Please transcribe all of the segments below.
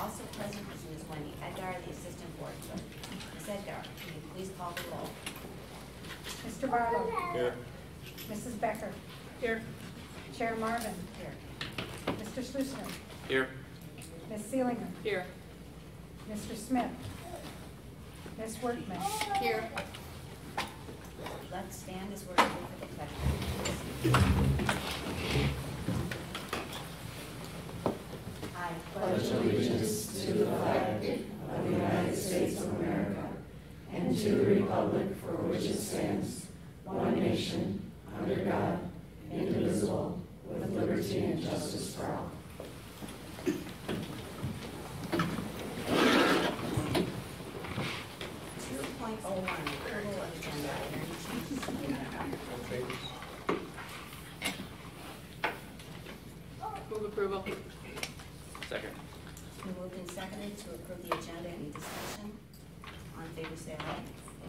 Also present is Ms. Wendy Edgar, the assistant board clerk. Ms. Edgar, can you please call the roll? Mr. Barlow. Here. Mrs. Becker. Here. Chair Marvin. Here. Mr. Schlusner. Here. Ms. Seelinger. Here. Mr. Smith. Ms. Workman. Here. Let's stand as we're ready for the pledge. I pledge allegiance to the flag of the United States of America and to the republic for which it stands, one nation, under God, indivisible, with liberty and justice for all. Approval of agenda. Are there any changes? Move approval. Second. It's been moved and seconded to approve the agenda. Any discussion? All in favor, say aye.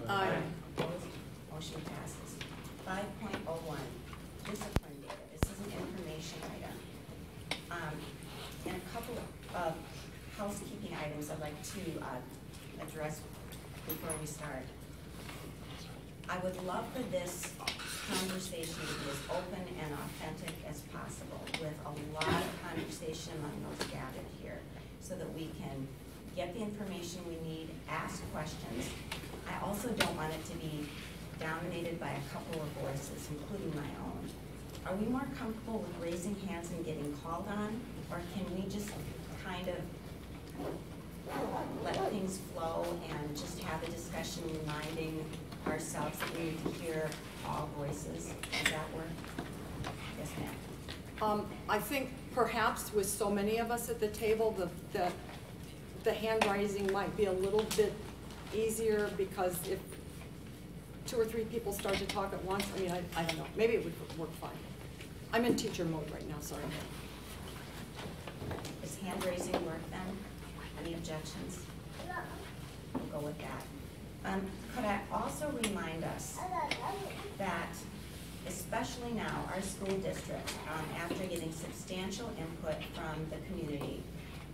Aye. Opposed? Motion passes. 5.01, discipline data. This is an information item. And a couple of housekeeping items I'd like to address before we start. I would love for this conversation to be as open and authentic as possible, with a lot of conversation among those gathered here, so that we can get the information we need, ask questions. I also don't want it to be dominated by a couple of voices, including my own. Are we more comfortable with raising hands and getting called on, or can we just kind of let things flow and just have a discussion, reminding ourselves that we need to hear all voices? Does that work? Yes, ma'am. I think perhaps with so many of us at the table, the hand raising might be a little bit easier, because if 2 or 3 people start to talk at once, I mean, I don't know, maybe it would work fine. I'm in teacher mode right now, sorry. Does hand raising work then? Any objections? We'll go with that. Could I also remind us that, especially now, our school district, after getting substantial input from the community,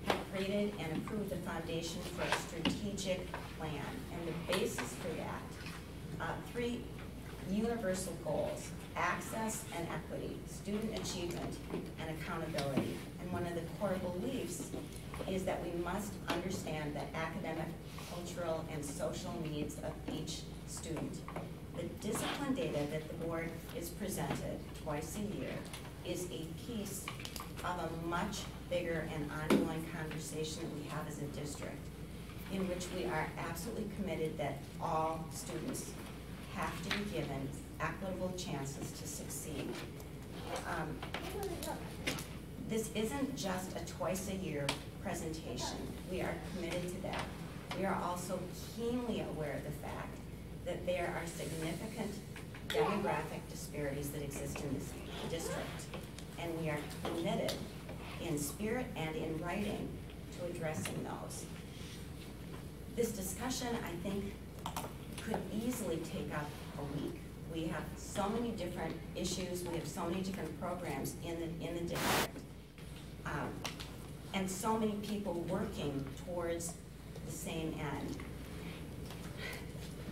have created and approved the foundation for a strategic plan. And the basis for that, 3 universal goals: access and equity, student achievement, and accountability. And one of the core beliefs is that we must understand the academic, cultural, and social needs of each student. The discipline data that the board is presented twice a year is a piece of a much bigger and ongoing conversation that we have as a district, in which we are absolutely committed that all students have to be given equitable chances to succeed. This isn't just a twice-a-year presentation. We are committed to that. We are also keenly aware of the fact that there are significant demographic disparities that exist in this district, and we are committed in spirit and in writing to addressing those. This discussion, I think, could easily take up a week. We have so many different issues, we have so many different programs in the district, and so many people working towards the same end,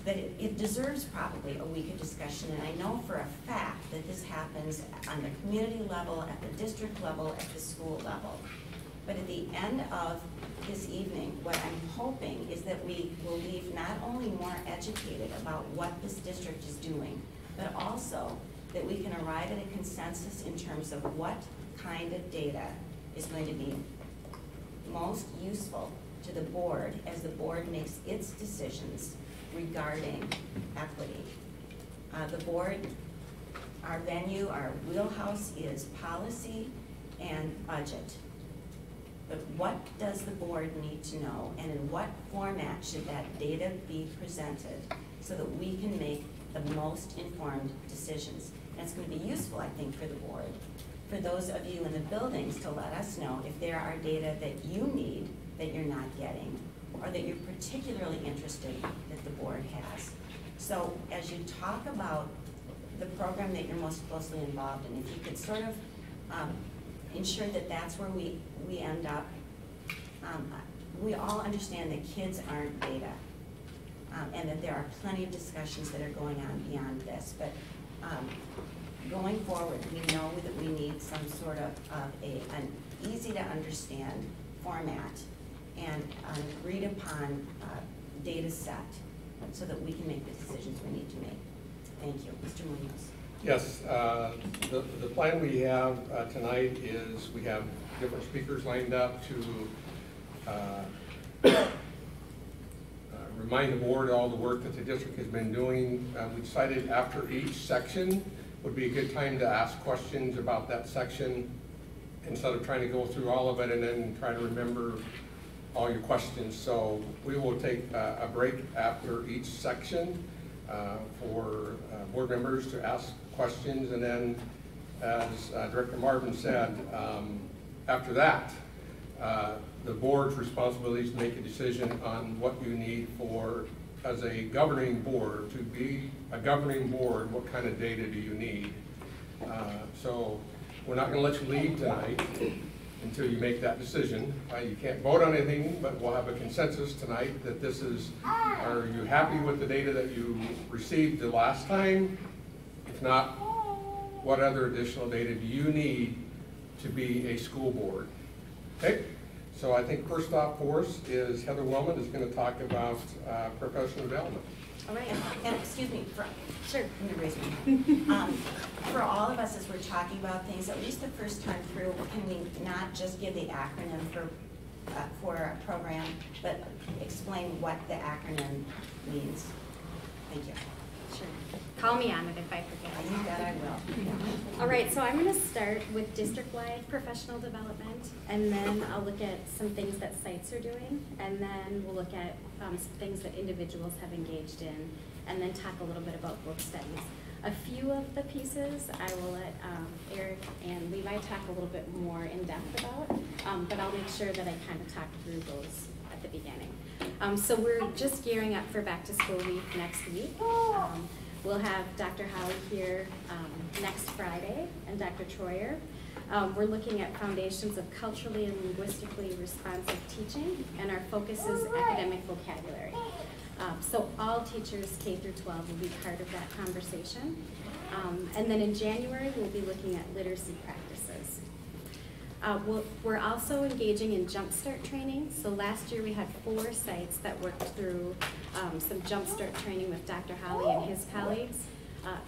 that it deserves probably a week of discussion. And I know for a fact that this happens on the community level, at the district level, at the school level. But at the end of this evening, what I'm hoping is that we will leave not only more educated about what this district is doing, but also that we can arrive at a consensus in terms of what kind of data is going to be most useful to the board as the board makes its decisions regarding equity. The board, our venue, our wheelhouse is policy and budget. But what does the board need to know, and in what format should that data be presented so that we can make the most informed decisions? And it's going to be useful, I think, for the board, for those of you in the buildings, to let us know if there are data that you need that you're not getting, or that you're particularly interested that the board has. So as you talk about the program that you're most closely involved in, if you could sort of ensure that that's where we end up, we all understand that kids aren't data, and that there are plenty of discussions that are going on beyond this. But going forward, we know that we need some sort of an easy to understand format and an agreed upon data set so that we can make the decisions we need to make. Thank you. Mr. Munoz. Yes, the plan we have tonight is we have different speakers lined up to remind the board all the work that the district has been doing. We decided after each section would be a good time to ask questions about that section instead of trying to go through all of it and then try to remember all your questions. So we will take a break after each section for board members to ask questions, and then as Director Marvin said, after that, the board's responsibility is to make a decision on what you need for, as a governing board, to be a governing board, what kind of data do you need? So we're not going to let you leave tonight until you make that decision. You can't vote on anything, but we'll have a consensus tonight that this is, are you happy with the data that you received the last time? If not, what other additional data do you need to be a school board? Okay, so I think first off for us is Heather Wellman is going to talk about professional development. All right, and excuse me, Sure. let me raise my hand. For all of us, as we're talking about things, at least the first time through, can we not just give the acronym for a program, but explain what the acronym means? Thank you. Sure. Call me on it if I forget. You bet I will. All right, so I'm going to start with district-wide professional development, and then I'll look at some things that sites are doing, and then we'll look at some things that individuals have engaged in, and then talk a little bit about book studies. A few of the pieces I will let Eric and Levi talk a little bit more in depth about, but I'll make sure that I kind of talk through those at the beginning. So we're just gearing up for back to school week next week. We'll have Dr. Holly here next Friday and Dr. Troyer. We're looking at foundations of culturally and linguistically responsive teaching, and our focus is academic vocabulary. So all teachers K through 12 will be part of that conversation. And then in January, we'll be looking at literacy practices. We're also engaging in Jumpstart training. So last year we had 4 sites that worked through some Jumpstart training with Dr. Holly and his colleagues.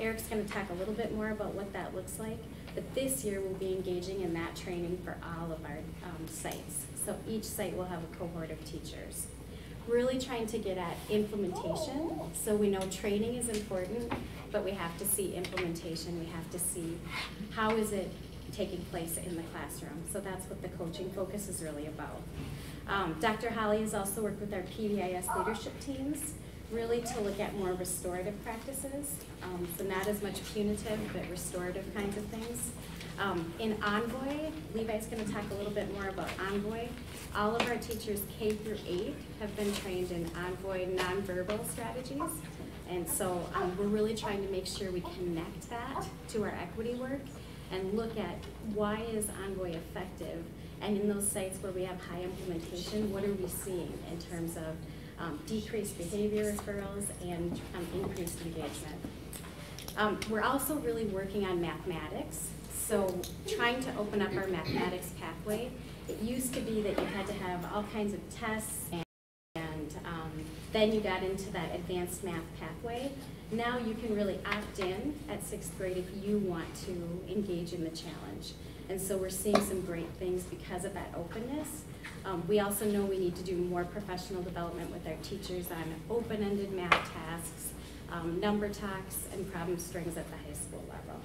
Eric's going to talk a little bit more about what that looks like. But this year we'll be engaging in that training for all of our sites. So each site will have a cohort of teachers. Really trying to get at implementation. So we know training is important, but we have to see implementation. We have to see how is it taking place in the classroom. So that's what the coaching focus is really about. Dr. Holly has also worked with our PBIS leadership teams, really to look at more restorative practices. So not as much punitive, but restorative kinds of things. In Envoy, Levi's going to talk a little bit more about Envoy. All of our teachers K through 8 have been trained in Envoy nonverbal strategies. And so we're really trying to make sure we connect that to our equity work and look at why is Envoy effective, and in those sites where we have high implementation, what are we seeing in terms of decreased behavior referrals and increased engagement. We're also really working on mathematics, so trying to open up our mathematics pathway. It used to be that you had to have all kinds of tests and then you got into that advanced math pathway. Now you can really opt in at 6th grade if you want to engage in the challenge. And so we're seeing some great things because of that openness. We also know we need to do more professional development with our teachers on open-ended math tasks, number talks, and problem strings at the high school level.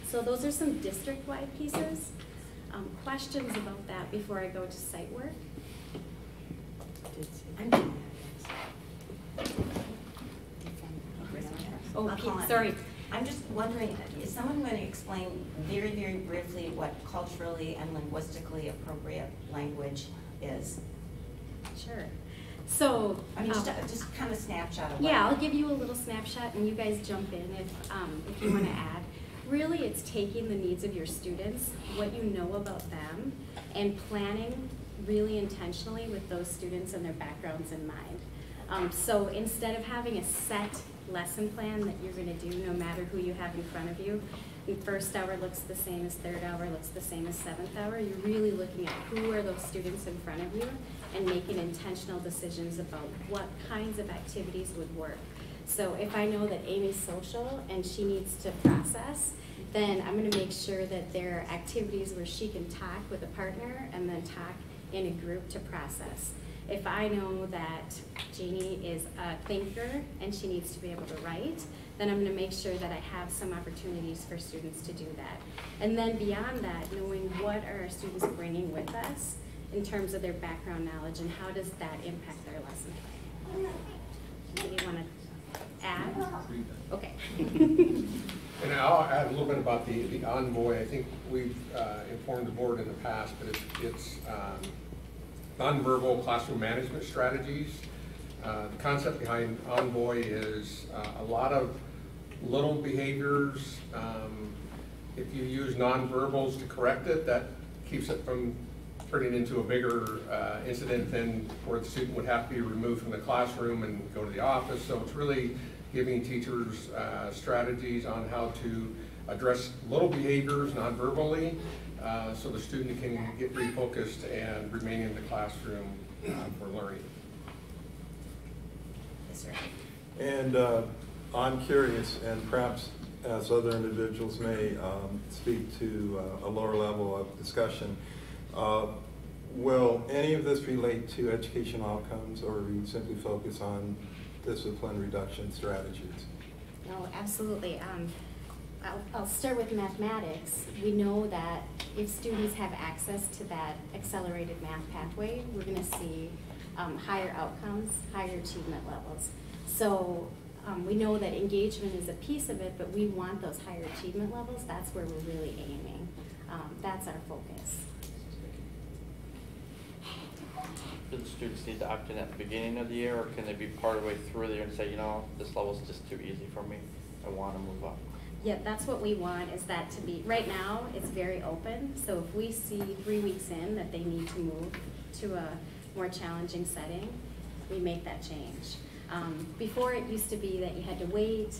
So those are some district-wide pieces. Questions about that before I go to site work? Oh, I'll call it. sorry. I'm just wondering, is someone going to explain very, very briefly what culturally and linguistically appropriate language is? Sure. So, I mean, just kind of snapshot of what. yeah, I'll give you a little snapshot, and you guys jump in if you want to add. Really, it's taking the needs of your students, what you know about them, and planning really intentionally with those students and their backgrounds in mind. So instead of having a set lesson plan that you're going to do no matter who you have in front of you, and first hour looks the same as third hour, looks the same as seventh hour, you're really looking at who are those students in front of you and making intentional decisions about what kinds of activities would work. So if I know that Amy's social and she needs to process, then I'm going to make sure that there are activities where she can talk with a partner and then talk in a group to process. If I know that Janie is a thinker and she needs to be able to write, then I'm going to make sure that I have some opportunities for students to do that. And then beyond that, knowing what are our students bringing with us in terms of their background knowledge and how does that impact their lesson plan. Do you want to add? Okay. And I'll add a little bit about the Envoy. I think we've informed the board in the past, but it's nonverbal classroom management strategies. The concept behind Envoy is a lot of little behaviors. If you use nonverbals to correct it, that keeps it from turning into a bigger incident than where the student would have to be removed from the classroom and go to the office. So it's really giving teachers strategies on how to address little behaviors nonverbally so the student can get refocused and remain in the classroom for learning. Yes, sir. And I'm curious, and perhaps as other individuals may speak to a lower level of discussion, will any of this relate to educational outcomes, or are you simply focus on discipline reduction strategies? No, absolutely. I'll start with mathematics. We know that if students have access to that accelerated math pathway, we're going to see higher outcomes, higher achievement levels. So we know that engagement is a piece of it, but we want those higher achievement levels. That's where we're really aiming. That's our focus. Do the students need to opt in at the beginning of the year, or can they be part of the way through the year and say, you know, this level's just too easy for me, I want to move up? Yeah, that's what we want, is that to be, right now, it's very open. So if we see 3 weeks in that they need to move to a more challenging setting, we make that change. Before it used to be that you had to wait,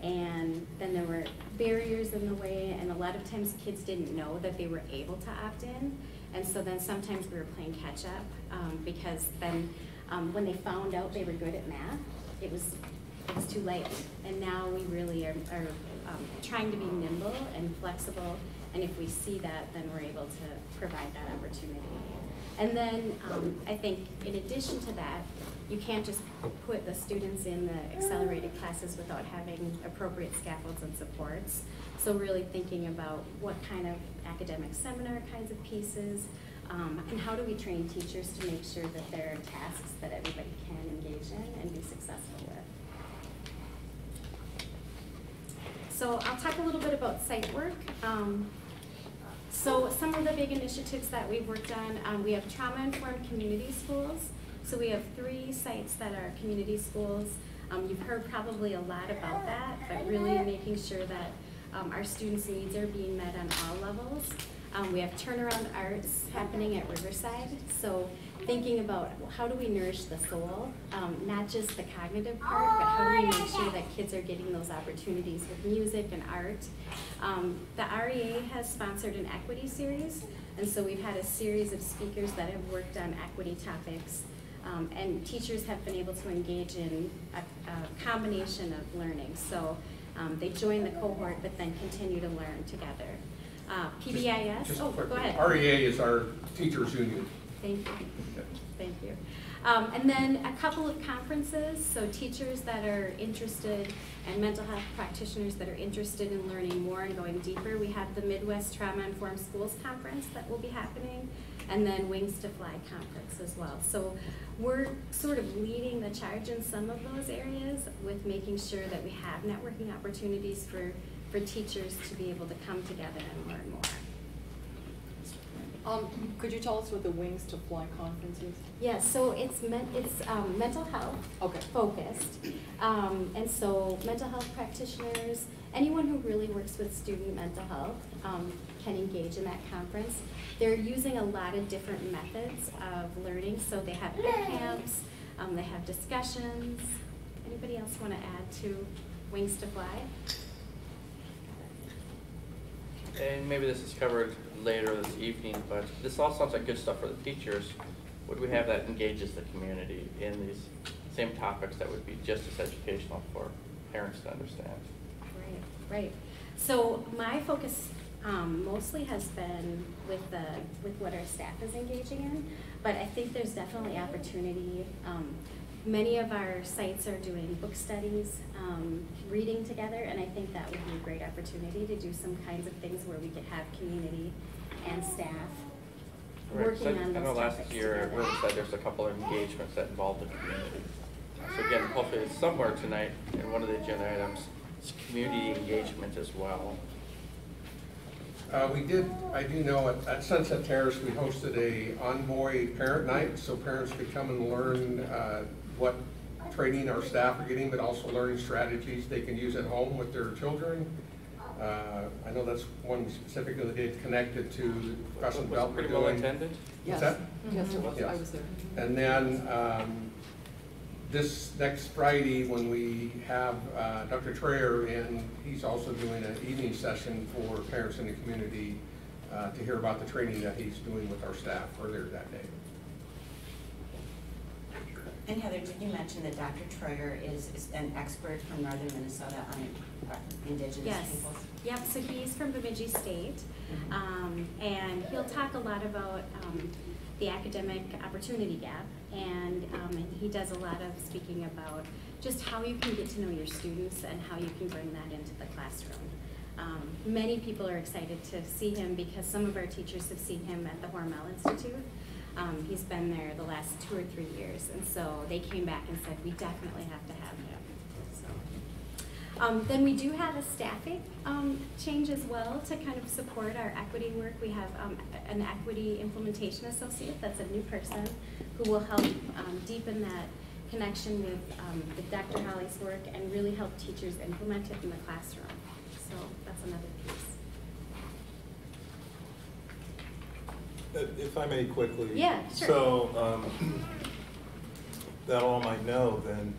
and then there were barriers in the way, and a lot of times kids didn't know that they were able to opt in. And so then sometimes we were playing catch up because then when they found out they were good at math, it was too late. And now we really are trying to be nimble and flexible, and if we see that, then we're able to provide that opportunity. And then I think in addition to that, you can't just put the students in the accelerated classes without having appropriate scaffolds and supports. So really thinking about what kind of academic seminar kinds of pieces, and how do we train teachers to make sure that there are tasks that everybody can engage in and be successful with. So I'll talk a little bit about site work. So some of the big initiatives that we've worked on, we have trauma-informed community schools. So we have 3 sites that are community schools. You've heard probably a lot about that, but really making sure that our students' needs are being met on all levels. We have turnaround arts happening at Riverside. So thinking about how do we nourish the soul, not just the cognitive part, but how do we make sure that kids are getting those opportunities with music and art. The REA has sponsored an equity series, and so we've had a series of speakers that have worked on equity topics, and teachers have been able to engage in a combination of learning. So they join the cohort, but then continue to learn together. PBIS, go ahead. REA is our teachers union. Thank you. Thank you. And then a couple of conferences, so teachers that are interested and mental health practitioners that are interested in learning more and going deeper. We have the Midwest Trauma Informed Schools Conference that will be happening, and then Wings to Fly Conference as well. So we're sort of leading the charge in some of those areas with making sure that we have networking opportunities for teachers to be able to come together and learn more. Could you tell us what the Wings to Fly conference is? Yeah, so it's mental health focused. And so mental health practitioners, anyone who really works with student mental health can engage in that conference. They're using a lot of different methods of learning, so they have ed camps, they have discussions. Anybody else want to add to Wings to Fly? And maybe this is covered later this evening, but this all sounds like good stuff for the teachers. Would we have that engages the community in these same topics that would be just as educational for parents to understand? Right. So my focus mostly has been with what our staff is engaging in, but I think there's definitely opportunity. Many of our sites are doing book studies, reading together, and I think that would be a great opportunity to do some kinds of things where we could have community and staff working on those I know last topics year, together. River said there's a couple of engagements that involve the community. So again, hopefully it's somewhere tonight in one of the agenda items, it's community engagement as well. I do know at Sunset Terrace, we hosted a Envoy Parent Night, so parents could come and learn what training our staff are getting, but also learning strategies they can use at home with their children. I know that's one specifically that did connected to the professional Was it development. pretty well attended? What's that? Yes, it was. Yes. I was there. And then this next Friday, when we have Dr. Trayer in, he's also doing an evening session for parents in the community to hear about the training that he's doing with our staff earlier that day. And Heather, did you mention that Dr. Troyer is an expert from northern Minnesota on indigenous Yes. peoples? Yep, so he's from Bemidji State, and he'll talk a lot about the academic opportunity gap, and he does a lot of speaking about just how you can get to know your students and how you can bring that into the classroom. Many people are excited to see him because some of our teachers have seen him at the Hormel Institute. He's been there the last 2 or 3 years, and so they came back and said, we definitely have to have him. So, then we do have a staffing change as well to kind of support our equity work. We have an equity implementation associate that's a new person who will help deepen that connection with Dr. Holly's work and really help teachers implement it in the classroom. So that's another piece. If I may quickly. Yeah, sure. So that all might know, then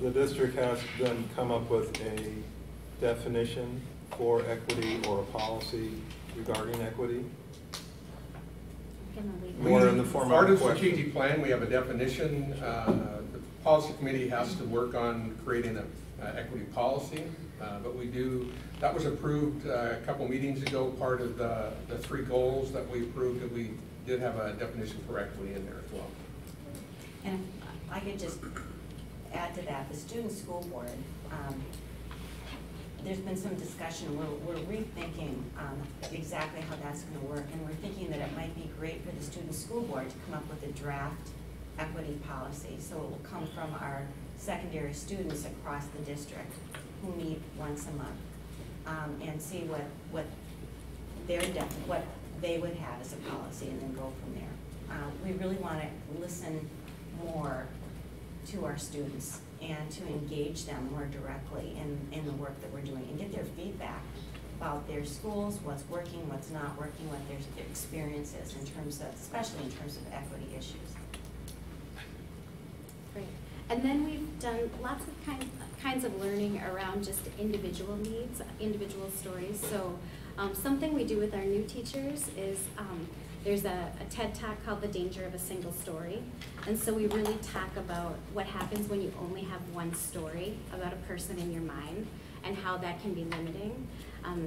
the district has then come up with a definition for equity or a policy regarding equity. More in the form of Part a of the question. strategic plan, we have a definition. The policy committee has to work on creating an equity policy, but we do. That was approved a couple meetings ago. Part of the 3 goals that we approved, that we did have a definition for equity in there as well. And if I could just add to that, the student school board, there's been some discussion, we're rethinking exactly how that's gonna work, and we're thinking that it might be great for the student school board to come up with a draft equity policy. So it will come from our secondary students across the district who meet once a month, and see what they would have as a policy, and then go from there. We really want to listen more to our students and to engage them more directly in the work that we're doing, and get their feedback about their schools, what's working, what's not working, what their experience is in terms of, especially in terms of equity issues. Great. And then we've done lots of kinds of learning around just individual needs, individual stories. So something we do with our new teachers is there's a TED Talk called The Danger of a Single Story. And so we really talk about what happens when you only have one story about a person in your mind and how that can be limiting.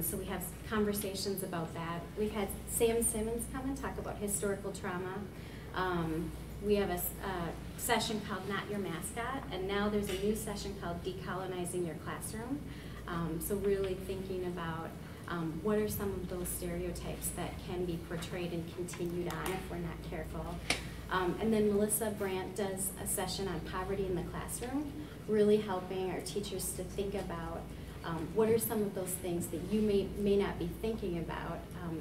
So we have conversations about that. We've had Sam Simmons come and talk about historical trauma. We have a session called Not Your Mascot, and now there's a new session called Decolonizing Your Classroom. So really thinking about what are some of those stereotypes that can be portrayed and continued on if we're not careful. And then Melissa Brandt does a session on poverty in the classroom, really helping our teachers to think about what are some of those things that you may not be thinking about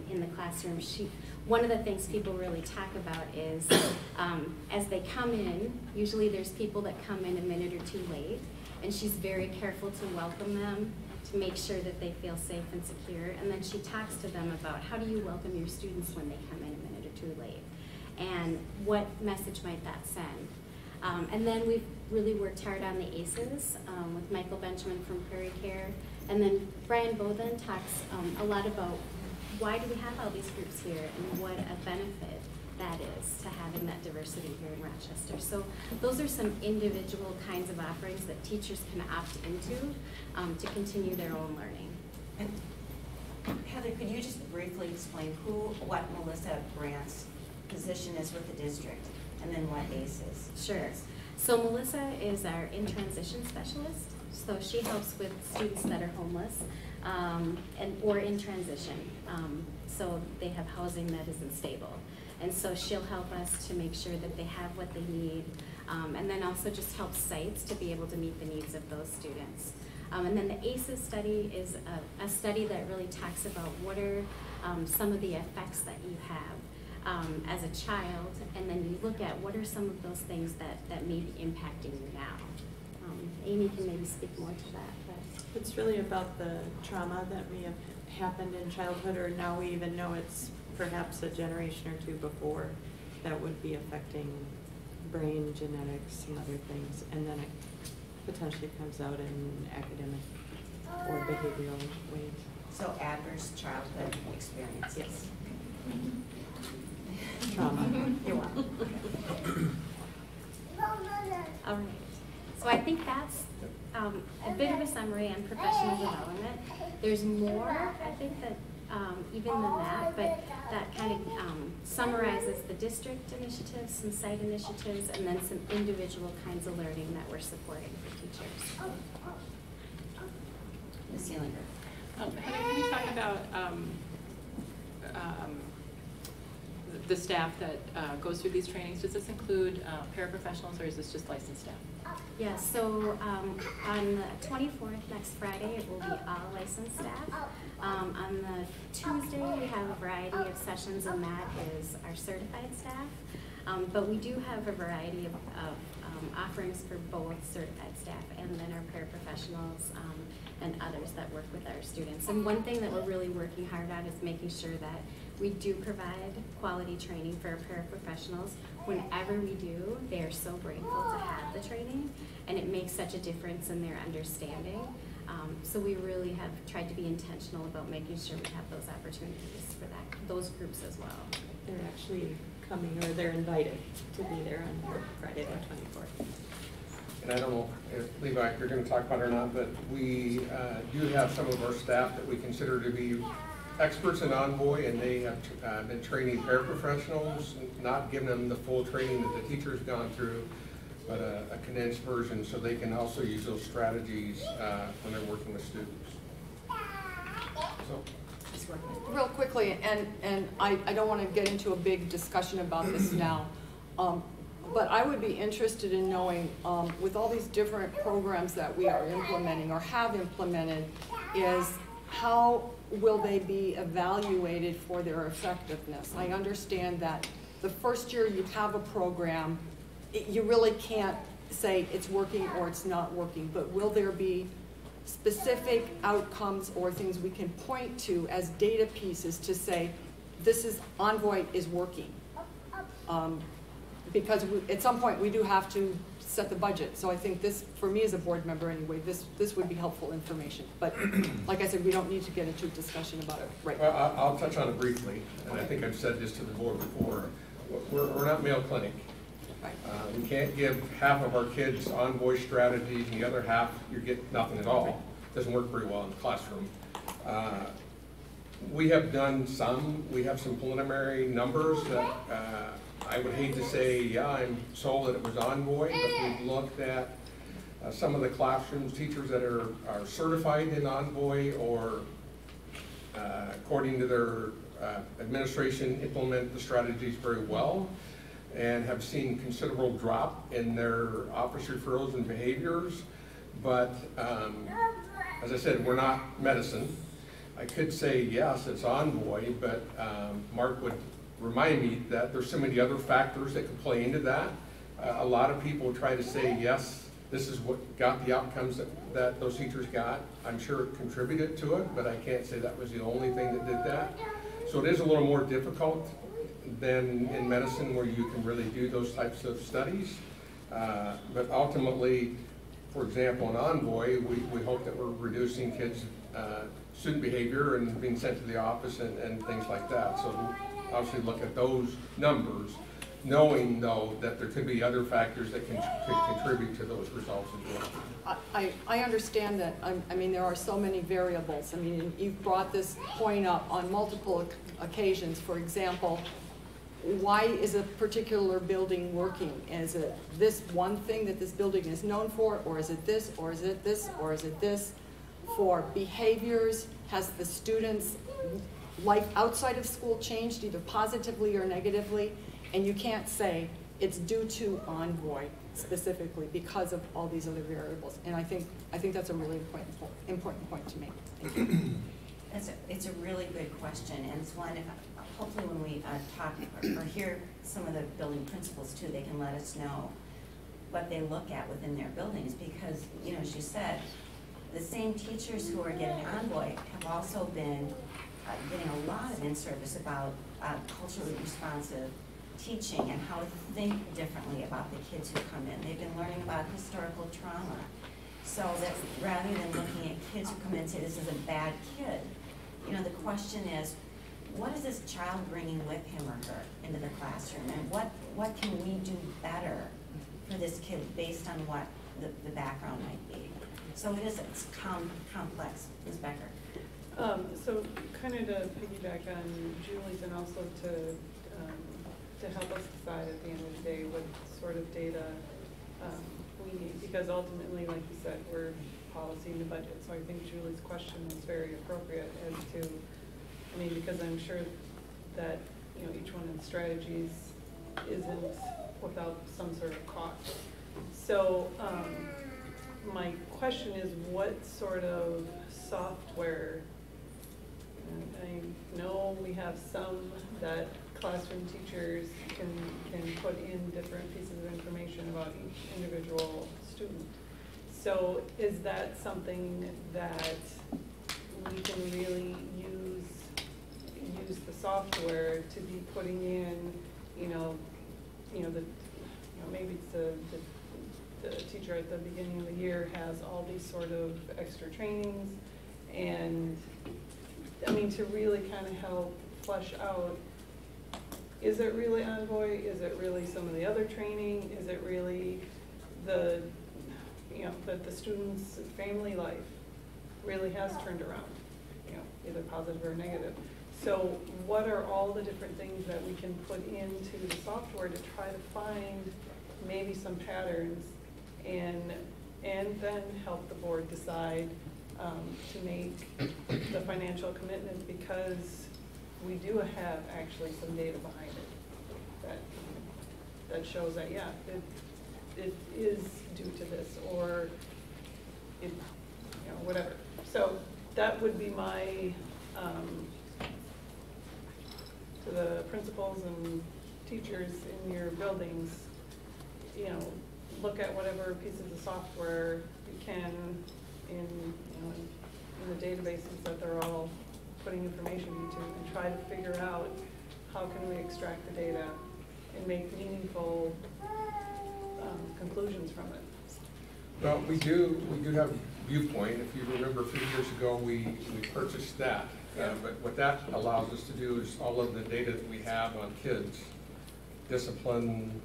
in the classroom. One of the things people really talk about is as they come in, usually there's people that come in a minute or two late, and she's very careful to welcome them, to make sure that they feel safe and secure. And then she talks to them about how do you welcome your students when they come in a minute or two late, and what message might that send. And then we've really worked hard on the ACEs with Michael Benjamin from Prairie Care. And then Brian Bothen talks a lot about why do we have all these groups here and what a benefit that is to having that diversity here in Rochester. So those are some individual kinds of offerings that teachers can opt into to continue their own learning. And Heather, could you just briefly explain what Melissa Brandt's position is with the district, and then what ACE is? Sure. So Melissa is our in-transition specialist. So she helps with students that are homeless or in transition. So they have housing that isn't stable. And so she'll help us to make sure that they have what they need, and then also just help sites to be able to meet the needs of those students. And then the ACEs study is a study that really talks about what are some of the effects that you have as a child, and then you look at what are some of those things that may be impacting you now. Amy can maybe speak more to that. But it's really about the trauma that may have happened in childhood, or now we even know it's perhaps a generation or two before, that would be affecting brain genetics and other things, and then it potentially comes out in academic or behavioral ways. So adverse childhood experiences. Yes. Trauma. You're welcome. all right. So I think that's a bit of a summary on professional development. There's more, I think, that even than that, but that kind of summarizes the district initiatives, some site initiatives, and then some individual kinds of learning that we're supporting for teachers. Ms. Seelinger. Heather, can you talk about the staff that goes through these trainings? Does this include paraprofessionals, or is this just licensed staff? Yeah, so on the 24th, next Friday, it will be all licensed staff. On the Tuesday, we have a variety of sessions, and that is our certified staff. But we do have a variety of offerings for both certified staff and then our paraprofessionals and others that work with our students. And one thing that we're really working hard on is making sure that we do provide quality training for our paraprofessionals. Whenever we do, they are so grateful to have the training, and it makes such a difference in their understanding. So we really have tried to be intentional about making sure we have those opportunities for those groups as well. They're actually coming, or they're invited to be there on Friday the 24th. And I don't know if Levi, you're going to talk about it or not, but we do have some of our staff that we consider to be experts in Envoy, and they have been training paraprofessionals, not giving them the full training that the teacher's gone through, but a condensed version so they can also use those strategies when they're working with students. So. Real quickly, and I don't want to get into a big discussion about this now, but I would be interested in knowing, with all these different programs that we are implementing or have implemented, is how will they be evaluated for their effectiveness? I understand that the first year you have a program, you really can't say it's working or it's not working, but will there be specific outcomes or things we can point to as data pieces to say, this is, Envoy is working? Because at some point we do have to set the budget. So I think this, for me as a board member anyway, this would be helpful information. But like I said, we don't need to get into a discussion about it right now. Well, I'll touch on it briefly, and I think I've said this to the board before. We're not Mayo Clinic. We can't give half of our kids Envoy strategies and the other half you get nothing at all. It doesn't work very well in the classroom. We have done some, we have some preliminary numbers that I would hate to say, yeah, I'm sold that it was Envoy, but we've looked at some of the classrooms, teachers that are certified in Envoy or according to their administration implement the strategies very well, and have seen considerable drop in their office referrals and behaviors. But as I said, we're not medicine. I could say, yes, it's Envoy, but Mark would remind me that there's so many other factors that could play into that. A lot of people try to say, yes, this is what got the outcomes that those teachers got. I'm sure it contributed to it, but I can't say that was the only thing that did that. So it is a little more difficult than in medicine where you can really do those types of studies. But ultimately, for example, in Envoy, we hope that we're reducing kids' student behavior and being sent to the office and things like that. So obviously look at those numbers, knowing though that there could be other factors that could contribute to those results as well. I understand that. I mean, there are so many variables. I mean, you've brought this point up on multiple occasions. For example, why is a particular building working? Is it this one thing that this building is known for, or is it this, or is it this, or is it this? For behaviors, has the students' life outside of school changed either positively or negatively? And you can't say it's due to Envoy specifically because of all these other variables. And I think that's a really important point to make. Thank you. It's a really good question, and it's one, hopefully when we talk or hear some of the building principals too, they can let us know what they look at within their buildings, because, you know, as you said, the same teachers who are getting Envoy have also been getting a lot of in-service about culturally responsive teaching and how to think differently about the kids who come in. They've been learning about historical trauma. So that rather than looking at kids who come in and say this is a bad kid, you know, the question is, what is this child bringing with him or her into the classroom, and what can we do better for this kid based on what the background might be? So it's complex. Ms. Becker. So kind of to piggyback on Julie's, and also to help us decide at the end of the day what sort of data we need, because ultimately, like you said, we're policing the budget. So I think Julie's question is very appropriate as to, I mean, because I'm sure that, you know, each one of the strategies isn't without some sort of cost. So my question is, what sort of software? And I know we have some that classroom teachers can put in different pieces of information about each individual student. So is that something that we can really use the software to be putting in, maybe it's the teacher at the beginning of the year has all these sort of extra trainings, and I mean, to really kind of help flesh out, is it really Envoy? Is it really some of the other training? Is it really that the student's family life really has turned around, either positive or negative? So what are all the different things that we can put into the software to try to find maybe some patterns, and then help the board decide to make the financial commitment, because we do have actually some data behind it that shows that, yeah, it is due to this, or it, whatever. So that would be my to the principals and teachers in your buildings, look at whatever pieces of software you can in the databases that they're all putting information into, and try to figure out how can we extract the data and make meaningful conclusions from it. Well, we do have Viewpoint. If you remember, a few years ago, we purchased that. But what that allows us to do is all of the data that we have on kids, discipline,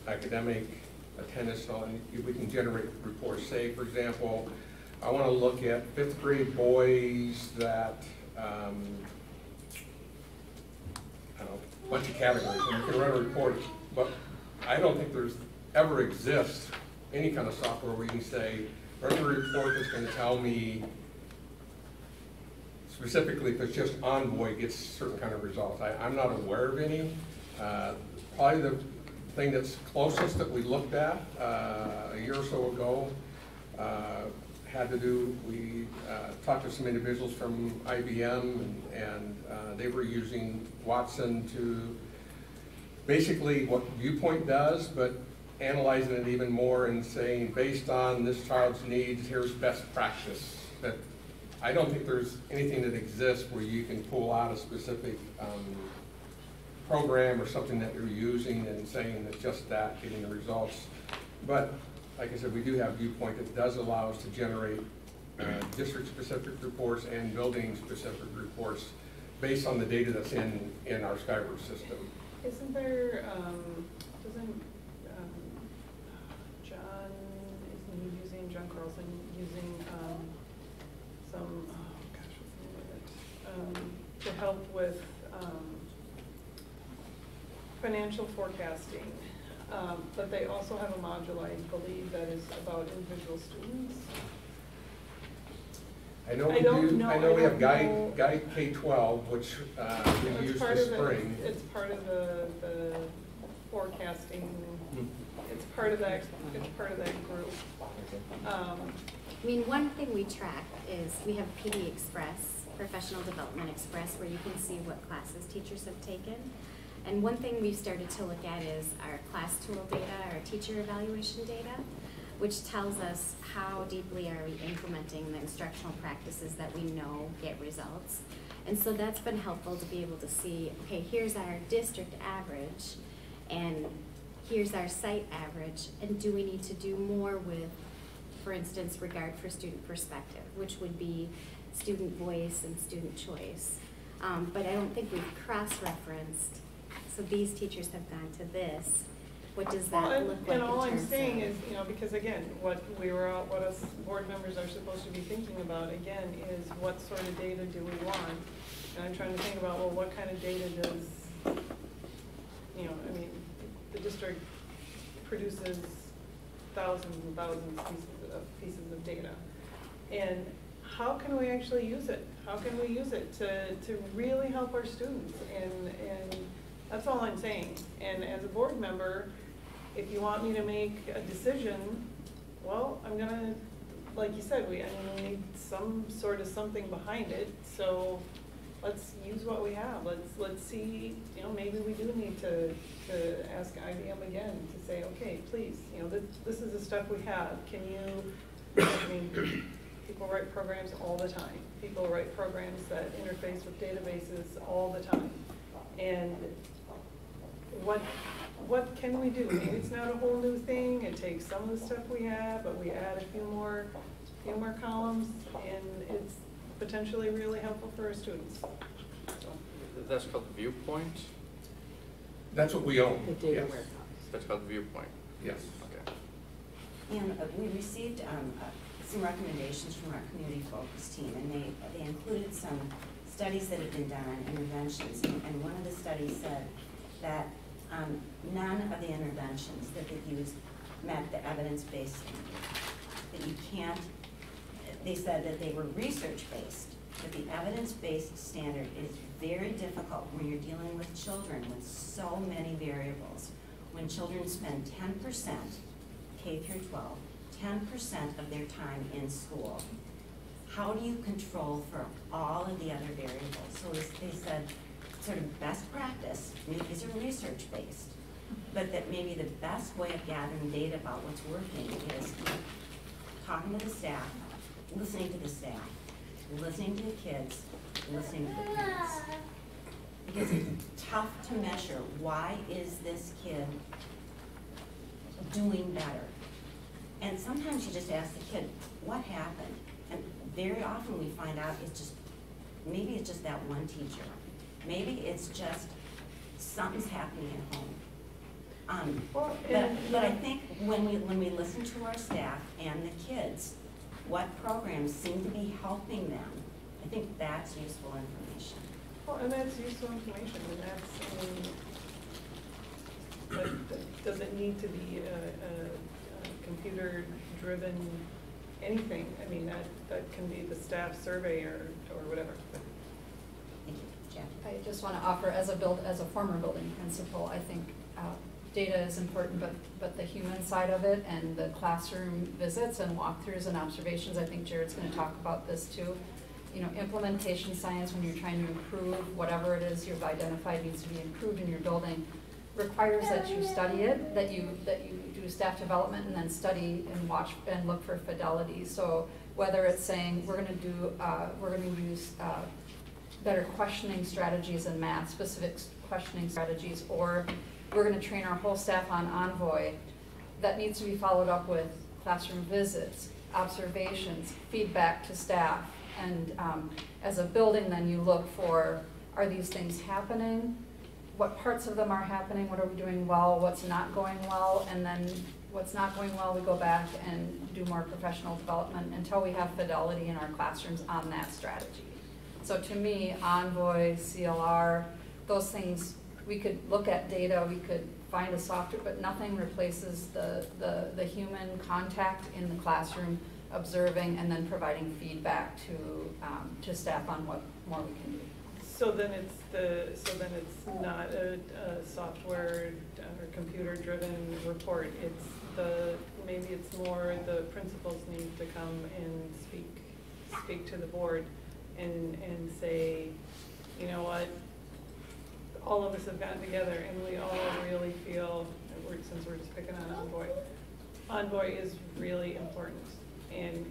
academic, attendance, and all, and we can generate reports. Say, for example, I want to look at 5th grade boys that, I don't know, a bunch of categories, and you can run a report, but I don't think there's ever exists any kind of software where you can say, run a report that's going to tell me specifically if it's just Envoy gets certain kind of results. I'm not aware of any. Probably the thing that's closest that we looked at a year or so ago had to do, we talked to some individuals from IBM, and they were using Watson to basically what Viewpoint does, but analyzing it even more and saying, based on this child's needs, here's best practice. That I don't think there's anything that exists where you can pull out a specific program or something that you're using and saying that just that, getting the results. But like I said, we do have Viewpoint that does allow us to generate district-specific reports and building-specific reports based on the data that's in our Skyward system. Isn't there, doesn't John, isn't he using, John Carlson using some, oh gosh, what's the name of it? To help with financial forecasting. But they also have a module, I believe, that is about individual students. I know we have Guide K-12, which we use this spring. It's part of the forecasting. It's part of that. It's part of that group. I mean, one thing we track is we have PD Express, Professional Development Express, where you can see what classes teachers have taken. And one thing we've started to look at is our class tool data, our teacher evaluation data, which tells us how deeply are we implementing the instructional practices that we know get results. And so that's been helpful to be able to see, okay, here's our district average, and here's our site average, and do we need to do more with, for instance, regard for student perspective, which would be student voice and student choice. But I don't think we've cross-referenced, so these teachers have gone to this. What does that look like? And all I'm saying is, you know, because again, what us board members are supposed to be thinking about, again, is what sort of data do we want? And I'm trying to think about, well, what kind of data does, you know, I mean, the district produces thousands and thousands of pieces of data. And how can we actually use it? How can we use it to really help our students? And that's all I'm saying. And as a board member, if you want me to make a decision, well, I'm gonna, like you said, we need some sort of something behind it. So let's use what we have. Let's see, you know, maybe we do need to ask IBM again to say, okay, please, you know, this is the stuff we have. Can you, I mean, people write programs all the time. People write programs that interface with databases all the time. And what can we do? Maybe it's not a whole new thing. It takes some of the stuff we have, but we add a few more columns, and it's potentially really helpful for our students. So. That's called the Viewpoint? That's what we own. The data Yes. warehouse. That's called the Viewpoint? Yes. Okay. And we received some recommendations from our community focus team, and they included some studies that have been done on interventions. And one of the studies said that none of the interventions that they've used met the evidence-based standard. That you can't, they said that they were research-based, but the evidence-based standard is very difficult when you're dealing with children with so many variables. When children spend 10%, K through 12, 10% of their time in school, how do you control for all of the other variables? So they said, sort of best practice, these are research-based, but that maybe the best way of gathering data about what's working is talking to the staff, listening to the staff, listening to the kids, listening to the parents. Because it's tough to measure, why is this kid doing better? And sometimes you just ask the kid, what happened? And very often we find out it's just, maybe it's just that one teacher. Maybe it's just something's happening at home. But I think when we listen to our staff and the kids, what programs seem to be helping them, I think that's useful information. Well, and that's useful information, and that's, I mean, but does it need to be a computer-driven anything? I mean, that can be the staff survey or whatever. Thank you, Jeff. I just want to offer, as a former building principal, I think data is important, but the human side of it and the classroom visits and walkthroughs and observations, I think Jared's going to talk about this too. You know, implementation science, when you're trying to improve whatever it is you've identified needs to be improved in your building, requires that you study it, that you do staff development and then study and watch and look for fidelity. So whether it's saying we're going to use better questioning strategies in math, specific questioning strategies, or we're going to train our whole staff on Envoy, that needs to be followed up with classroom visits, observations, feedback to staff. And as a building, then you look for, are these things happening? What parts of them are happening? What are we doing well? What's not going well? And then what's not going well, we go back and do more professional development until we have fidelity in our classrooms on that strategy. So to me, Envoy, CLR, those things, we could look at data, we could find a software, but nothing replaces the human contact in the classroom, observing and then providing feedback to staff on what more we can do. So then it's not a software or computer-driven report. Maybe it's more the principals need to come and speak to the board and say, you know what, all of us have gotten together and we all really feel, since we're just picking on Envoy is really important. And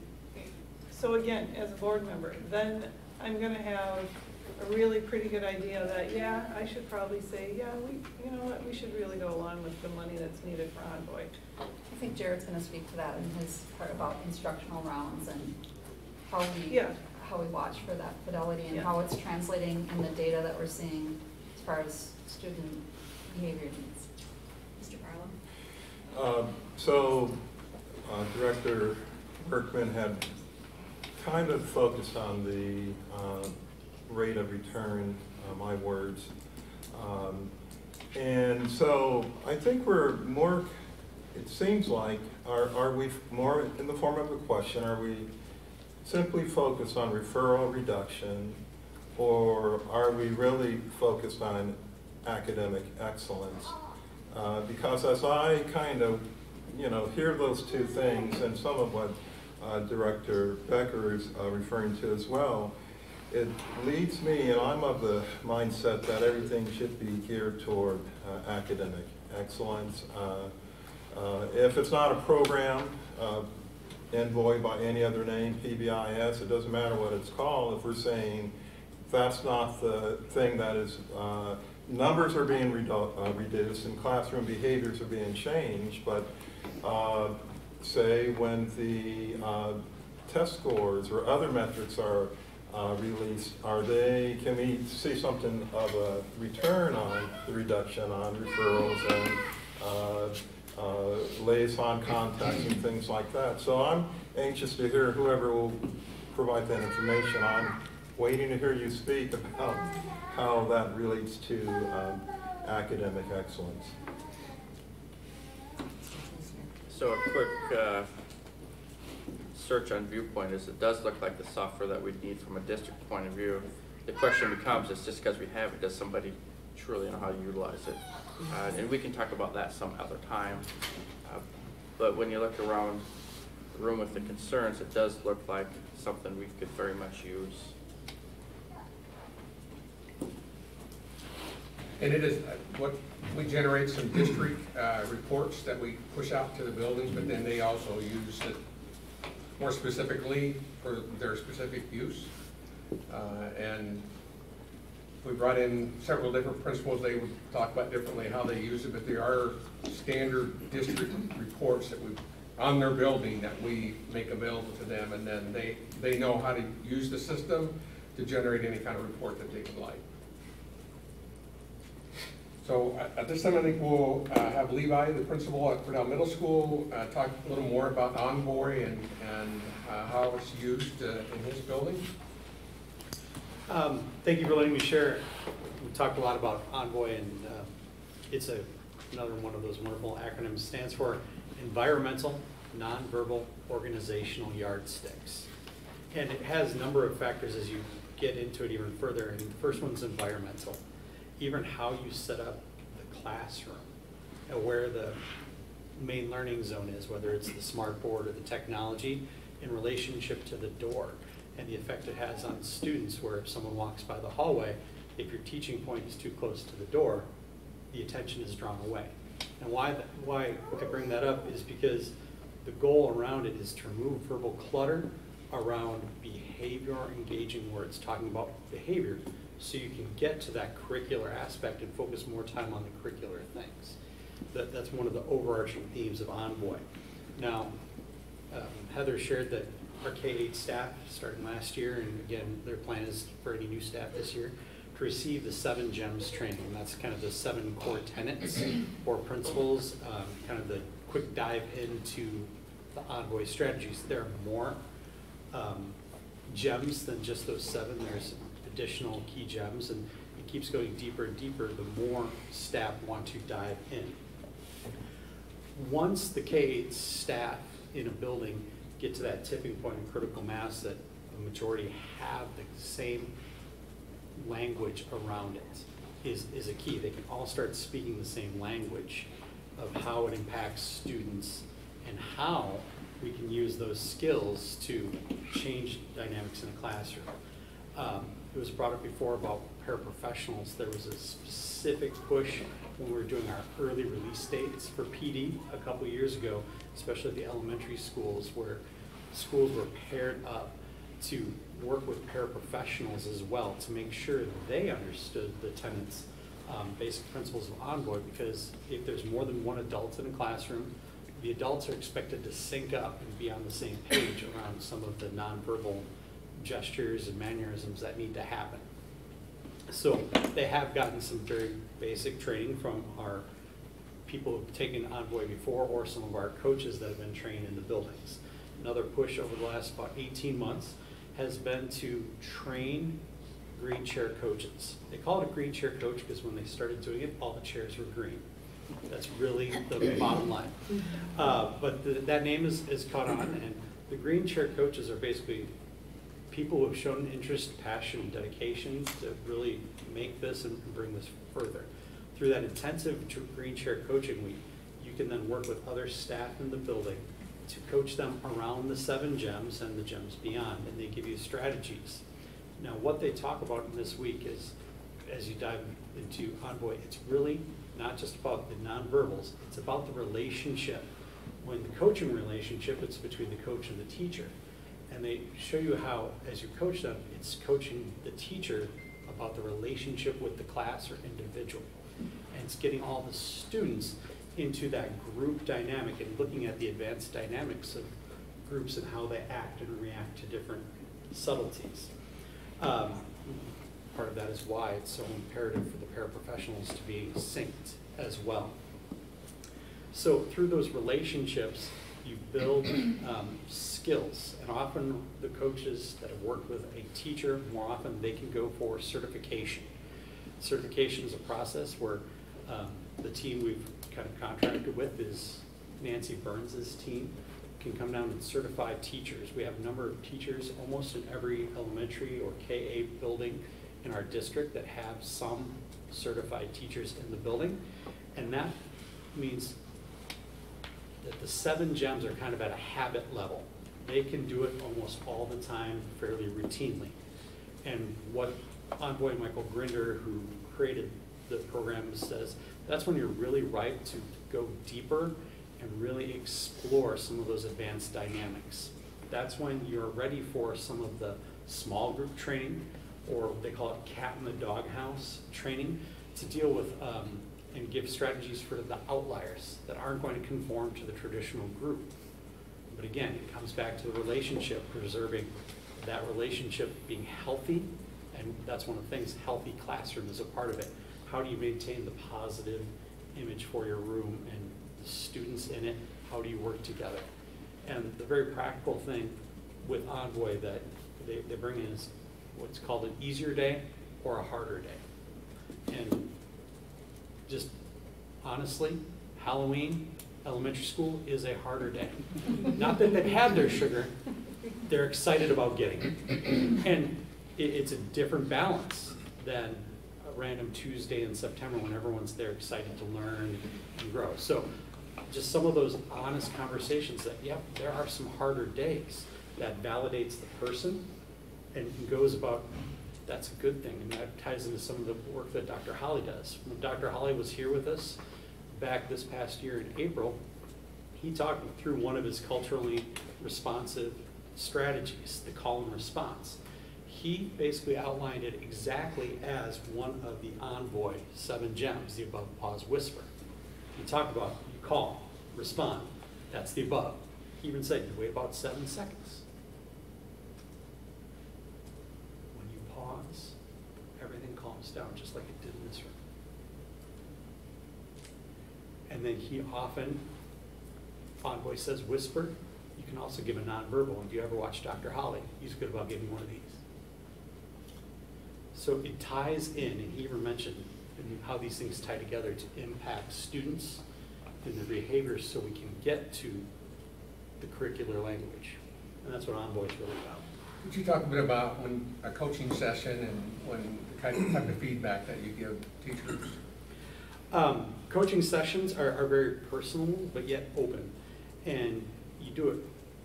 so again, as a board member, then I'm gonna have a really pretty good idea that, yeah, I should probably say, yeah, you know what, we should really go along with the money that's needed for Envoy. I think Jared's going to speak to that in his part about instructional rounds and how we watch for that fidelity and how it's translating in the data that we're seeing as far as student behavior needs. Mr. Barlow? Director Berkman had kind of focused on the rate of return, my words. And so I think we're more, it seems like, are we more in the form of a question, are we simply focused on referral reduction, or are we really focused on academic excellence? Because as I kind of, hear those two things and some of what Director Becker is referring to as well, it leads me, and I'm of the mindset that everything should be geared toward academic excellence. If it's not a program, Envoy by any other name, PBIS, it doesn't matter what it's called. If we're saying that's not the thing that is, numbers are being reduced and classroom behaviors are being changed, but say when the test scores or other metrics are released, can we see something of a return on the reduction on referrals and liaison contacts and things like that? So I'm anxious to hear whoever will provide that information. I'm waiting to hear you speak about how that relates to academic excellence. So a quick search on Viewpoint is it does look like the software that we need from a district point of view. The question becomes, is just because we have it, does somebody truly know how to utilize it? And we can talk about that some other time. But when you look around the room with the concerns, it does look like something we could very much use. And it is what we generate some district reports that we push out to the buildings, but then they also use it more specifically for their specific use. And we brought in several different principals. They would talk about differently how they use it, but there are standard district reports that we on their building that we make available to them, and then they know how to use the system to generate any kind of report that they would like. So at this time, I think we'll have Levi, the principal at Fredell Middle School, talk a little more about Envoy and how it's used in his building. Thank you for letting me share. We talked a lot about Envoy, and it's another one of those wonderful acronyms. It stands for Environmental Nonverbal Organizational Yardsticks. And it has a number of factors as you get into it even further. And the first one's environmental. Even how you set up the classroom, and where the main learning zone is, whether it's the smart board or the technology, in relationship to the door, and the effect it has on students, where if someone walks by the hallway, if your teaching point is too close to the door, the attention is drawn away. And why I bring that up is because the goal around it is to remove verbal clutter around behavior engaging words, talking about behavior, so you can get to that curricular aspect and focus more time on the curricular things. That's one of the overarching themes of Envoy. Now, Heather shared that our K-8 staff, starting last year, and again, their plan is for any new staff this year, to receive the 7 GEMS training. And that's kind of the 7 core tenets or principles, kind of the quick dive into the Envoy strategies. There are more gems than just those 7. There's additional key gems, and it keeps going deeper and deeper the more staff want to dive in. Once the K-8 staff in a building get to that tipping point of critical mass that the majority have the same language around it is a key. They can all start speaking the same language of how it impacts students and how we can use those skills to change dynamics in a classroom. It was brought up before about paraprofessionals. There was a specific push when we were doing our early release dates for PD a couple years ago, especially at the elementary schools, where schools were paired up to work with paraprofessionals as well to make sure they understood the tenets, basic principles of Envoy, because if there's more than one adult in a classroom, the adults are expected to sync up and be on the same page around some of the nonverbal gestures and mannerisms that need to happen. So they have gotten some very basic training from our people who've taken Envoy before, or some of our coaches that have been trained in the buildings. Another push over the last about 18 months has been to train green chair coaches. They call it a green chair coach because when they started doing it, all the chairs were green. That's really the bottom line. But that name is caught on, and the green chair coaches are basically people who have shown interest, passion, and dedication to really make this and bring this further. Through that intensive green chair coaching week, you can then work with other staff in the building to coach them around the 7 gems and the gems beyond, and they give you strategies. Now, what they talk about in this week is, as you dive into Envoy, it's really not just about the nonverbals, it's about the relationship. When the coaching relationship, it's between the coach and the teacher. And they show you how, as you coach them, it's coaching the teacher about the relationship with the class or individual. And it's getting all the students into that group dynamic and looking at the advanced dynamics of groups and how they act and react to different subtleties. Part of that is why it's so imperative for the paraprofessionals to be synced as well. So through those relationships, you build skills, and often the coaches that have worked with a teacher, more often they can go for certification. Certification is a process where the team we've kind of contracted with is Nancy Burns' team, can come down and certify teachers. We have a number of teachers almost in every elementary or K-8 building in our district that have some certified teachers in the building, and that means that the 7 gems are kind of at a habit level. They can do it almost all the time, fairly routinely. And what Envoy Michael Grinder, who created the program, says, that's when you're really ripe to go deeper and really explore some of those advanced dynamics. That's when you're ready for some of the small group training, or they call it cat in the doghouse training, to deal with and give strategies for the outliers that aren't going to conform to the traditional group. But again, it comes back to the relationship, preserving that relationship being healthy, and that's one of the things, healthy classroom is a part of it. How do you maintain the positive image for your room and the students in it? How do you work together? And the very practical thing with Envoy that they bring in is what's called an easier day or a harder day. And just honestly, Halloween, elementary school is a harder day. Not that they've had their sugar, they're excited about getting it. And it's a different balance than a random Tuesday in September when everyone's there excited to learn and grow. So just some of those honest conversations that, yep, there are some harder days, that validates the person and goes about That's a good thing, and that ties into some of the work that Dr. Holly does. When Dr. Holly was here with us back this past year in April, he talked through one of his culturally responsive strategies, the call and response. He basically outlined it exactly as one of the Envoy 7 gems, the above, pause, whisper. He talked about you call, respond, that's the above. He even said you wait about 7 seconds. When you pause, everything calms down just like it did in this room. And then he often, Envoy says whisper, you can also give a nonverbal. If you ever watch Dr. Holly, he's good about giving one of these. So it ties in, and he even mentioned how these things tie together to impact students and their behaviors so we can get to the curricular language. And that's what Envoy is really about. Could you talk a bit about when a coaching session and when the type of feedback that you give teachers? Coaching sessions are very personal, but yet open. And you do it,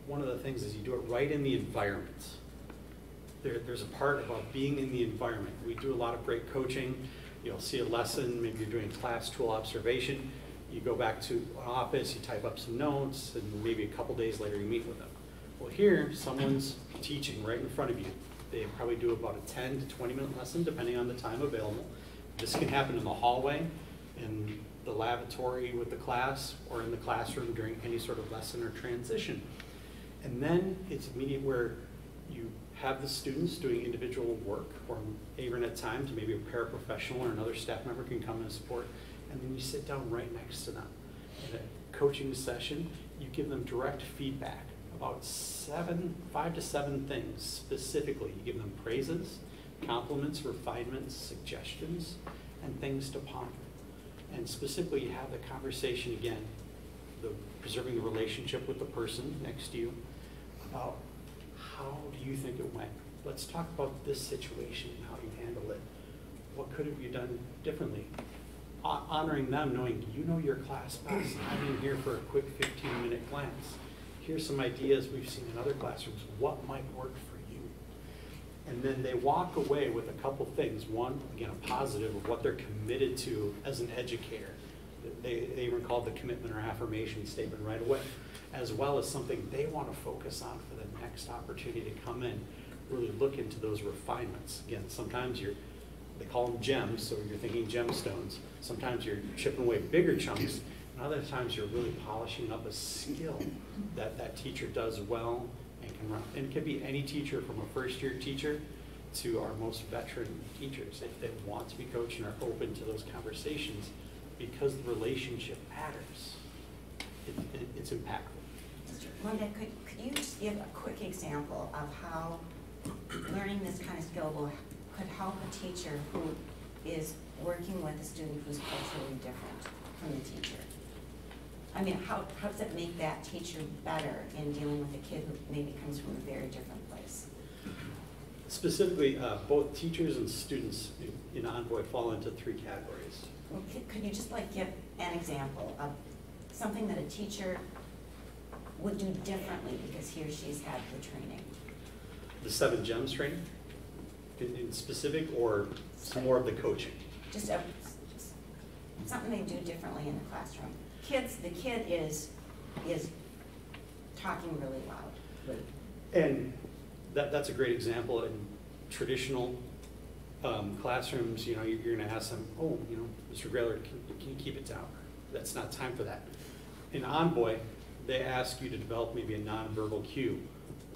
one of the things is you do it right in the environment. There's a part about being in the environment. We do a lot of great coaching. You'll see a lesson, maybe you're doing class tool observation. You go back to an office, you type up some notes, and maybe a couple days later you meet with them. Well, here, someone's teaching right in front of you. They probably do about a 10 to 20-minute lesson, depending on the time available. This can happen in the hallway, in the lavatory with the class, or in the classroom during any sort of lesson or transition. And then it's immediate where you have the students doing individual work, or even at times maybe a paraprofessional or another staff member can come and support, and then you sit down right next to them. In a coaching session, you give them direct feedback about 5 to 7 things specifically. You give them praises, compliments, refinements, suggestions, and things to ponder. And specifically, you have the conversation again, preserving the relationship with the person next to you about how do you think it went? Let's talk about this situation and how you handle it. What could have you done differently? Honoring them, knowing you know your class best. I'm in here for a quick 15-minute glance. Here's some ideas we've seen in other classrooms. What might work for you? And then they walk away with a couple things. One, again, a positive of what they're committed to as an educator. They even called the commitment or affirmation statement right away, as well as something they want to focus on for the next opportunity to come in, really look into those refinements. Again, sometimes they call them gems, so you're thinking gemstones. Sometimes you're chipping away bigger chunks, and other times you're really polishing up a skill that teacher does well and can run. And it could be any teacher, from a first-year teacher to our most veteran teachers. If they want to be coached and are open to those conversations, because the relationship matters, it's impactful. Linda, could you just give a quick example of how learning this kind of skill could help a teacher who is working with a student who's culturally different from the teacher? I mean, how does it make that teacher better in dealing with a kid who maybe comes from a very different place? Specifically, both teachers and students in Envoy fall into 3 categories. Well, could you just give an example of something that a teacher would do differently because he or she's had the training? The 7 gems training in specific, or some more of the coaching? Just something they do differently in the classroom. The kid is talking really loud. And that's a great example. In traditional classrooms, you're going to ask them, oh, Mr. Grailer, can you keep it down? That's not time for that. In Envoy, they ask you to develop maybe a nonverbal cue,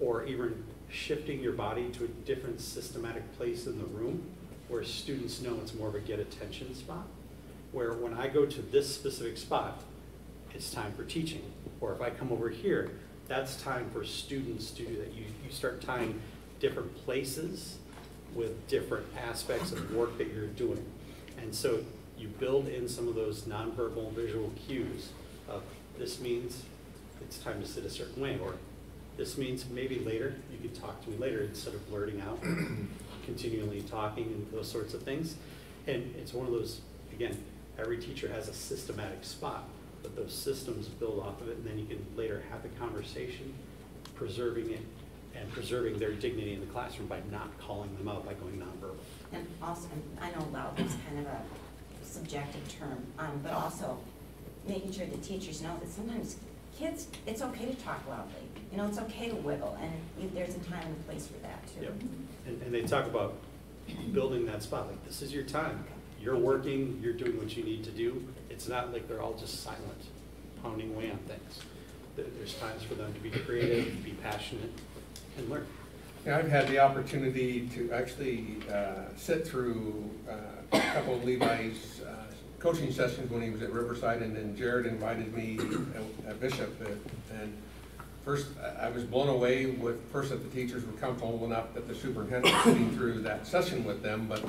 or even shifting your body to a different systematic place in the room where students know it's more of a get attention spot, where when I go to this specific spot, it's time for teaching. Or if I come over here, that's time for students to do that. You start tying different places with different aspects of work that you're doing. And so you build in some of those nonverbal visual cues of this means it's time to sit a certain way, or this means maybe later, you could talk to me later instead of blurting out, continually talking and those sorts of things. And it's one of those, again, every teacher has a systematic spot, but those systems build off of it, and then you can later have the conversation, preserving it and preserving their dignity in the classroom by not calling them out, by going nonverbal. And also, I know loud is kind of a subjective term, but also making sure the teachers know that sometimes kids, it's okay to talk loudly. You know, it's okay to wiggle, and there's a time and a place for that too. Yep. And they talk about building that spot, like this is your time. You're working, you're doing what you need to do. It's not like they're all just silent, pounding away on things. There's times for them to be creative, be passionate, and learn. Yeah, I've had the opportunity to actually sit through a couple of Levi's coaching sessions when he was at Riverside, and then Jared invited me at Bishop. And first, I was blown away with first that the teachers were comfortable enough that the superintendent was sitting through that session with them, but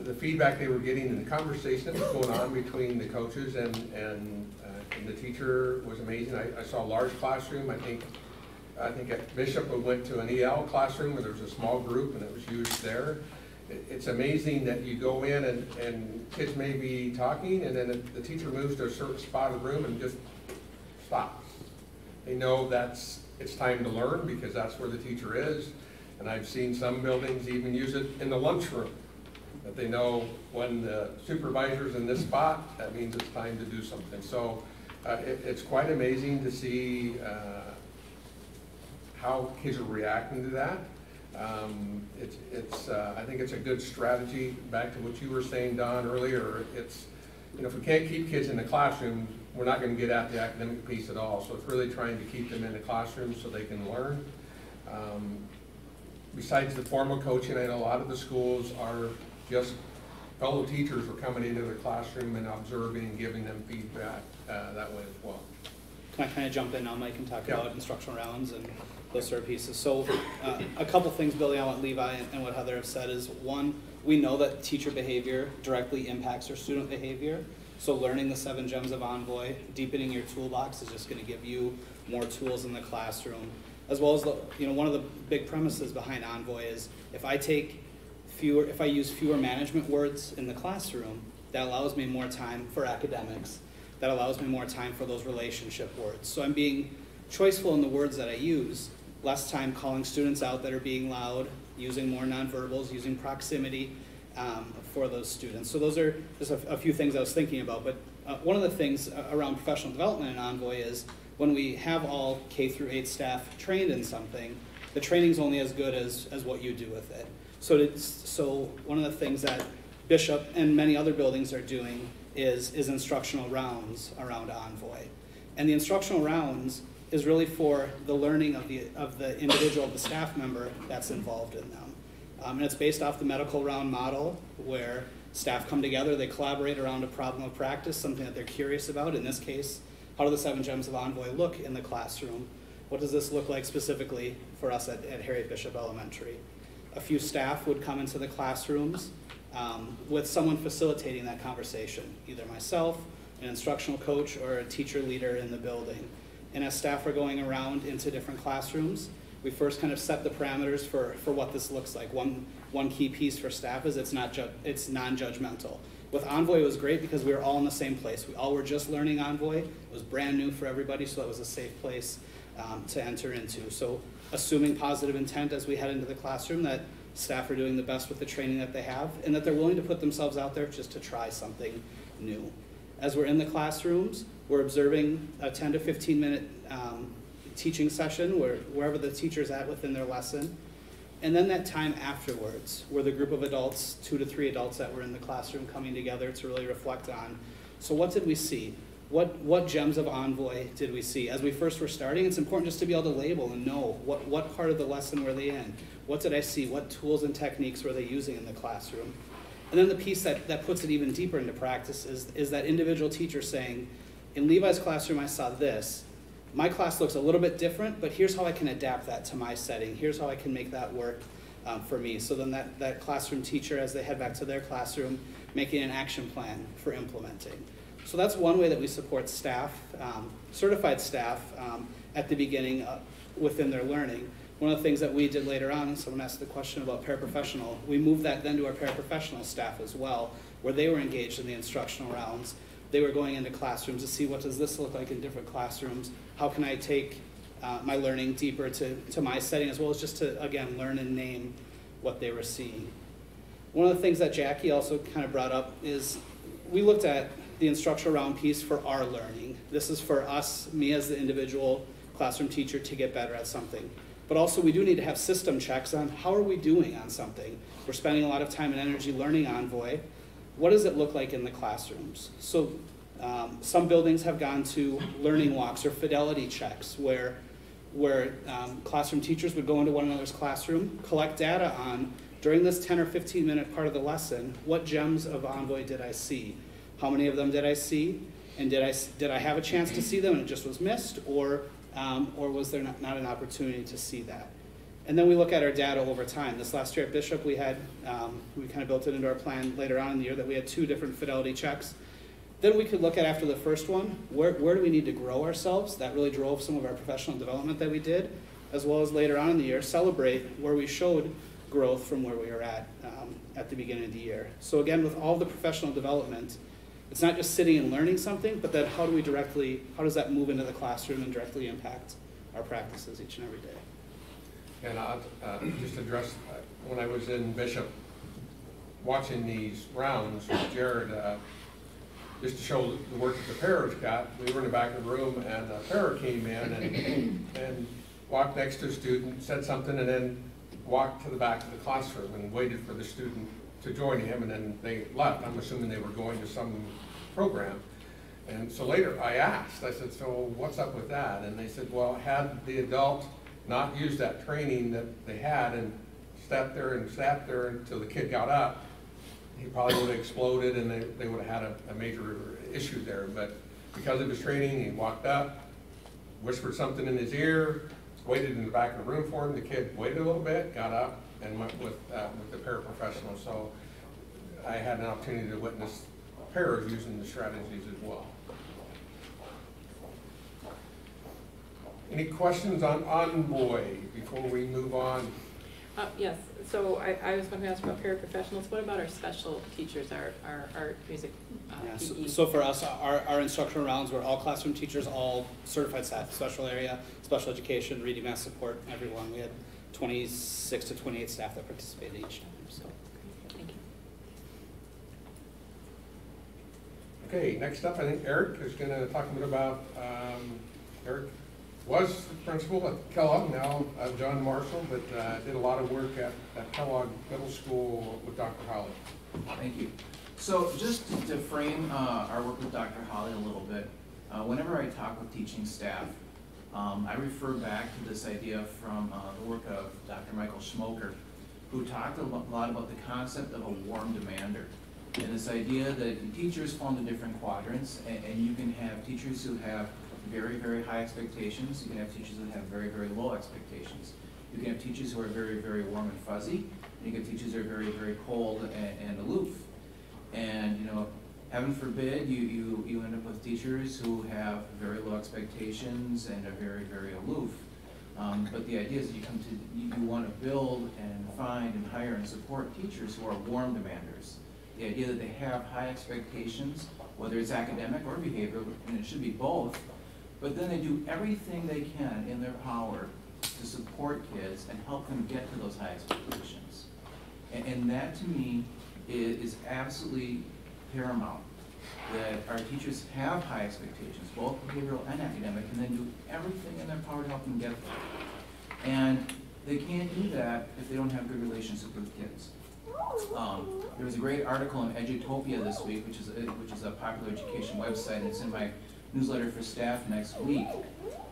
the feedback they were getting and the conversation that was going on between the coaches and the teacher was amazing. I saw a large classroom. I think at Bishop we went to an EL classroom where there was a small group and it was used there. It's amazing that you go in and kids may be talking, and then the teacher moves to a certain spot of the room and just stops. They know it's time to learn because that's where the teacher is. And I've seen some buildings even use it in the lunchroom, that they know when the supervisor's in this spot, that means it's time to do something. So it's quite amazing to see how kids are reacting to that. I think it's a good strategy. Back to what you were saying, Don, earlier, if we can't keep kids in the classroom, we're not going to get at the academic piece at all. So it's really trying to keep them in the classroom so they can learn. Besides the formal coaching, I know a lot of the schools are just fellow teachers are coming into the classroom and observing and giving them feedback that way as well. Can I kind of jump in now, Mike, and talk Yeah. about instructional rounds and those sort of pieces? So a couple things building on what Levi and what Heather have said is, one, we know that teacher behavior directly impacts our student behavior. So learning the 7 gems of Envoy, deepening your toolbox is just going to give you more tools in the classroom. As well as, one of the big premises behind Envoy is if I use fewer management words in the classroom, that allows me more time for academics. That allows me more time for those relationship words. So I'm being choiceful in the words that I use, less time calling students out that are being loud, using more nonverbals, using proximity for those students. So those are just a few things I was thinking about. But one of the things around professional development in Envoy is when we have all K through 8 staff trained in something, the training's only as good as what you do with it. So one of the things that Bishop and many other buildings are doing is instructional rounds around Envoy. And the instructional rounds is really for the learning of the individual, the staff member that's involved in them. And it's based off the medical round model where staff come together, they collaborate around a problem of practice, something that they're curious about. In this case, how do the 7 gems of Envoy look in the classroom? What does this look like specifically for us at Harriet Bishop Elementary? A few staff would come into the classrooms with someone facilitating that conversation, either myself, an instructional coach, or a teacher leader in the building. And as staff are going around into different classrooms, we first kind of set the parameters for what this looks like. One key piece for staff is it's non-judgmental. With Envoy, it was great because we were all in the same place. We all were just learning Envoy. It was brand new for everybody, so that was a safe place to enter into. So assuming positive intent as we head into the classroom, that staff are doing the best with the training that they have, and that they're willing to put themselves out there just to try something new. As we're in the classrooms, we're observing a 10 to 15 minute teaching session wherever the teacher's at within their lesson. And then that time afterwards, where the group of adults, 2 to 3 adults that were in the classroom coming together to really reflect on, so what did we see? What gems of Envoy did we see? As we first were starting, it's important just to be able to label and know what part of the lesson were they in? What did I see? What tools and techniques were they using in the classroom? And then the piece that puts it even deeper into practice is that individual teacher saying, in Levi's classroom I saw this. My class looks a little bit different, but here's how I can adapt that to my setting. Here's how I can make that work for me. So then that classroom teacher, as they head back to their classroom, making an action plan for implementing. So that's one way that we support staff, certified staff, at the beginning within their learning. One of the things that we did later on, someone asked the question about paraprofessional, we moved that then to our paraprofessional staff as well, where they were engaged in the instructional rounds. They were going into classrooms to see what does this look like in different classrooms. How can I take my learning deeper to my setting, as well as just to, again, learn and name what they were seeing. One of the things that Jackie also kind of brought up is we looked at the instructional round piece for our learning. This is for us, me as the individual classroom teacher, to get better at something. But also we do need to have system checks on how are we doing on something. We're spending a lot of time and energy learning Envoy. What does it look like in the classrooms? So some buildings have gone to learning walks or fidelity checks where classroom teachers would go into one another's classroom, collect data on, during this 10 or 15 minute part of the lesson, what gems of Envoy did I see? How many of them did I see? And did I have a chance to see them and it just was missed, or was there not an opportunity to see that? And then we look at our data over time. This last year at Bishop, we kind of built it into our plan later on in the year that we had 2 different fidelity checks. Then we could look at, after the first one, where do we need to grow ourselves? That really drove some of our professional development that we did, as well as later on in the year, celebrate where we showed growth from where we were at the beginning of the year. So again, with all the professional development, it's not just sitting and learning something, but then how does that move into the classroom and directly impact our practices each and every day? And I'll just address, when I was in Bishop, watching these rounds with Jared, just to show the work that the paras got, we were in the back of the room and a para came in and walked next to a student, said something, and then walked to the back of the classroom and waited for the student to join him, and then they left. I'm assuming they were going to some program. And so later I asked, I said, so what's up with that? And they said, well, had the adult not used that training that they had and sat there until the kid got up, he probably would have exploded and they would have had a major issue there. But because of his training, he walked up, whispered something in his ear, waited in the back of the room for him. The kid waited a little bit, got up, and went with the paraprofessional. So I had an opportunity to witness paras using the strategies as well. Any questions on Envoy before we move on? Yes, so I was going to ask about paraprofessionals. What about our special teachers, our art, music, PE? So for us, our instructional rounds were all classroom teachers, all certified staff, special area, special education, reading, math support, everyone. We had 26 to 28 staff that participated each time. So. Thank you. Okay, next up, I think Eric is going to talk a bit about, Eric was the principal at Kellogg, now John Marshall, but did a lot of work at Kellogg Middle School with Dr. Holly. Thank you. So just to frame our work with Dr. Holly a little bit, whenever I talk with teaching staff, I refer back to this idea from the work of Dr. Michael Schmoker, who talked a lot about the concept of a warm demander. And this idea that teachers fall into different quadrants, and you can have teachers who have very, very high expectations. You can have teachers that have very, very low expectations. You can have teachers who are very, very warm and fuzzy. And you can have teachers who are very, very cold and aloof. And, you know, heaven forbid you end up with teachers who have very low expectations and are very, very aloof. But the idea is that you want to build and find and hire and support teachers who are warm demanders. The idea that they have high expectations, whether it's academic or behavioral, and it should be both, but then they do everything they can in their power to support kids and help them get to those high expectations. And that, to me, is absolutely paramount, that our teachers have high expectations, both behavioral and academic, and then do everything in their power to help them get there. And they can't do that if they don't have good relationships with kids. There was a great article in Edutopia this week, which is a popular education website, and it's in my newsletter for staff next week,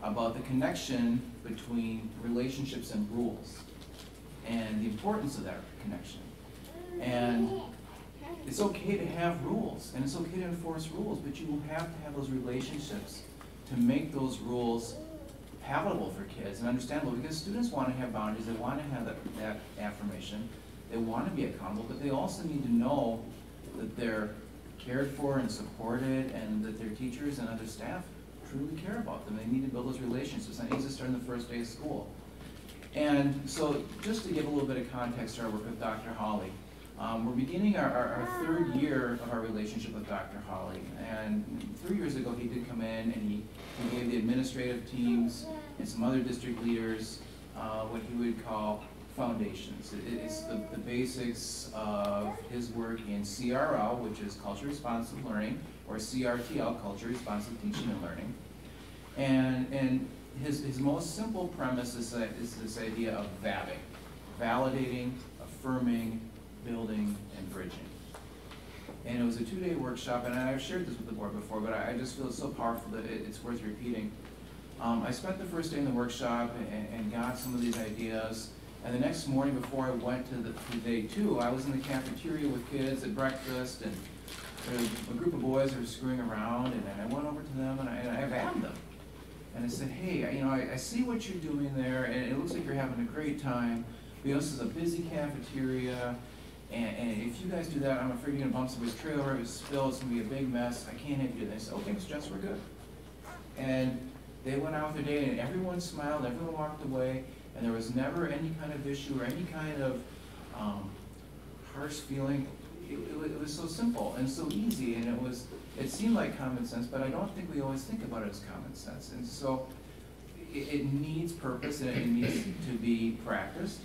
about the connection between relationships and rules and the importance of that connection. And it's okay to have rules, and it's okay to enforce rules, but you will have to have those relationships to make those rules palatable for kids and understandable, because students want to have boundaries, they want to have that affirmation, they want to be accountable, but they also need to know that they're cared for and supported, and that their teachers and other staff truly care about them. They need to build those relationships. It's not easy to start on the first day of school. And so just to give a little bit of context to our work with Dr. Holly, we're beginning our third year of our relationship with Dr. Holly. And 3 years ago, he did come in and he gave the the administrative teams and some other district leaders what he would call foundations. It's the basics of his work in CRL, which is Culture Responsive Learning, or CRTL, Culture Responsive Teaching and Learning. And his most simple premise is this idea of VABing, validating, affirming, building, and bridging. And it was a 2-day workshop, and I've shared this with the board before, but I just feel it's so powerful that it's worth repeating. I spent the first day in the workshop and got some of these ideas, and the next morning before I went to day 2, I was in the cafeteria with kids at breakfast, and there was a group of boys that were screwing around, and I went over to them and I vabbed them. And I said, hey, I see what you're doing there, and it looks like you're having a great time. But this is a busy cafeteria, and if you guys do that, I'm afraid you're going to bump somebody's trailer, if it spills, it's going to be a big mess. I can't have you do that. They said, okay, Mr. Jess, we're good. And they went out their day, and everyone smiled, everyone walked away, and there was never any kind of issue or any kind of harsh feeling. It was so simple and so easy, and it seemed like common sense, but I don't think we always think about it as common sense. And so it needs purpose, and it needs to be practiced,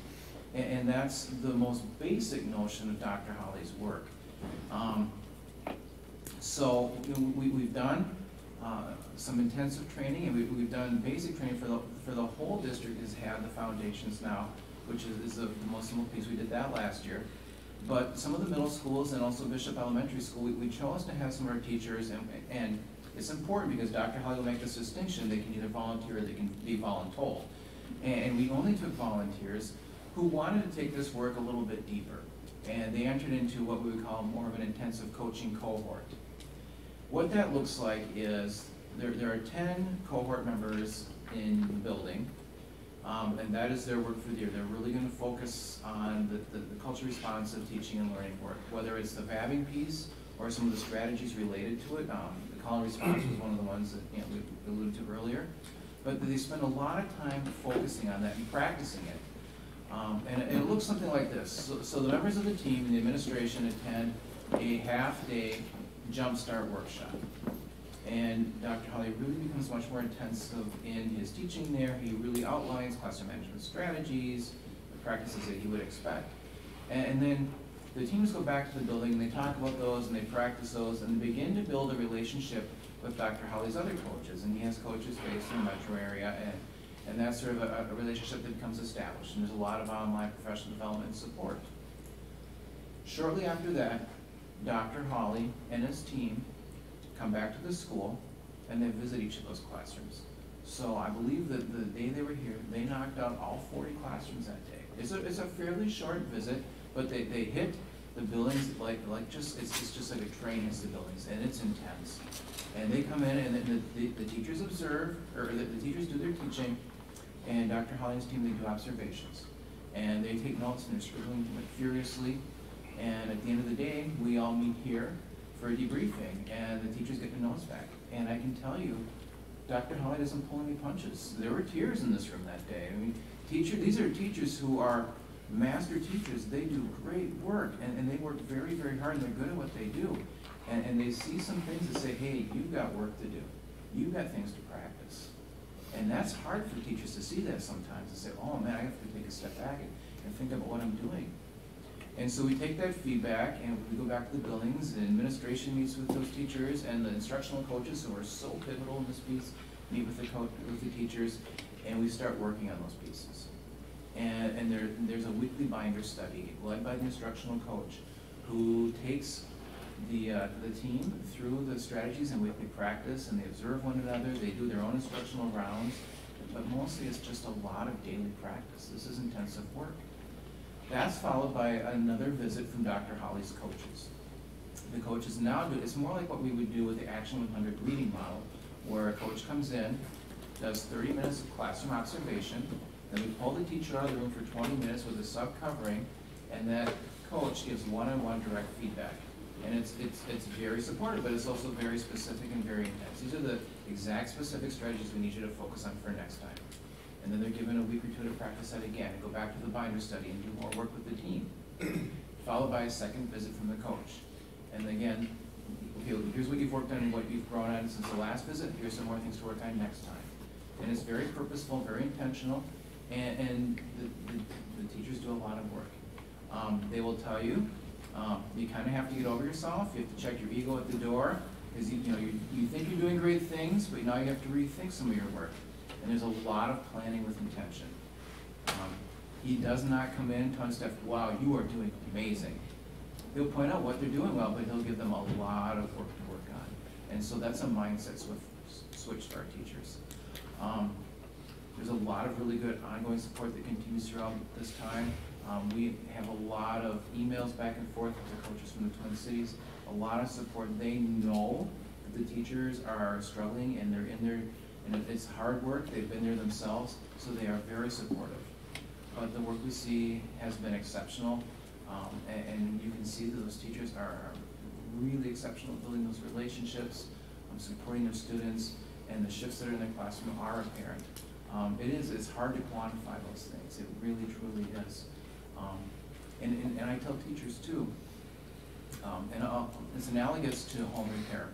and that's the most basic notion of Dr. Holly's work. So we've done some intensive training, and we've done basic training for the whole district. Has had the foundations now, which is the most simple piece. We did that last year. But some of the middle schools and also Bishop Elementary School, we chose to have some of our teachers, and it's important because Dr. Holly will make this distinction. They can either volunteer or they can be voluntold. And we only took volunteers who wanted to take this work a little bit deeper. And they entered into what we would call more of an intensive coaching cohort. What that looks like is there are 10 cohort members in the building. And that is their work for the year. They're really going to focus on the culture responsive teaching and learning work, whether it's the vabbing piece or some of the strategies related to it. The call and response was one of the ones that we alluded to earlier. But they spend a lot of time focusing on that and practicing it. And it looks something like this. So the members of the team and the administration attend a half-day jumpstart workshop. And Dr. Holly really becomes much more intensive in his teaching there. He really outlines classroom management strategies, the practices that he would expect. And then the teams go back to the building and they talk about those and they practice those and they begin to build a relationship with Dr. Holly's other coaches. And he has coaches based in the metro area, and that's sort of a relationship that becomes established. And there's a lot of online professional development and support. Shortly after that, Dr. Holly and his team come back to the school and they visit each of those classrooms. So I believe that the day they were here, they knocked out all 40 classrooms that day. It's a fairly short visit, but they hit the buildings it's just like a train hits the buildings, and it's intense. And they come in and the teachers observe, or the teachers do their teaching, and Dr. Holly's team, they do observations. And they take notes and they're scribbling furiously. And at the end of the day, we all meet here for a debriefing, and the teachers get their notes back. And I can tell you, Dr. Holly doesn't pull any punches. There were tears in this room that day. I mean, these are teachers who are master teachers. They do great work, and they work very, very hard, and they're good at what they do. And they see some things that say, hey, you've got work to do. You've got things to practice. And that's hard for teachers to see that sometimes, and say, oh man, I have to take a step back and think about what I'm doing. And so we take that feedback and we go back to the buildings, and administration meets with those teachers, and the instructional coaches who are so pivotal in this piece meet with the teachers, and we start working on those pieces. And there's a weekly binder study led by the instructional coach who takes the team through the strategies in weekly practice, and they observe one another, they do their own instructional rounds, but mostly it's just a lot of daily practice. This is intensive work. That's followed by another visit from Dr. Holly's coaches. The coaches now do, it's more like what we would do with the Action 100 reading model, where a coach comes in, does 30 minutes of classroom observation, then we pull the teacher out of the room for 20 minutes with a sub-covering, and that coach gives one-on-one direct feedback. And it's very supportive, but it's also very specific and very intense. These are the exact specific strategies we need you to focus on for next time. And then they're given a week or two to practice that again, and go back to the binder study and do more work with the team, followed by a second visit from the coach. And again, okay, here's what you've worked on and what you've grown on since the last visit, here's some more things to work on next time. And it's very purposeful, very intentional, and the teachers do a lot of work. They will tell you, you kind of have to get over yourself, you have to check your ego at the door, because you think you're doing great things, but now you have to rethink some of your work. And there's a lot of planning with intention. He does not come in telling staff, wow, you are doing amazing. He'll point out what they're doing well, but he'll give them a lot of work to work on. And so that's a mindset switch for our teachers. There's a lot of really good ongoing support that continues throughout this time. We have a lot of emails back and forth with the coaches from the Twin Cities, a lot of support. They know that the teachers are struggling and they're in there, and it's hard work. They've been there themselves, so they are very supportive. But the work we see has been exceptional, and you can see that those teachers are really exceptional at building those relationships, supporting their students, and the shifts that are in their classroom are apparent. It's hard to quantify those things. It really, truly is. And I tell teachers too, and it's analogous to home repair.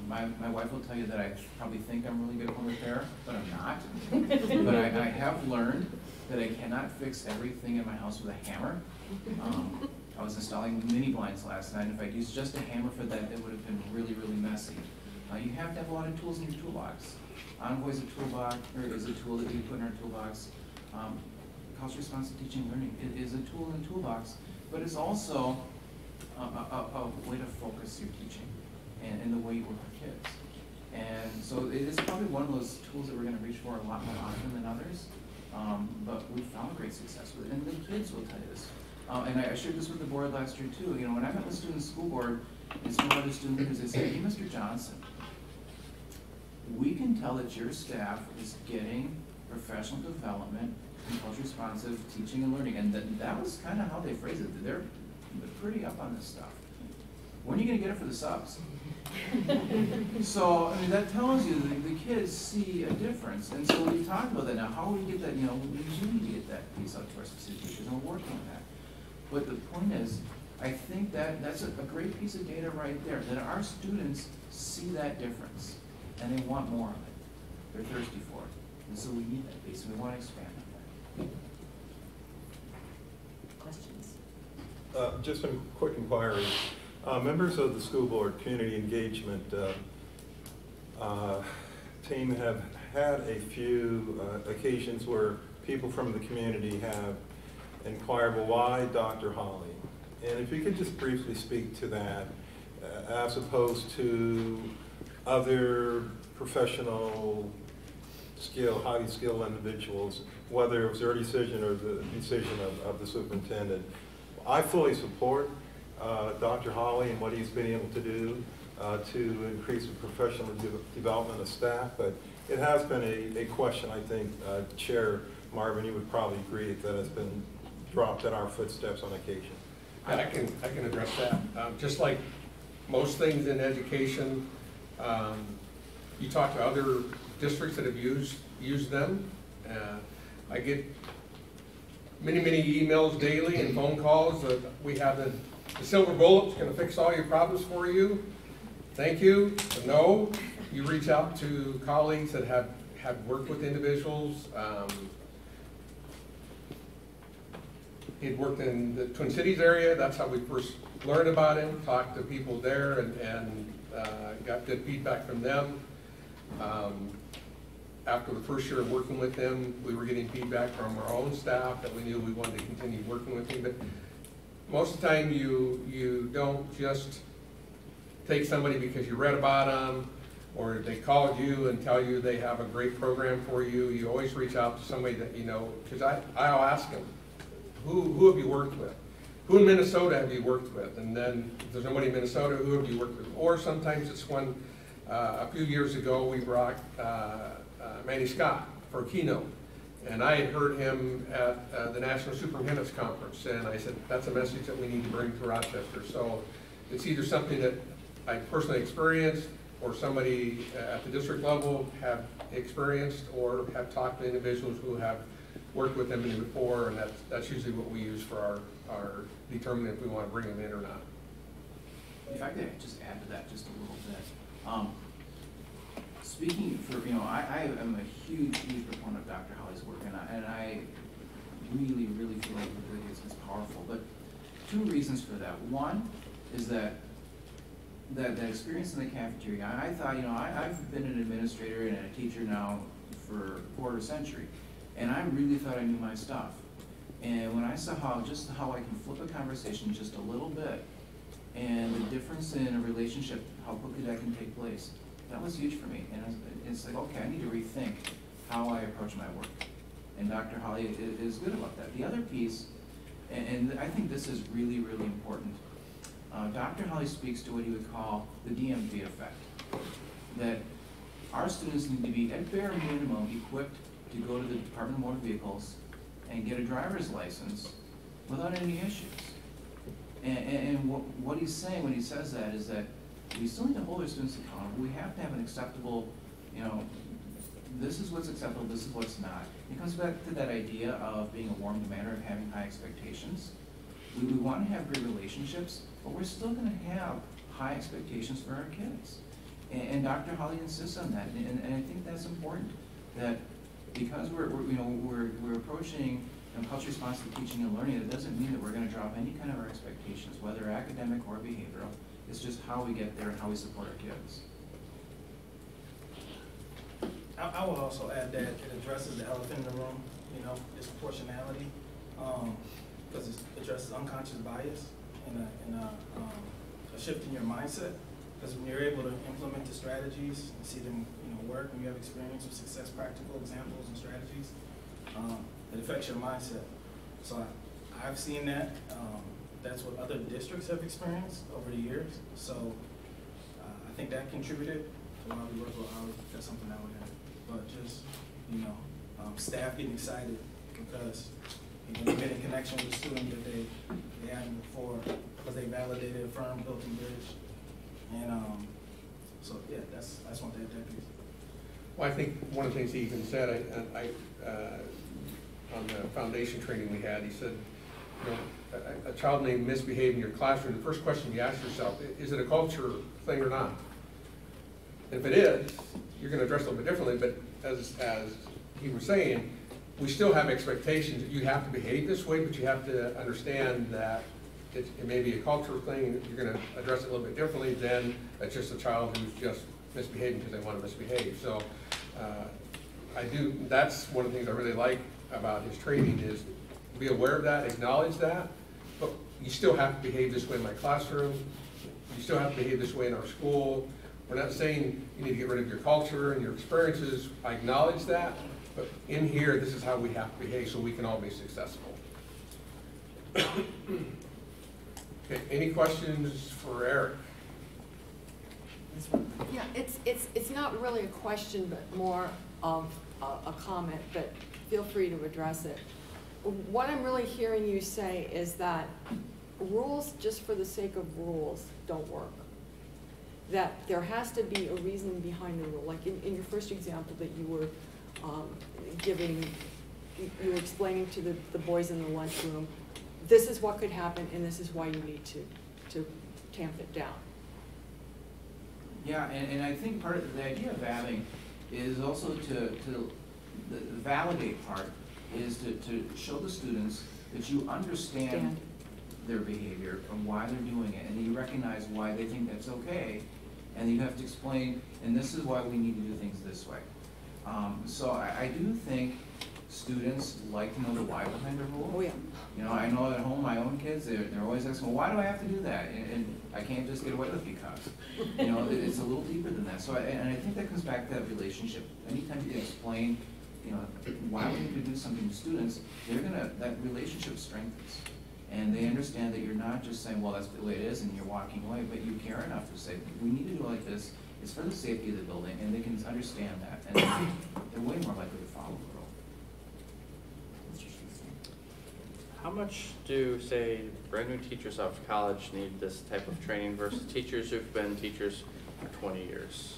My wife will tell you that I probably think I'm really good at home repair, but I'm not. But I have learned that I cannot fix everything in my house with a hammer. I was installing mini blinds last night, and if I'd used just a hammer for that, it would have been really, really messy. You have to have a lot of tools in your toolbox. Envoy is a toolbox, or is a tool that we put in our toolbox. Cost-responsive teaching and learning is a tool in the toolbox, but it's also a way to focus your teaching and the way you work with kids. And so it is probably one of those tools that we're going to reach for a lot more often than others. But we've found great success with it, and the kids will tell you this. And I shared this with the board last year too. You know, when I met with students in school board and some other student leaders, they said, "Hey, Mr. Johnson, we can tell that your staff is getting professional development and culture-responsive teaching and learning," and that was kind of how they phrased it. They're pretty up on this stuff. When are you going to get it for the subs? So, I mean, that tells you that the kids see a difference. And so we talked about that now. How do we get that? You know, we do need to get that piece out to our specific teachers, and we're working on that. But the point is, I think that's a great piece of data right there, that our students see that difference, and they want more of it. They're thirsty for it. And so we need that piece, and we want to expand on that. Questions? Just some quick inquiries. Members of the school board community engagement team have had a few occasions where people from the community have inquired, well, why Dr. Holly? And if you could just briefly speak to that, as opposed to other professional highly skilled individuals, whether it was their decision or the decision of the superintendent. I fully support Dr. Holly and what he's been able to do to increase the professional development of staff, but it has been a question, I think, Chair Marvin, you would probably agree that has been dropped in our footsteps on occasion. I can address that. Just like most things in education, you talk to other districts that have used them. I get many emails daily and phone calls that we have the silver bullet's going to fix all your problems for you. Thank you. No, you reach out to colleagues that have worked with individuals. He'd worked in the Twin Cities area. That's how we first learned about him, talked to people there, and got good feedback from them. After the first year of working with him, we were getting feedback from our own staff that we knew we wanted to continue working with him. But most of the time, you don't just take somebody because you read about them or they called you and tell you they have a great program for you. You always reach out to somebody that you know, because I'll ask them, who have you worked with? Who in Minnesota have you worked with? And then if there's nobody in Minnesota, who have you worked with? Or sometimes it's when a few years ago we brought Manny Scott for a keynote. And I had heard him at the National Superintendent's Conference, and I said, that's a message that we need to bring to Rochester. So it's either something that I personally experienced or somebody at the district level have experienced or have talked to individuals who have worked with them before, and that's usually what we use for our determining if we want to bring them in or not. if I could just add to that just a little bit. Speaking for, I am a huge proponent of Dr. Holly's work, and I really feel like it's powerful. But two reasons for that. One is that experience in the cafeteria. I thought, I've been an administrator and a teacher now for a quarter century, and I really thought I knew my stuff. And when I saw how I can flip a conversation just a little bit, and the difference in a relationship, how quickly that can take place, that was huge for me. And it's like, okay, I need to rethink how I approach my work. And Dr. Holly is good about that. The other piece, and I think this is really important, Dr. Holly speaks to what he would call the DMV effect. That our students need to be, at bare minimum, equipped to go to the Department of Motor Vehicles and get a driver's license without any issues. And what he's saying when he says that is that we still need to hold our students accountable. We have to have an acceptable, this is what's acceptable, this is what's not. It comes back to that idea of being a warm demander, of having high expectations. We want to have great relationships, but we're still going to have high expectations for our kids. And Dr. Holly insists on that, and I think that's important. That because we're approaching culture responsive teaching and learning, it doesn't mean that we're going to drop any kind of our expectations, whether academic or behavioral. It's just how we get there and how we support our kids. I will also add that it addresses the elephant in the room, disproportionality, because it addresses unconscious bias and a shift in your mindset. Because when you're able to implement the strategies and see them, work, when you have experience with success, practical examples and strategies, it affects your mindset. So I've seen that. That's what other districts have experienced over the years. So I think that contributed to why we work with ours. That's something I would add. But just, staff getting excited because they made a connection with a student that they hadn't before because they validated, affirmed, built and bridged. And so yeah, that's one thing that piece. Well, I think one of the things he even said, on the foundation training we had, he said, a child may misbehave in your classroom. The first question you ask yourself, is it a culture thing or not? If it is, you're going to address it a little bit differently, but as he was saying, we still have expectations that you have to behave this way, but you have to understand that it may be a cultural thing, and you're going to address it a little bit differently than it's just a child who's just misbehaving because they want to misbehave. So that's one of the things I really like about his training is be aware of that, acknowledge that, but you still have to behave this way in my classroom, you still have to behave this way in our school. We're not saying you need to get rid of your culture and your experiences. I acknowledge that, but in here, this is how we have to behave so we can all be successful. Okay, any questions for Eric? Yeah, it's not really a question, but more of a comment, but feel free to address it. What I'm really hearing you say is that rules just for the sake of rules don't work. That there has to be a reason behind the rule. Like in your first example that you were you were explaining to the boys in the lunchroom, this is what could happen and this is why you need to tamp it down. Yeah, and I think part of the idea of vabbing is also the validate part is to show the students that you understand their behavior and why they're doing it, and you recognize why they think that's okay, and you have to explain, and this is why we need to do things this way. So I do think students like to know the why behind the rule. Oh yeah. I know at home my own kids, they're always asking, well, why do I have to do that? And I can't just get away with it because. It's a little deeper than that. So I think that comes back to that relationship. Anytime you can explain, why we need to do something to students, that relationship strengthens. And they understand that you're not just saying, well, that's the way it is, and you're walking away, but you care enough to say, we need to do it like this. It's for the safety of the building, and they can understand that, and they're way more likely to follow the rule. How much do, say, brand new teachers out of college need this type of training versus teachers who've been teachers for 20 years?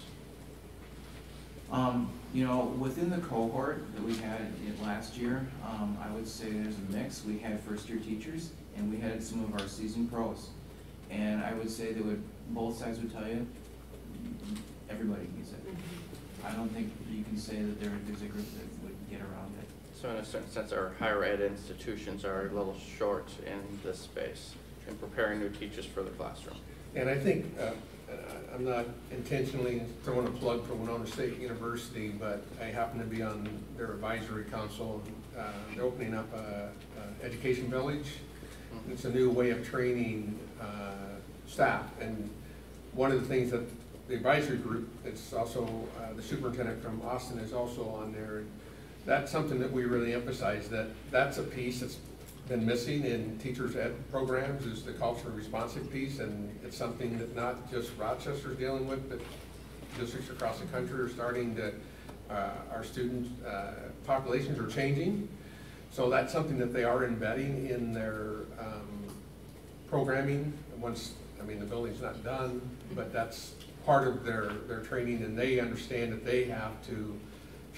Within the cohort that we had last year, I would say there's a mix. We had first-year teachers, and we had some of our seasoned pros. And I would say they would, both sides would tell you, everybody needs it. I don't think you can say that there's a group that would get around it. So in a certain sense, our higher ed institutions are a little short in this space in preparing new teachers for the classroom. And I think, I'm not intentionally throwing a plug for Winona State University, but I happen to be on their advisory council. They're opening up a education village. It's a new way of training staff. And one of the things that the advisory group, it's also the superintendent from Austin is also on there. That's something that we really emphasize, that's a piece that's been missing in teachers' ed programs, is the culturally responsive piece, and it's something that not just Rochester's dealing with, but districts across the country are starting to, our student populations are changing. So that's something that they are embedding in their programming. Once, I mean, the building's not done, but that's part of their training, and they understand that they have to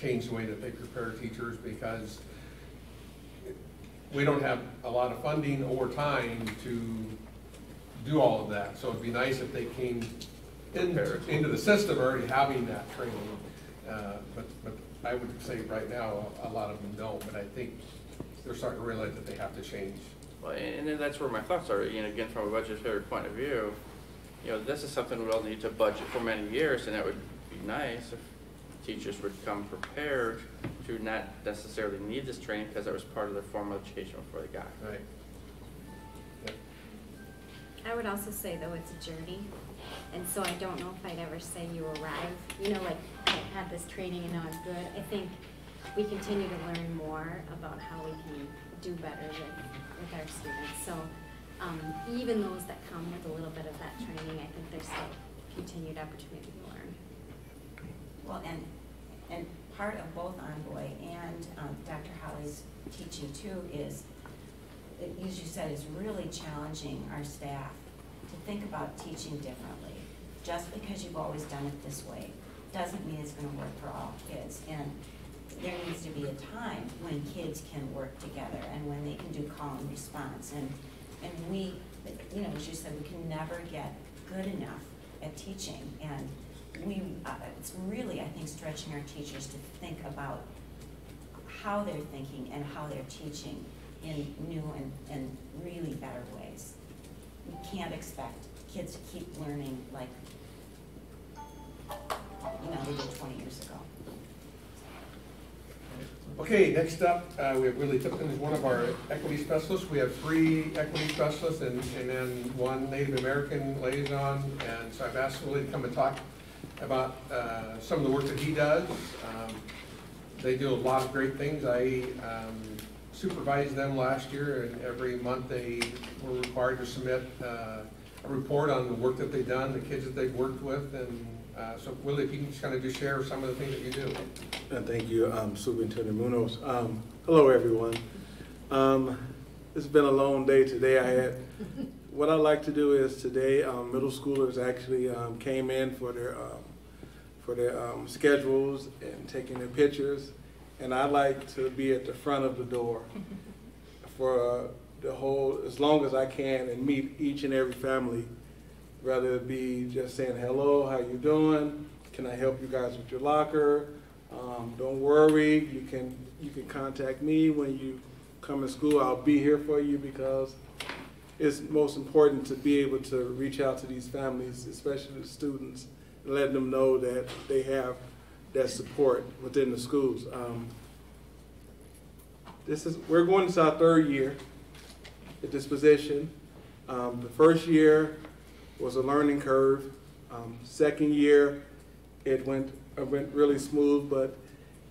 change the way that they prepare teachers, because we don't have a lot of funding or time to do all of that. So it'd be nice if they came into the system already having that training. But I would say right now, a lot of them don't, but I think they're starting to realize that they have to change. Well, and then that's where my thoughts are, you know, again, from a budgetary point of view, you know, this is something we'll need to budget for many years, and that would be nice if teachers would come prepared to not necessarily need this training because that was part of their formal education before they got it. Right. Yeah. I would also say, though, it's a journey, and so I don't know if I'd ever say you arrive, you know, like, I had this training and now I'm good. I think we continue to learn more about how we can do better with our students. So even those that come with a little bit of that training, I think there's still continued opportunity to learn. Well, and part of both Envoy and Dr. Holly's teaching too is, as you said, is really challenging our staff to think about teaching differently. Just because you've always done it this way doesn't mean it's going to work for all kids. And there needs to be a time when kids can work together and when they can do call and response. And we, you know, as you said, we can never get good enough at teaching. And it's really, I think, stretching our teachers to think about how they're thinking and how they're teaching in new and really better ways. We can't expect kids to keep learning like, you know, they did 20 years ago. Okay, next up, we have Willie Tipton as one of our equity specialists. We have 3 equity specialists and then 1 Native American liaison. And so I've asked Willie to come and talk about some of the work that he does. They do a lot of great things. I supervised them last year, and every month they were required to submit a report on the work that they've done, the kids that they've worked with. And so Willie, if you can just kind of just share some of the things that you do. And thank you, Superintendent Munoz. Hello, everyone. It's been a long day today. What I like to do is today, middle schoolers actually came in for their schedules and taking their pictures, and I like to be at the front of the door for the whole, as long as I can, and meet each and every family, rather it be just saying hello, how you doing, can I help you guys with your locker, don't worry, you can contact me when you come to school, I'll be here for you, because it's most important to be able to reach out to these families, especially the students, and let them know that they have that support within the schools. We're going into our 3rd year at this position. The first year was a learning curve. Second year, it went really smooth, but